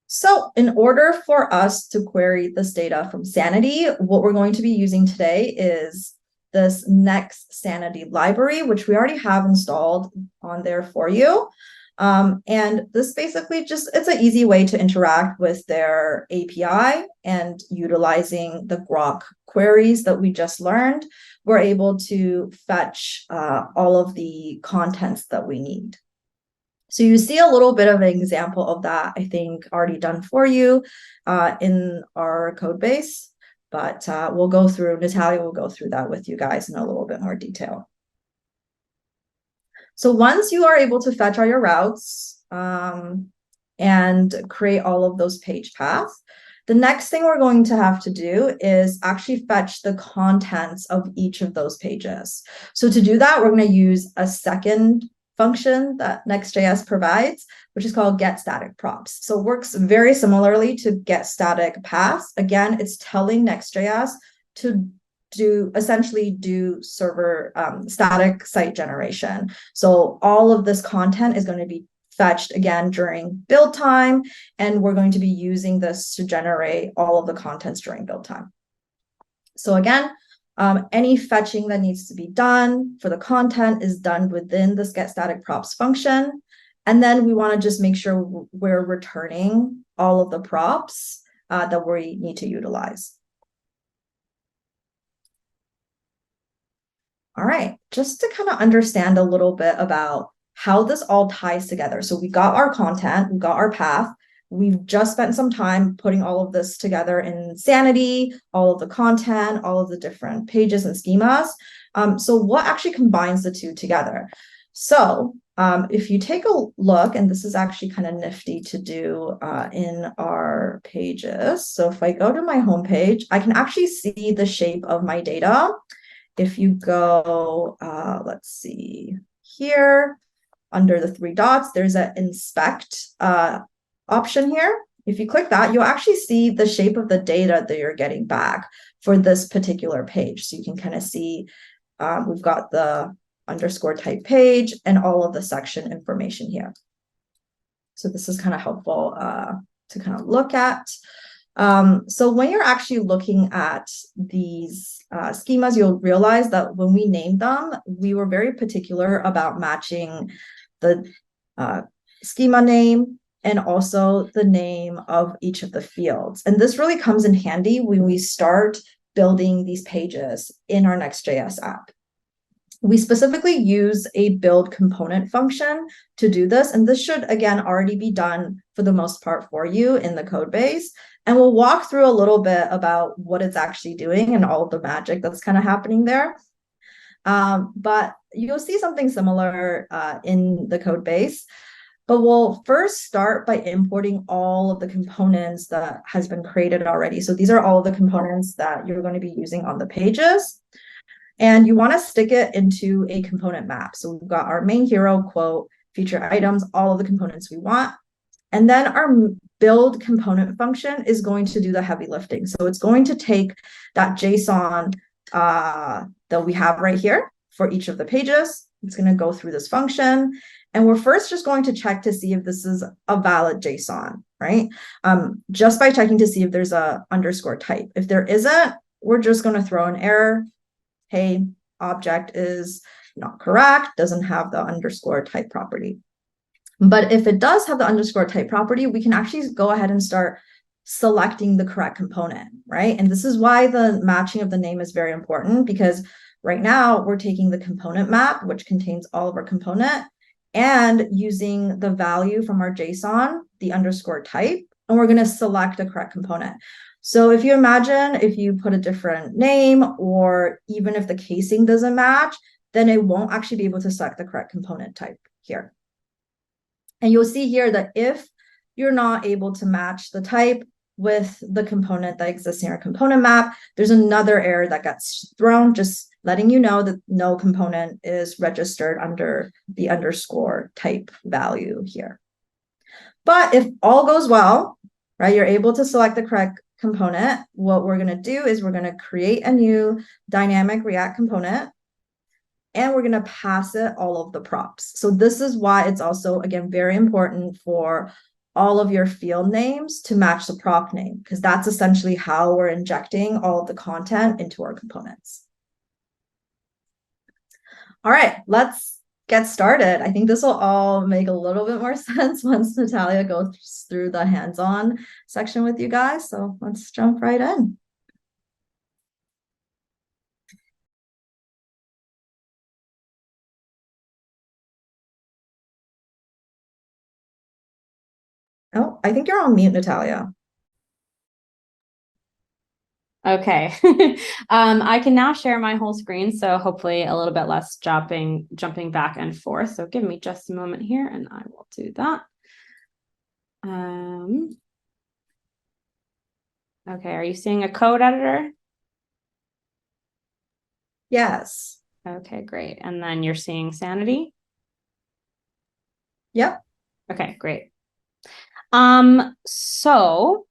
Speaker 2: So in order for us to query this data from Sanity, what we're going to be using today is this Next Sanity library, which we already have installed on there for you. And this basically it's an easy way to interact with their API, and utilizing the Grok queries that we just learned, we're able to fetch all of the contents that we need. So you see a little bit of an example of that, I think, already done for you in our code base, but Natalia will go through that with you guys in a little bit more detail. So once you are able to fetch all your routes and create all of those page paths, the next thing we're going to have to do is actually fetch the contents of each of those pages. So to do that, we're going to use a second function that Next.js provides, which is called getStaticProps. So it works very similarly to getStaticPaths. Again, it's telling Next.js to essentially do server static site generation. So all of this content is going to be fetched again during build time, and we're going to be using this to generate all of the contents during build time. So again, any fetching that needs to be done for the content is done within this getStaticProps function. And then we want to just make sure we're returning all of the props that we need to utilize. All right, just to kind of understand a little bit about how this all ties together. So we got our content, we got our path. We've just spent some time putting all of this together in Sanity, all of the content, all of the different pages and schemas. So what actually combines the two together? So if you take a look, and this is actually kind of nifty to do in our pages. So if I go to my homepage, I can actually see the shape of my data. If you go, let's see here, under the three dots, there's an inspect option here. If you click that, you'll actually see the shape of the data that you're getting back for this particular page. So you can kind of see we've got the underscore type page and all of the section information here. So this is kind of helpful to kind of look at. So when you're actually looking at these schemas, you'll realize that when we named them, we were very particular about matching the schema name and also the name of each of the fields. And this really comes in handy when we start building these pages in our Next.js app. We specifically use a build component function to do this. And this should, again, already be done for the most part for you in the code base. And we'll walk through a little bit about what it's actually doing and all of the magic that's kind of happening there. But you'll see something similar in the code base. But we'll first start by importing all of the components that has been created already. So these are all the components that you're going to be using on the pages. And you want to stick it into a component map. So we've got our main hero, quote, feature items, all of the components we want. And then our build component function is going to do the heavy lifting. So it's going to take that JSON that we have right here for each of the pages. It's going to go through this function. And we're first just going to check to see if this is a valid JSON, right? Just by checking to see if there's a underscore type. If there isn't, we're just going to throw an error. Hey, object is not correct, doesn't have the underscore type property. But if it does have the underscore type property, we can actually go ahead and start selecting the correct component, right? And this is why the matching of the name is very important, because right now we're taking the component map, which contains all of our component, and using the value from our JSON, the underscore type, and we're going to select the correct component. So if you imagine if you put a different name, or even if the casing doesn't match, then it won't actually be able to select the correct component type here. And you'll see here that if you're not able to match the type with the component that exists in your component map, there's another error that gets thrown, just letting you know that no component is registered under the underscore type value here. But if all goes well, right, you're able to select the correct component, what we're going to do is we're going to create a new dynamic React component, and we're going to pass it all of the props. So this is why it's also, again, very important for all of your field names to match the prop name, because that's essentially how we're injecting all of the content into our components. All right, let's get started. I think this will all make a little bit more sense once Natalia goes through the hands-on section with you guys. So let's jump right in. Oh, I think you're on mute, Natalia.
Speaker 1: Okay. I can now share my whole screen, so hopefully a little bit less jumping back and forth. So give me just a moment here and I will do that. Okay, are you seeing a code editor?
Speaker 2: Yes.
Speaker 1: Okay, great. And then you're seeing Sanity?
Speaker 2: Yep.
Speaker 1: Okay, great. So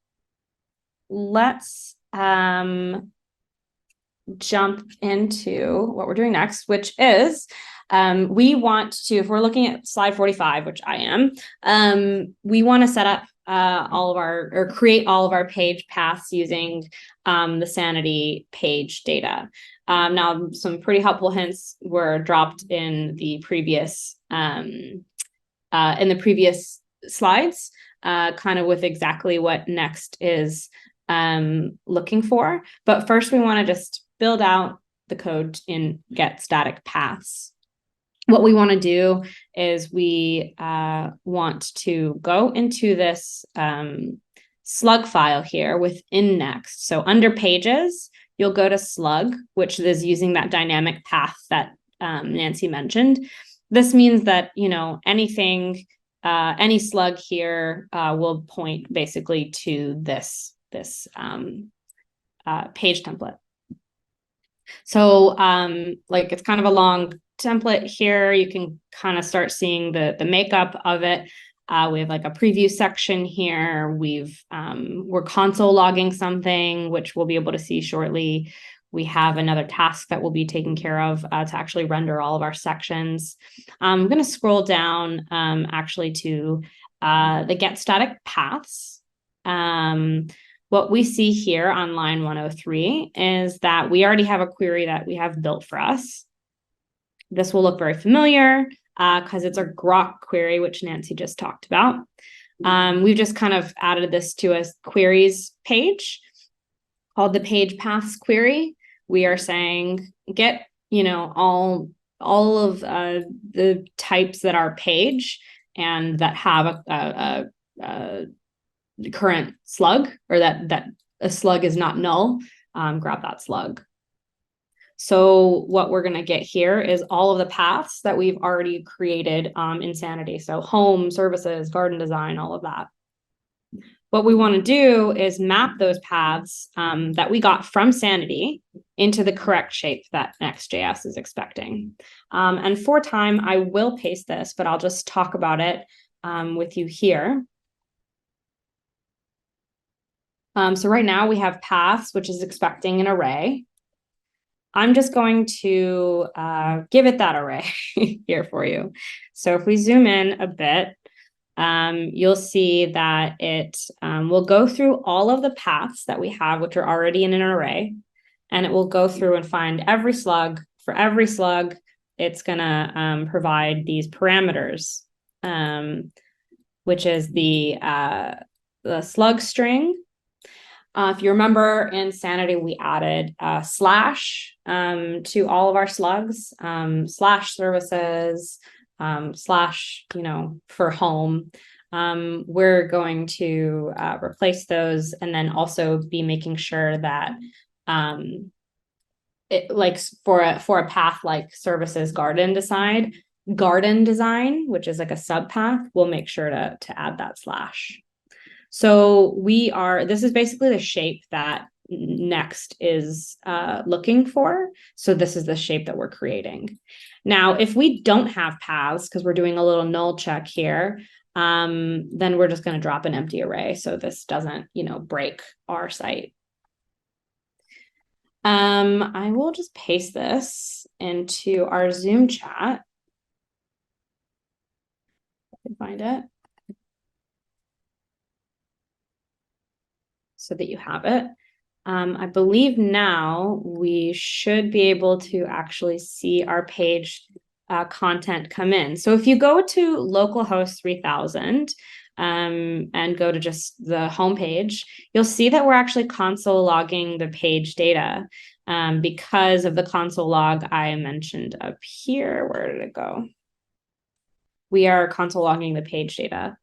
Speaker 1: let's jump into what we're doing next, which is we want to, if we're looking at slide 45, which I am, we want to set up create all of our page paths using the Sanity page data. Now, some pretty helpful hints were dropped in the previous slides, kind of with exactly what Next is looking for. But first, we want to just build out the code in get static paths. What we want to do is we want to go into this slug file here within Next. So under pages, you'll go to slug, which is using that dynamic path that Nancy mentioned. This means that, you know, anything, any slug here will point basically to this page template. So like it's kind of a long template here. You can kind of start seeing the makeup of it. We have like a preview section here. We're console logging something, which we'll be able to see shortly. We have another task that we'll be taking care of to actually render all of our sections. I'm going to scroll down actually to the get static paths. What we see here on line 103 is that we already have a query that we have built for us. This will look very familiar because it's a Grok query, which Nancy just talked about. We've just kind of added this to a queries page called the page paths query. We are saying get, you know, all of the types that are page and that have a current slug, or that a slug is not null, grab that slug. So what we're going to get here is all of the paths that we've already created in Sanity. So home, services, garden design, all of that. What we want to do is map those paths that we got from Sanity into the correct shape that Next.js is expecting. And for time, I will paste this, but I'll just talk about it with you here. So right now we have paths, which is expecting an array. I'm just going to give it that array here for you. So if we zoom in a bit, you'll see that it will go through all of the paths that we have, which are already in an array, and it will go through and find every slug. For every slug, it's going to provide these parameters, which is the slug string. If you remember in Sanity, we added slash to all of our slugs, slash services, slash, you know, for home. We're going to replace those and then also be making sure that it, like for a path like services garden design, which is like a subpath, we'll make sure to add that slash. So this is basically the shape that Next is looking for. So this is the shape that we're creating. Now, if we don't have paths, because we're doing a little null check here, then we're just going to drop an empty array. So this doesn't, you know, break our site. I will just paste this into our Zoom chat. I can find it. So that you have it. I believe now we should be able to actually see our page content come in. So if you go to localhost 3000 and go to just the home page, you'll see that we're actually console logging the page data because of the console log I mentioned up here. Where did it go? We are console logging the page data.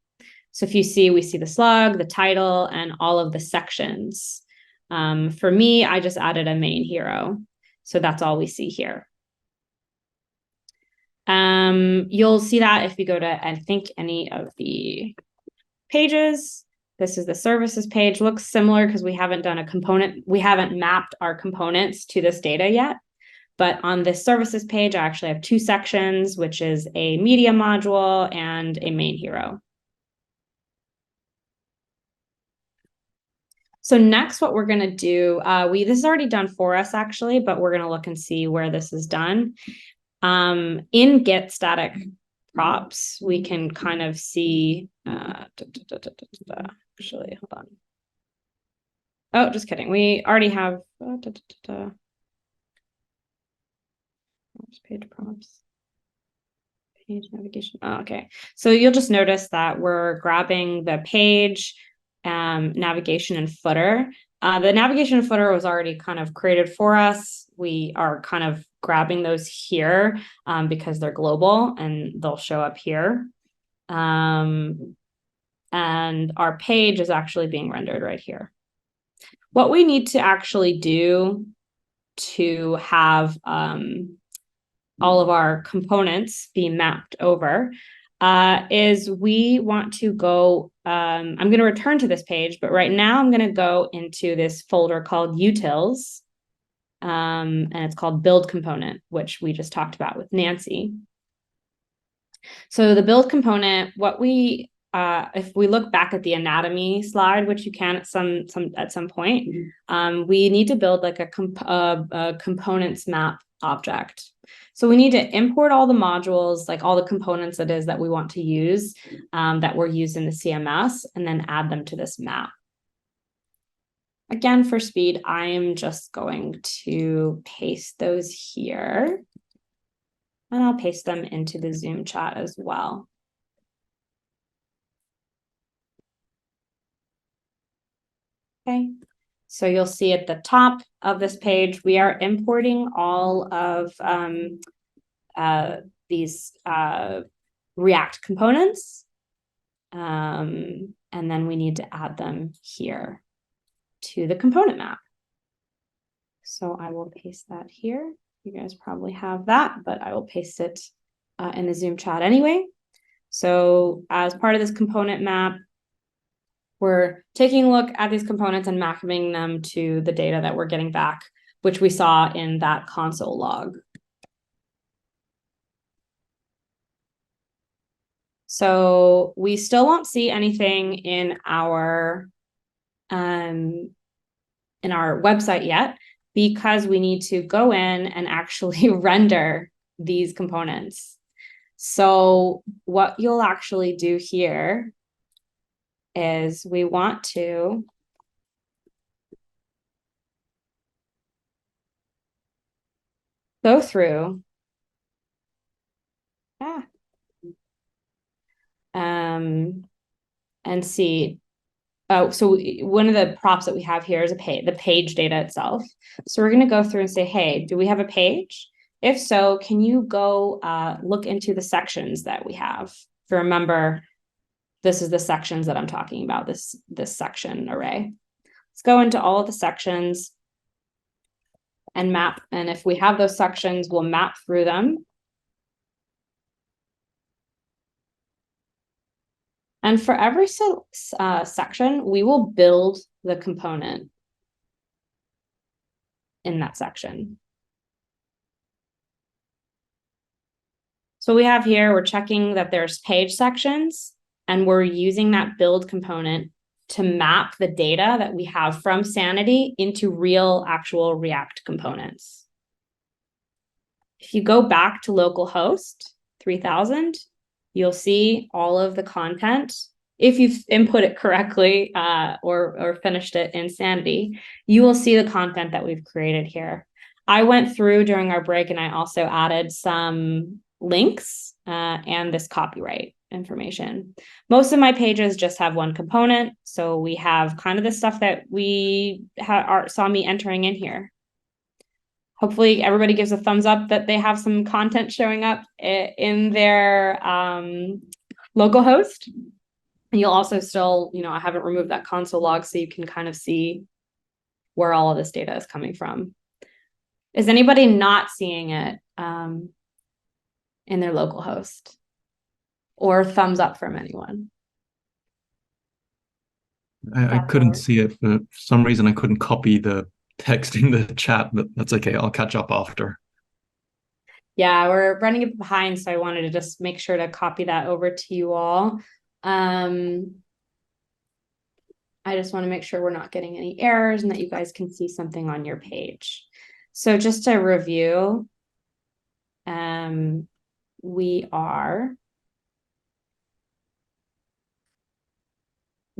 Speaker 1: So if you see, we see the slug, the title, and all of the sections. For me, I just added a main hero. So that's all we see here. You'll see that if you go to, I think, any of the pages. This is the services page. Looks similar because we haven't done a component. We haven't mapped our components to this data yet. But on this services page, I actually have two sections, which is a media module and a main hero. So next, what we're going to do, this is already done for us, actually, but we're going to look and see where this is done. In get static props, we can kind of see, actually, hold on. Oh, just kidding. We already have page props. Page navigation. Oh, okay. So you'll just notice that we're grabbing the page, navigation and footer, The navigation footer was already kind of created for us. We are kind of grabbing those here because they're global and they'll show up here. And our page is actually being rendered right here. What we need to actually do to have all of our components be mapped over is we want to go, I'm going to return to this page, but right now I'm going to go into this folder called utils, and it's called build component, which we just talked about with Nancy. So the build component, what we, if we look back at the anatomy slide, which you can at some point, we need to build like a components map object. So we need to import all the modules, like all the components it is that we want to use that were used in the CMS, and then add them to this map. Again, for speed, I am just going to paste those here. And I'll paste them into the Zoom chat as well. Okay, so you'll see at the top of this page, we are importing all of these React components. And then we need to add them here to the component map. So I will paste that here. You guys probably have that, but I will paste it in the Zoom chat anyway. So as part of this component map, we're taking a look at these components and mapping them to the data that we're getting back, which we saw in that console log. So we still won't see anything in our website yet, because we need to go in and actually render these components. So what you'll actually do here is we want to go through and see. Oh, so one of the props that we have here is the page data itself. So we're going to go through and say, hey, do we have a page? If so, can you go look into the sections that we have? If you remember, this is the sections that I'm talking about, this section array. Let's go into all of the sections and map. And if we have those sections, we'll map through them. And for every section, we will build the component in that section. So we have here, we're checking that there's page sections, and we're using that build component to map the data that we have from Sanity into real actual React components. If you go back to localhost 3000, you'll see all of the content. If you've input it correctly or finished it in Sanity, you will see the content that we've created here. I went through during our break and I also added some links and this copyright information. Most of my pages just have one component. So we have kind of the stuff that we saw me entering in here. Hopefully everybody gives a thumbs up that they have some content showing up in their local host. And you'll also still, I haven't removed that console log so you can kind of see where all of this data is coming from. Is anybody not seeing it in their local host? Or thumbs up from anyone?
Speaker 3: I couldn't see it. For some reason, I couldn't copy the text in the chat, but that's okay. I'll catch up after.
Speaker 1: Yeah, we're running it behind, so I wanted to just make sure to copy that over to you all. I just want to make sure we're not getting any errors and that you guys can see something on your page. So just to review, we are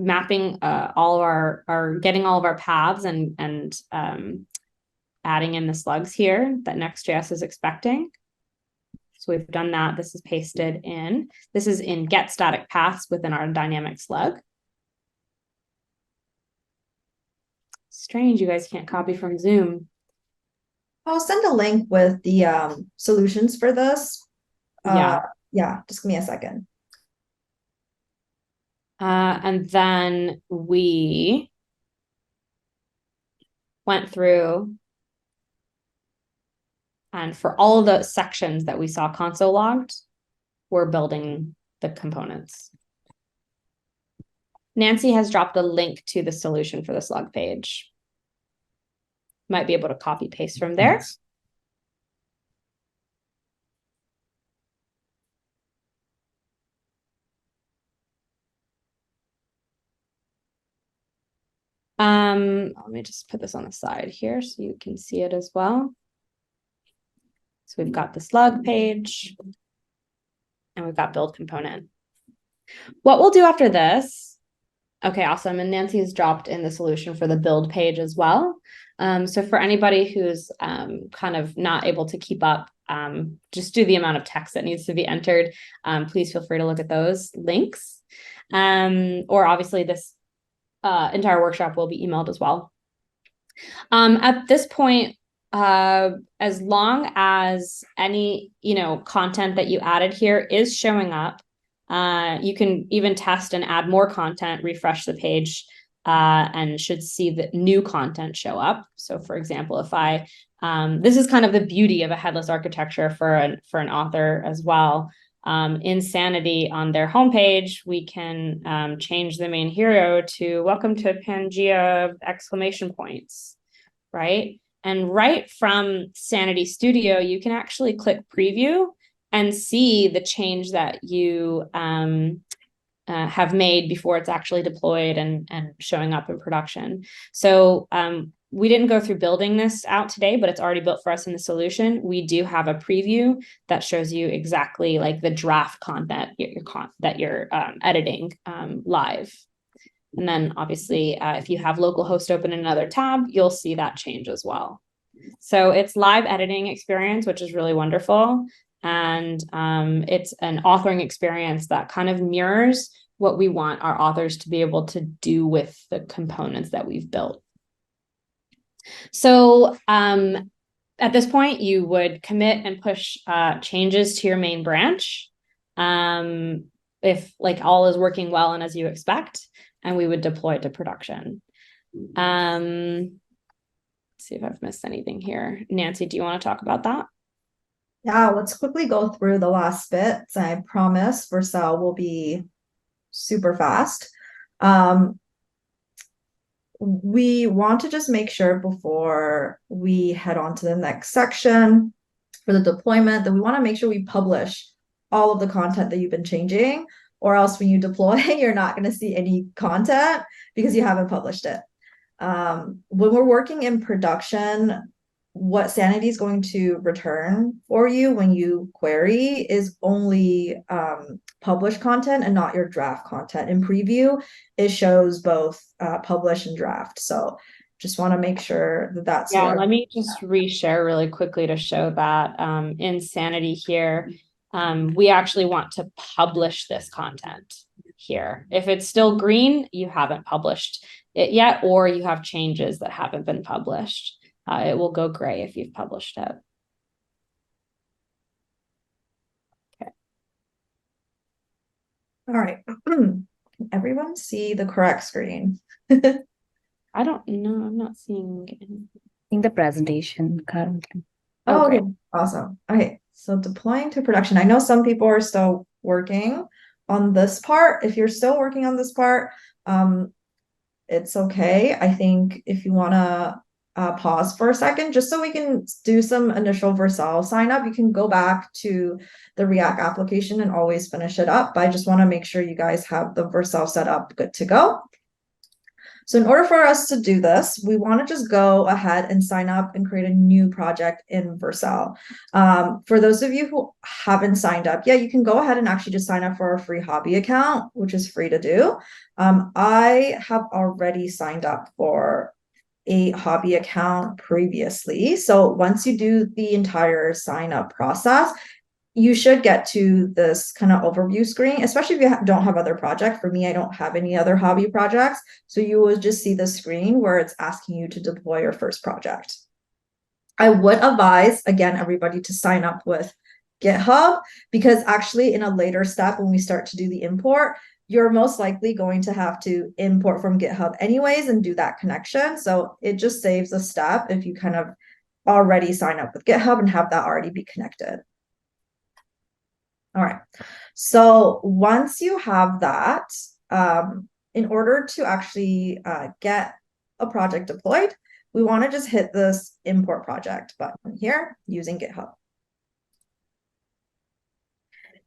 Speaker 1: mapping all of our getting all of our paths and adding in the slugs here that Next.js is expecting. So we've done that. This is pasted in. This is in get static paths within our dynamic slug. Strange, you guys can't copy from Zoom.
Speaker 2: I'll send a link with the solutions for this. Yeah, just give me a second.
Speaker 1: And then we went through, and for all of the sections that we saw console logged, we're building the components. Nancy has dropped a link to the solution for the slug page. Might be able to copy paste from there.
Speaker 3: Thanks.
Speaker 1: Let me just put this on the side here so you can see it as well. So we've got the slug page and we've got build component. What we'll do after this, okay, awesome. And Nancy has dropped in the solution for the build page as well. So for anybody who's kind of not able to keep up, just do the amount of text that needs to be entered. Please feel free to look at those links. Or obviously this entire workshop will be emailed as well. At this point, as long as any, content that you added here is showing up, you can even test and add more content, refresh the page, and should see the new content show up. So for example, if this is kind of the beauty of a headless architecture for an author as well. In Sanity on their homepage, we can change the main hero to welcome to Pangea ! Right? And right from Sanity Studio, you can actually click preview and see the change that you have made before it's actually deployed and showing up in production. So we didn't go through building this out today, but it's already built for us in the solution. We do have a preview that shows you exactly like the draft content that you're editing live. And then obviously, if you have localhost open in another tab, you'll see that change as well. So it's live editing experience, which is really wonderful. And it's an authoring experience that kind of mirrors what we want our authors to be able to do with the components that we've built. So at this point, you would commit and push changes to your main branch if like all is working well and as you expect, and we would deploy it to production. Let's see if I've missed anything here. Nancy, do you want to talk about that?
Speaker 2: Yeah, let's quickly go through the last bits. I promise Vercel will be super fast. We want to just make sure before we head on to the next section for the deployment that we want to make sure we publish all of the content that you've been changing, or else when you deploy, you're not going to see any content because you haven't published it. When we're working in production, what Sanity is going to return for you when you query is only published content and not your draft content. In preview, it shows both publish and draft. So just want to make sure that that's
Speaker 1: let me just reshare really quickly to show that in Sanity here, we actually want to publish this content here. If it's still green, you haven't published it yet, or you have changes that haven't been published. It will go gray if you've published it. Okay.
Speaker 2: All right. Can everyone see the correct screen?
Speaker 1: I don't know. I'm not seeing anything.
Speaker 4: In the presentation currently.
Speaker 2: Oh, okay. Awesome. Okay. So deploying to production. I know some people are still working on this part. If you're still working on this part, it's okay. I think if you want to pause for a second, just so we can do some initial Vercel sign up, you can go back to the React application and always finish it up. But I just want to make sure you guys have the Vercel set up good to go. So in order for us to do this, we want to just go ahead and sign up and create a new project in Vercel. For those of you who haven't signed up yet, you can go ahead and actually just sign up for our free hobby account, which is free to do. I have already signed up for a hobby account previously. So once you do the entire sign up process, you should get to this kind of overview screen, especially if you don't have other projects. For me, I don't have any other hobby projects. So you will just see the screen where it's asking you to deploy your first project. I would advise, again, everybody to sign up with GitHub, because actually in a later step, when we start to do the import, you're most likely going to have to import from GitHub anyways and do that connection. So it just saves a step if you kind of already sign up with GitHub and have that already be connected. All right. So once you have that, in order to actually get a project deployed, we want to just hit this import project button here using GitHub.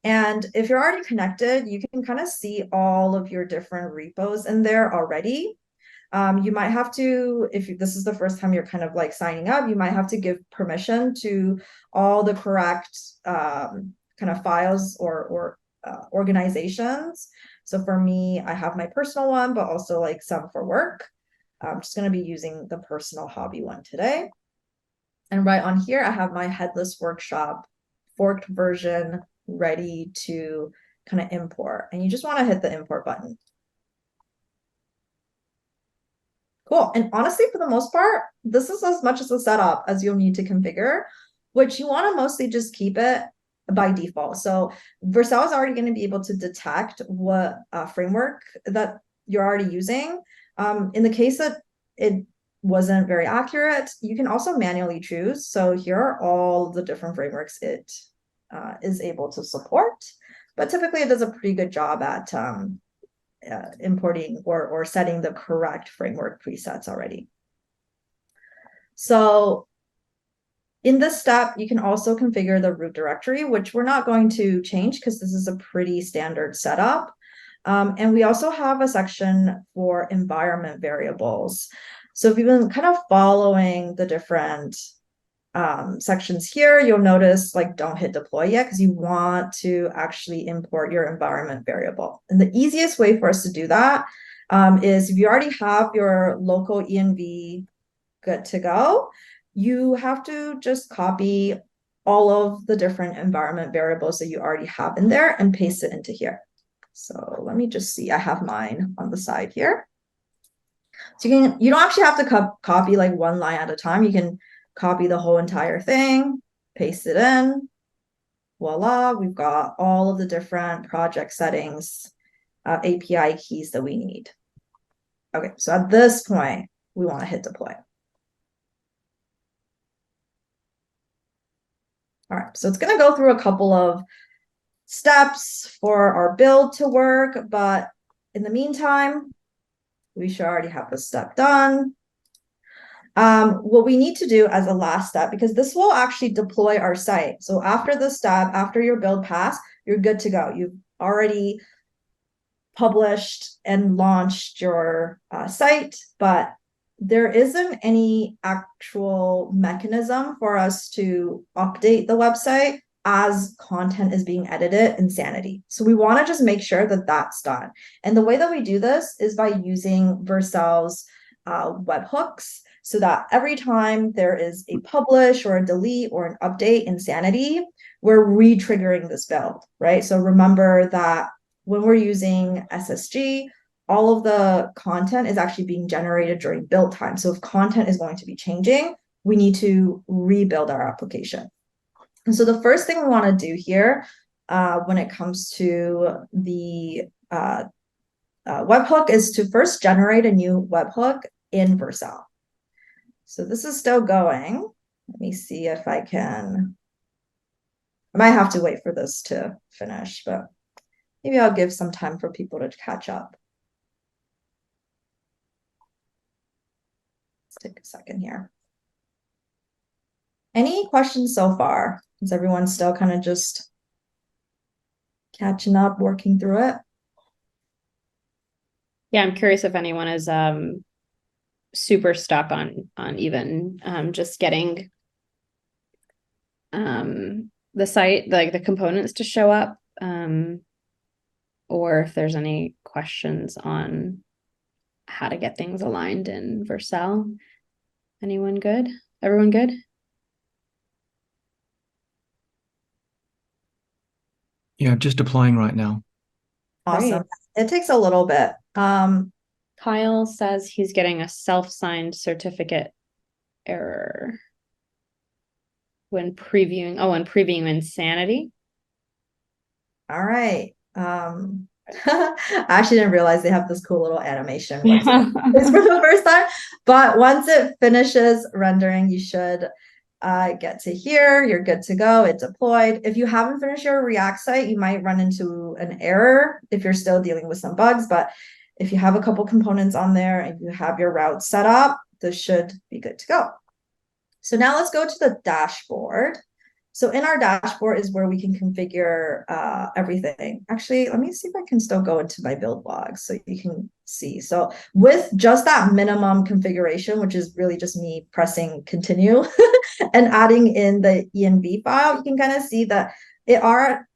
Speaker 2: And if you're already connected, you can kind of see all of your different repos in there already. You might have to, if this is the first time you're kind of like signing up, you might have to give permission to all the correct kind of files or organizations. So for me, I have my personal one, but also like some for work. I'm just going to be using the personal hobby one today. And right on here, I have my Headless workshop forked version ready to kind of import. And you just want to hit the import button. Cool. And honestly, for the most part, this is as much as a setup as you'll need to configure, which you want to mostly just keep it by default. So Vercel is already going to be able to detect what framework that you're already using. In the case that it wasn't very accurate, you can also manually choose. So here are all the different frameworks it is able to support, but typically it does a pretty good job at importing or setting the correct framework presets already. So in this step, you can also configure the root directory, which we're not going to change because this is a pretty standard setup. And we also have a section for environment variables. So if you've been kind of following the different sections here, you'll notice like don't hit deploy yet because you want to actually import your environment variable. And the easiest way for us to do that is if you already have your local env good to go, you have to just copy all of the different environment variables that you already have in there and paste it into here. So let me just see, I have mine on the side here. So you don't actually have to copy like one line at a time. You can copy the whole entire thing, paste it in. Voila, we've got all of the different project settings, API keys that we need. Okay, so at this point, we want to hit deploy. All right, so it's going to go through a couple of steps for our build to work, but in the meantime, we should already have this step done. What we need to do as a last step, because this will actually deploy our site. So after this step, after your build pass, you're good to go. You've already published and launched your site, but there isn't any actual mechanism for us to update the website as content is being edited in Sanity. So we want to just make sure that that's done. And the way that we do this is by using Vercel's webhooks, so that every time there is a publish or a delete or an update in Sanity, we're re-triggering this build, right? So remember that when we're using SSG, all of the content is actually being generated during build time. So if content is going to be changing, we need to rebuild our application. And so the first thing we want to do here when it comes to the webhook is to first generate a new webhook in Vercel. So this is still going. Let me see if I can. I might have to wait for this to finish, but maybe I'll give some time for people to catch up. Let's take a second here. Any questions so far? Is everyone still kind of just catching up, working through it?
Speaker 1: Yeah, I'm curious if anyone is super stuck on even just getting the site, like the components to show up, or if there's any questions on how to get things aligned in Vercel. Anyone good? Everyone good?
Speaker 3: Yeah, just applying right now.
Speaker 2: Awesome. It takes a little bit.
Speaker 1: Kyle says he's getting a self-signed certificate error when previewing. Oh, when previewing Insanity.
Speaker 2: All right. I actually didn't realize they have this cool little animation once it's for the first time. But once it finishes rendering, you should get to here. You're good to go. It deployed. If you haven't finished your React site, you might run into an error if you're still dealing with some bugs. But if you have a couple components on there and you have your route set up, this should be good to go. So now let's go to the dashboard. So in our dashboard is where we can configure everything. Actually, let me see if I can still go into my build log so you can see. So with just that minimum configuration, which is really just me pressing continue and adding in the env file, you can kind of see that it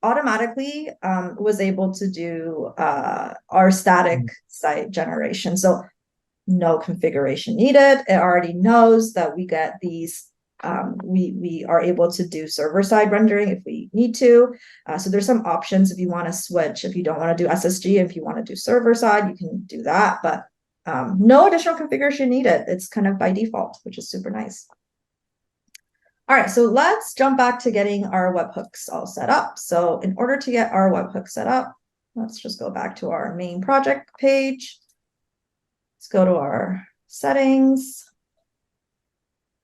Speaker 2: automatically was able to do our static site generation. So no configuration needed. It already knows that we get these we are able to do server-side rendering if we need to. So there's some options if you want to switch. If you don't want to do SSG, if you want to do server-side, you can do that. But no additional configuration needed. It's kind of by default, which is super nice. All right, so let's jump back to getting our webhooks all set up. So in order to get our webhook set up, let's just go back to our main project page. Let's go to our settings.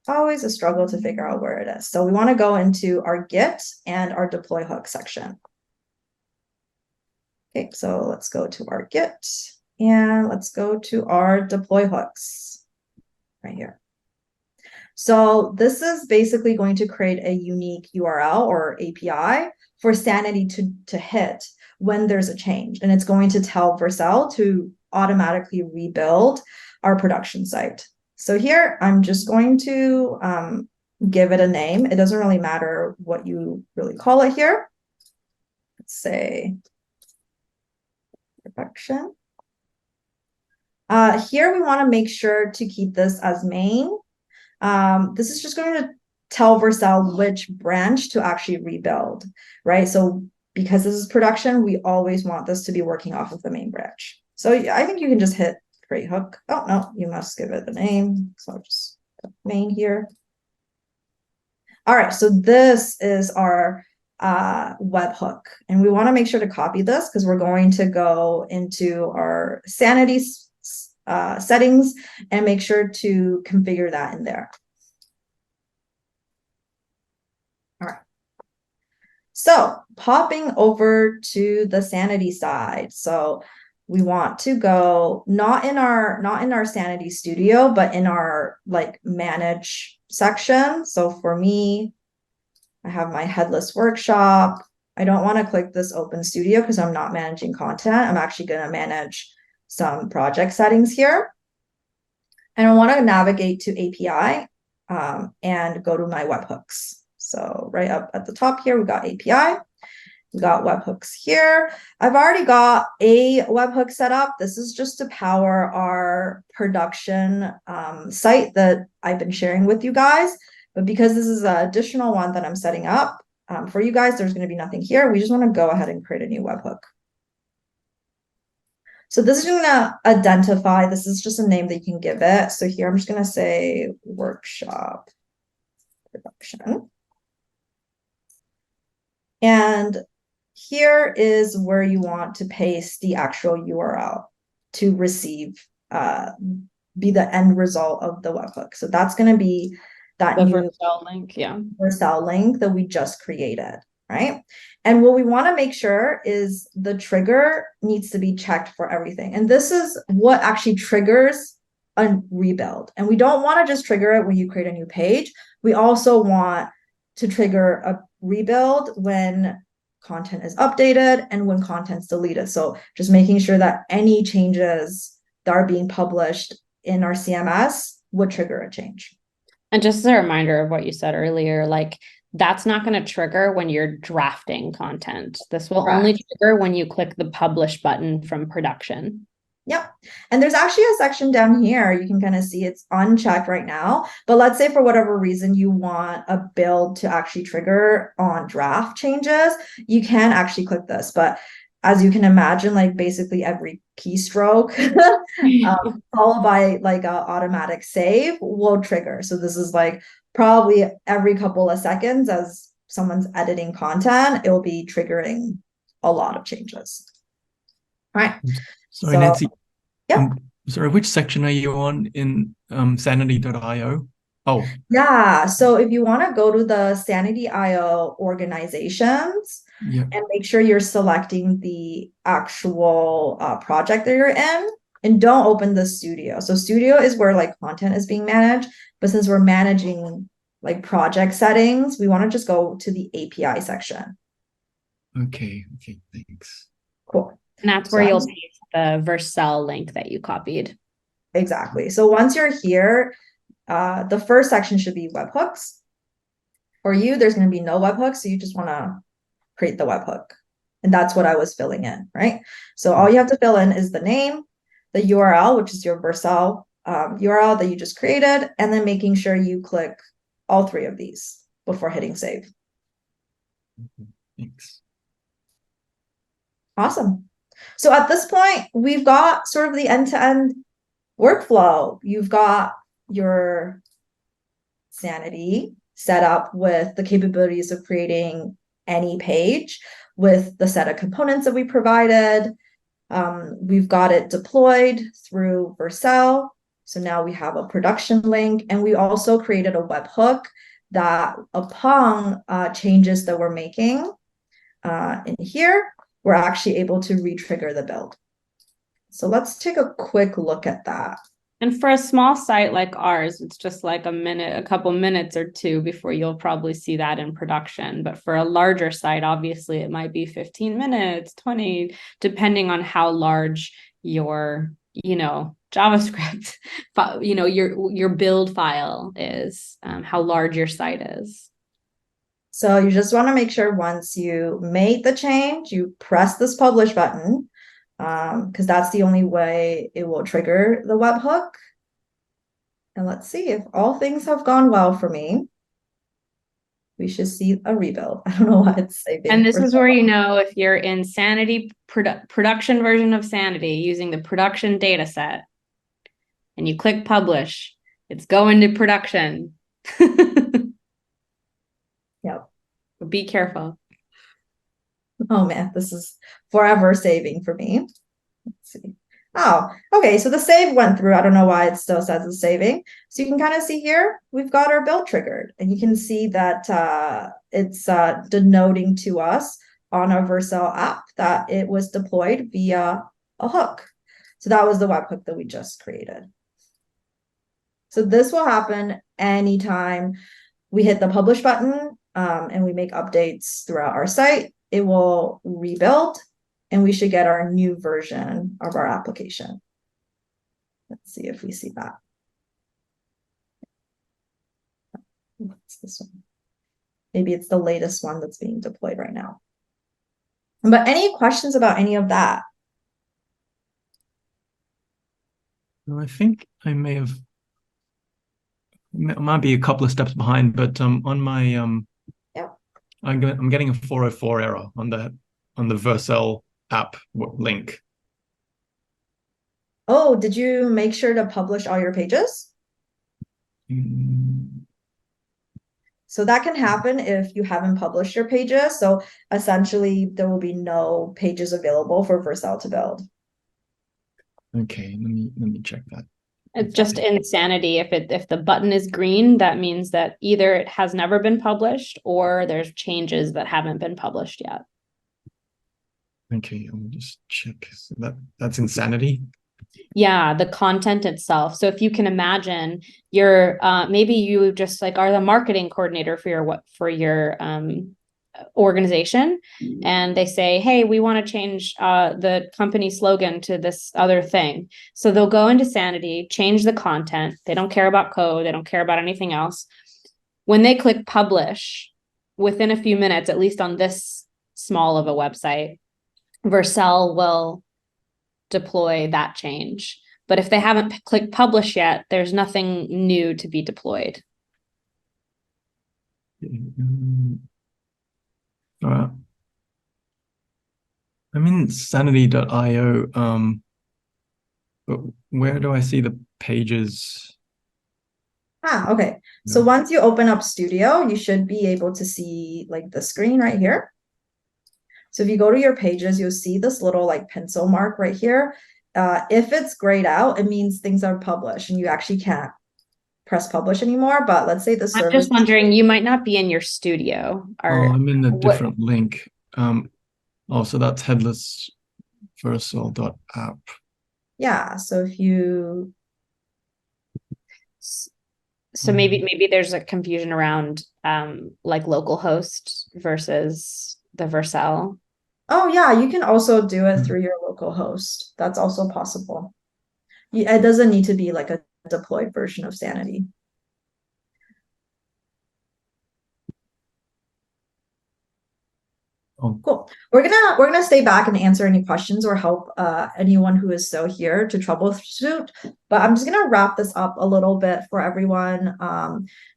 Speaker 2: Always a struggle to figure out where it is. So we want to go into our Git and our deploy hook section. Okay, so let's go to our Git and let's go to our deploy hooks right here. So this is basically going to create a unique URL or API for Sanity to hit when there's a change. And it's going to tell Vercel to automatically rebuild our production site. So here, I'm just going to give it a name. It doesn't really matter what you really call it here. Let's say production. Here, we want to make sure to keep this as main. This is just going to tell Vercel which branch to actually rebuild, right? So because this is production, we always want this to be working off of the main branch. So I think you can just hit create hook. Oh, no, you must give it the name. So I'll just put main here. All right, so this is our webhook. And we want to make sure to copy this because we're going to go into our Sanity settings and make sure to configure that in there. All right. So popping over to the Sanity side. So we want to go not in our Sanity studio, but in our like manage section. So for me, I have my headless workshop. I don't want to click this open studio because I'm not managing content. I'm actually going to manage some project settings here. And I want to navigate to API and go to my webhooks. So right up at the top here, we got API. We got webhooks here. I've already got a webhook set up. This is just to power our production site that I've been sharing with you guys. But because this is an additional one that I'm setting up for you guys, there's going to be nothing here. We just want to go ahead and create a new webhook. So this is going to identify, this is just a name that you can give it. So here I'm just going to say workshop production. And here is where you want to paste the actual URL to receive, be the end result of the webhook. So that's going to be that
Speaker 1: The
Speaker 2: new
Speaker 1: Vercel link, yeah.
Speaker 2: Vercel link that we just created, right? And what we want to make sure is the trigger needs to be checked for everything. And this is what actually triggers a rebuild. And we don't want to just trigger it when you create a new page. We also want to trigger a rebuild when content is updated and when content's deleted. So just making sure that any changes that are being published in our CMS would trigger a change.
Speaker 1: And just as a reminder of what you said earlier, like that's not going to trigger when you're drafting content. This will only trigger when you click the publish button from production.
Speaker 2: Yep. And there's actually a section down here. You can kind of see it's unchecked right now. But let's say for whatever reason you want a build to actually trigger on draft changes, you can actually click this. But as you can imagine, like basically every keystroke followed by like a automatic save will trigger. So this is like probably every couple of seconds as someone's editing content, it will be triggering a lot of changes. All right.
Speaker 3: Sorry, Nancy.
Speaker 2: Yeah.
Speaker 3: Sorry, which section are you on in Sanity.io? Oh.
Speaker 2: Yeah. So if you want to go to the Sanity.io organizations and make sure you're selecting the actual project that you're in, and don't open the studio. So studio is where like content is being managed, but since we're managing like project settings, we want to just go to the API section.
Speaker 3: Okay, thanks.
Speaker 2: Cool.
Speaker 1: And that's where you'll paste the Vercel link that you copied.
Speaker 2: Exactly. So once you're here, the first section should be webhooks. For you, there's going to be no webhooks, so you just want to create the webhook. And that's what I was filling in, right? So all you have to fill in is the name, the URL, which is your Vercel URL that you just created, and then making sure you click all three of these before hitting save.
Speaker 3: Thanks.
Speaker 2: Awesome. So at this point, we've got sort of the end-to-end workflow. You've got your Sanity set up with the capabilities of creating any page with the set of components that we provided. We've got it deployed through Vercel. So now we have a production link, and we also created a webhook that upon changes that we're making in here, we're actually able to re-trigger the build. So let's take a quick look at that.
Speaker 1: And for a small site like ours, it's just like a couple minutes or two before you'll probably see that in production. But for a larger site, obviously it might be 15 minutes, 20, depending on how large your, JavaScript, your build file is, how large your site is.
Speaker 2: So you just want to make sure once you made the change, you press this publish button, because that's the only way it will trigger the webhook. And let's see if all things have gone well for me. We should see a rebuild. I don't know why it's saving.
Speaker 1: And this is where you know if you're in Sanity production version of Sanity using the production data set and you click publish, it's going to production.
Speaker 2: Yep.
Speaker 1: Be careful.
Speaker 2: Oh man, this is forever saving for me. Let's see. Oh, okay. So the save went through. I don't know why it still says it's saving. So you can kind of see here, we've got our build triggered, and you can see that it's denoting to us on our Vercel app that it was deployed via a hook. So that was the webhook that we just created. So this will happen anytime we hit the publish button and we make updates throughout our site. It will rebuild, and we should get our new version of our application. Let's see if we see that. What's this one? Maybe it's the latest one that's being deployed right now. But any questions about any of that?
Speaker 3: Well, I think I might be a couple of steps behind, but on my I'm getting a 404 error on the Vercel app link.
Speaker 2: Oh, did you make sure to publish all your pages? So that can happen if you haven't published your pages. So essentially, there will be no pages available for Vercel to build.
Speaker 3: Okay, let me check that.
Speaker 1: It's just insanity. If the button is green, that means that either it has never been published or there's changes that haven't been published yet.
Speaker 3: Okay, I'll just check. So that's Insanity.
Speaker 1: Yeah, the content itself. So if you can imagine, you're maybe you just like are the marketing coordinator for your organization, and they say, hey, we want to change the company slogan to this other thing. So they'll go into Sanity, change the content. They don't care about code. They don't care about anything else. When they click publish, within a few minutes, at least on this small of a website, Vercel will deploy that change. But if they haven't clicked publish yet, there's nothing new to be deployed.
Speaker 3: I'm in Sanity.io, but where do I see the pages?
Speaker 2: Okay. So
Speaker 3: Yeah.
Speaker 2: once you open up Studio, you should be able to see like the screen right here. So if you go to your pages, you'll see this little like pencil mark right here. If it's grayed out, it means things are published and you actually can't press publish anymore. But let's say the
Speaker 1: I'm
Speaker 2: service.
Speaker 1: just wondering, you might not be in your studio.
Speaker 3: Oh, I'm in a
Speaker 1: what-
Speaker 3: different link. Oh, so that's headless versal.app.
Speaker 2: Yeah. So if you.
Speaker 1: So maybe there's a confusion around like localhost versus the Vercel.
Speaker 2: Oh yeah, you can also do it through your local host. That's also possible. It doesn't need to be like a deployed version of Sanity.
Speaker 3: Oh.
Speaker 2: Cool. We're gonna stay back and answer any questions or help anyone who is still here to troubleshoot. But I'm just gonna wrap this up a little bit for everyone,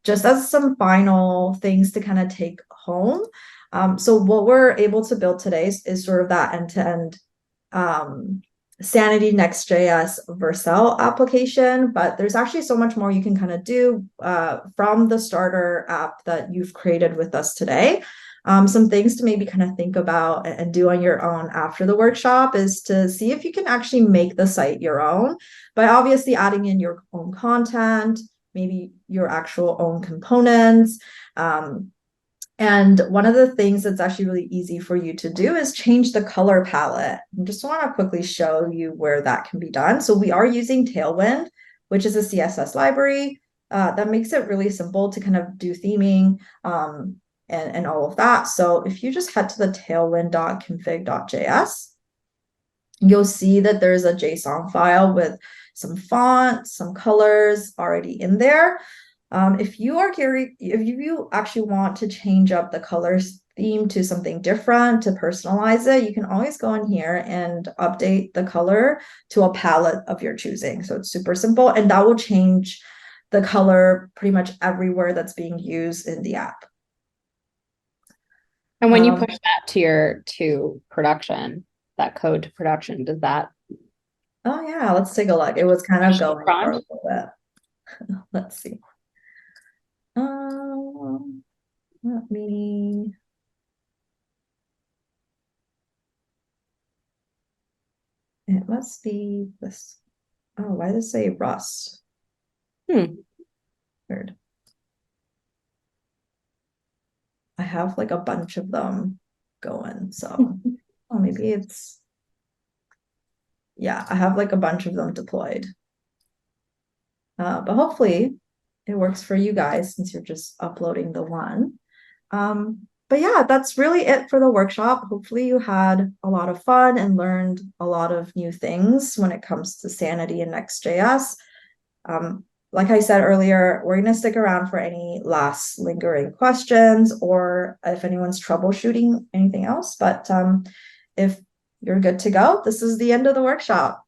Speaker 2: just as some final things to kind of take home. So what we're able to build today is sort of that end-to-end Sanity Next.js Vercel application, but there's actually so much more you can kind of do from the starter app that you've created with us today. Some things to maybe kind of think about and do on your own after the workshop is to see if you can actually make the site your own by obviously adding in your own content, maybe your actual own components. And one of the things that's actually really easy for you to do is change the color palette. I just want to quickly show you where that can be done. So we are using Tailwind, which is a CSS library that makes it really simple to kind of do theming and all of that. So if you just head to the tailwind.config.js, you'll see that there's a JSON file with some fonts, some colors already in there. If you are curious, if you actually want to change up the colors theme to something different to personalize it, you can always go in here and update the color to a palette of your choosing. So it's super simple, and that will change the color pretty much everywhere that's being used in the app.
Speaker 1: And when you push that to production, that code to production, does that?
Speaker 2: Oh yeah, let's take a look. It was kind of going for a little bit. Let's see. Let me. It must be this. Oh, why does it say Rust? Weird. I have like a bunch of them going, so oh, maybe it's. Yeah, I have like a bunch of them deployed. But hopefully it works for you guys since you're just uploading the one. But yeah, that's really it for the workshop. Hopefully you had a lot of fun and learned a lot of new things when it comes to Sanity and Next.js. Like I said earlier, we're going to stick around for any last lingering questions or if anyone's troubleshooting anything else. But if you're good to go, this is the end of the workshop.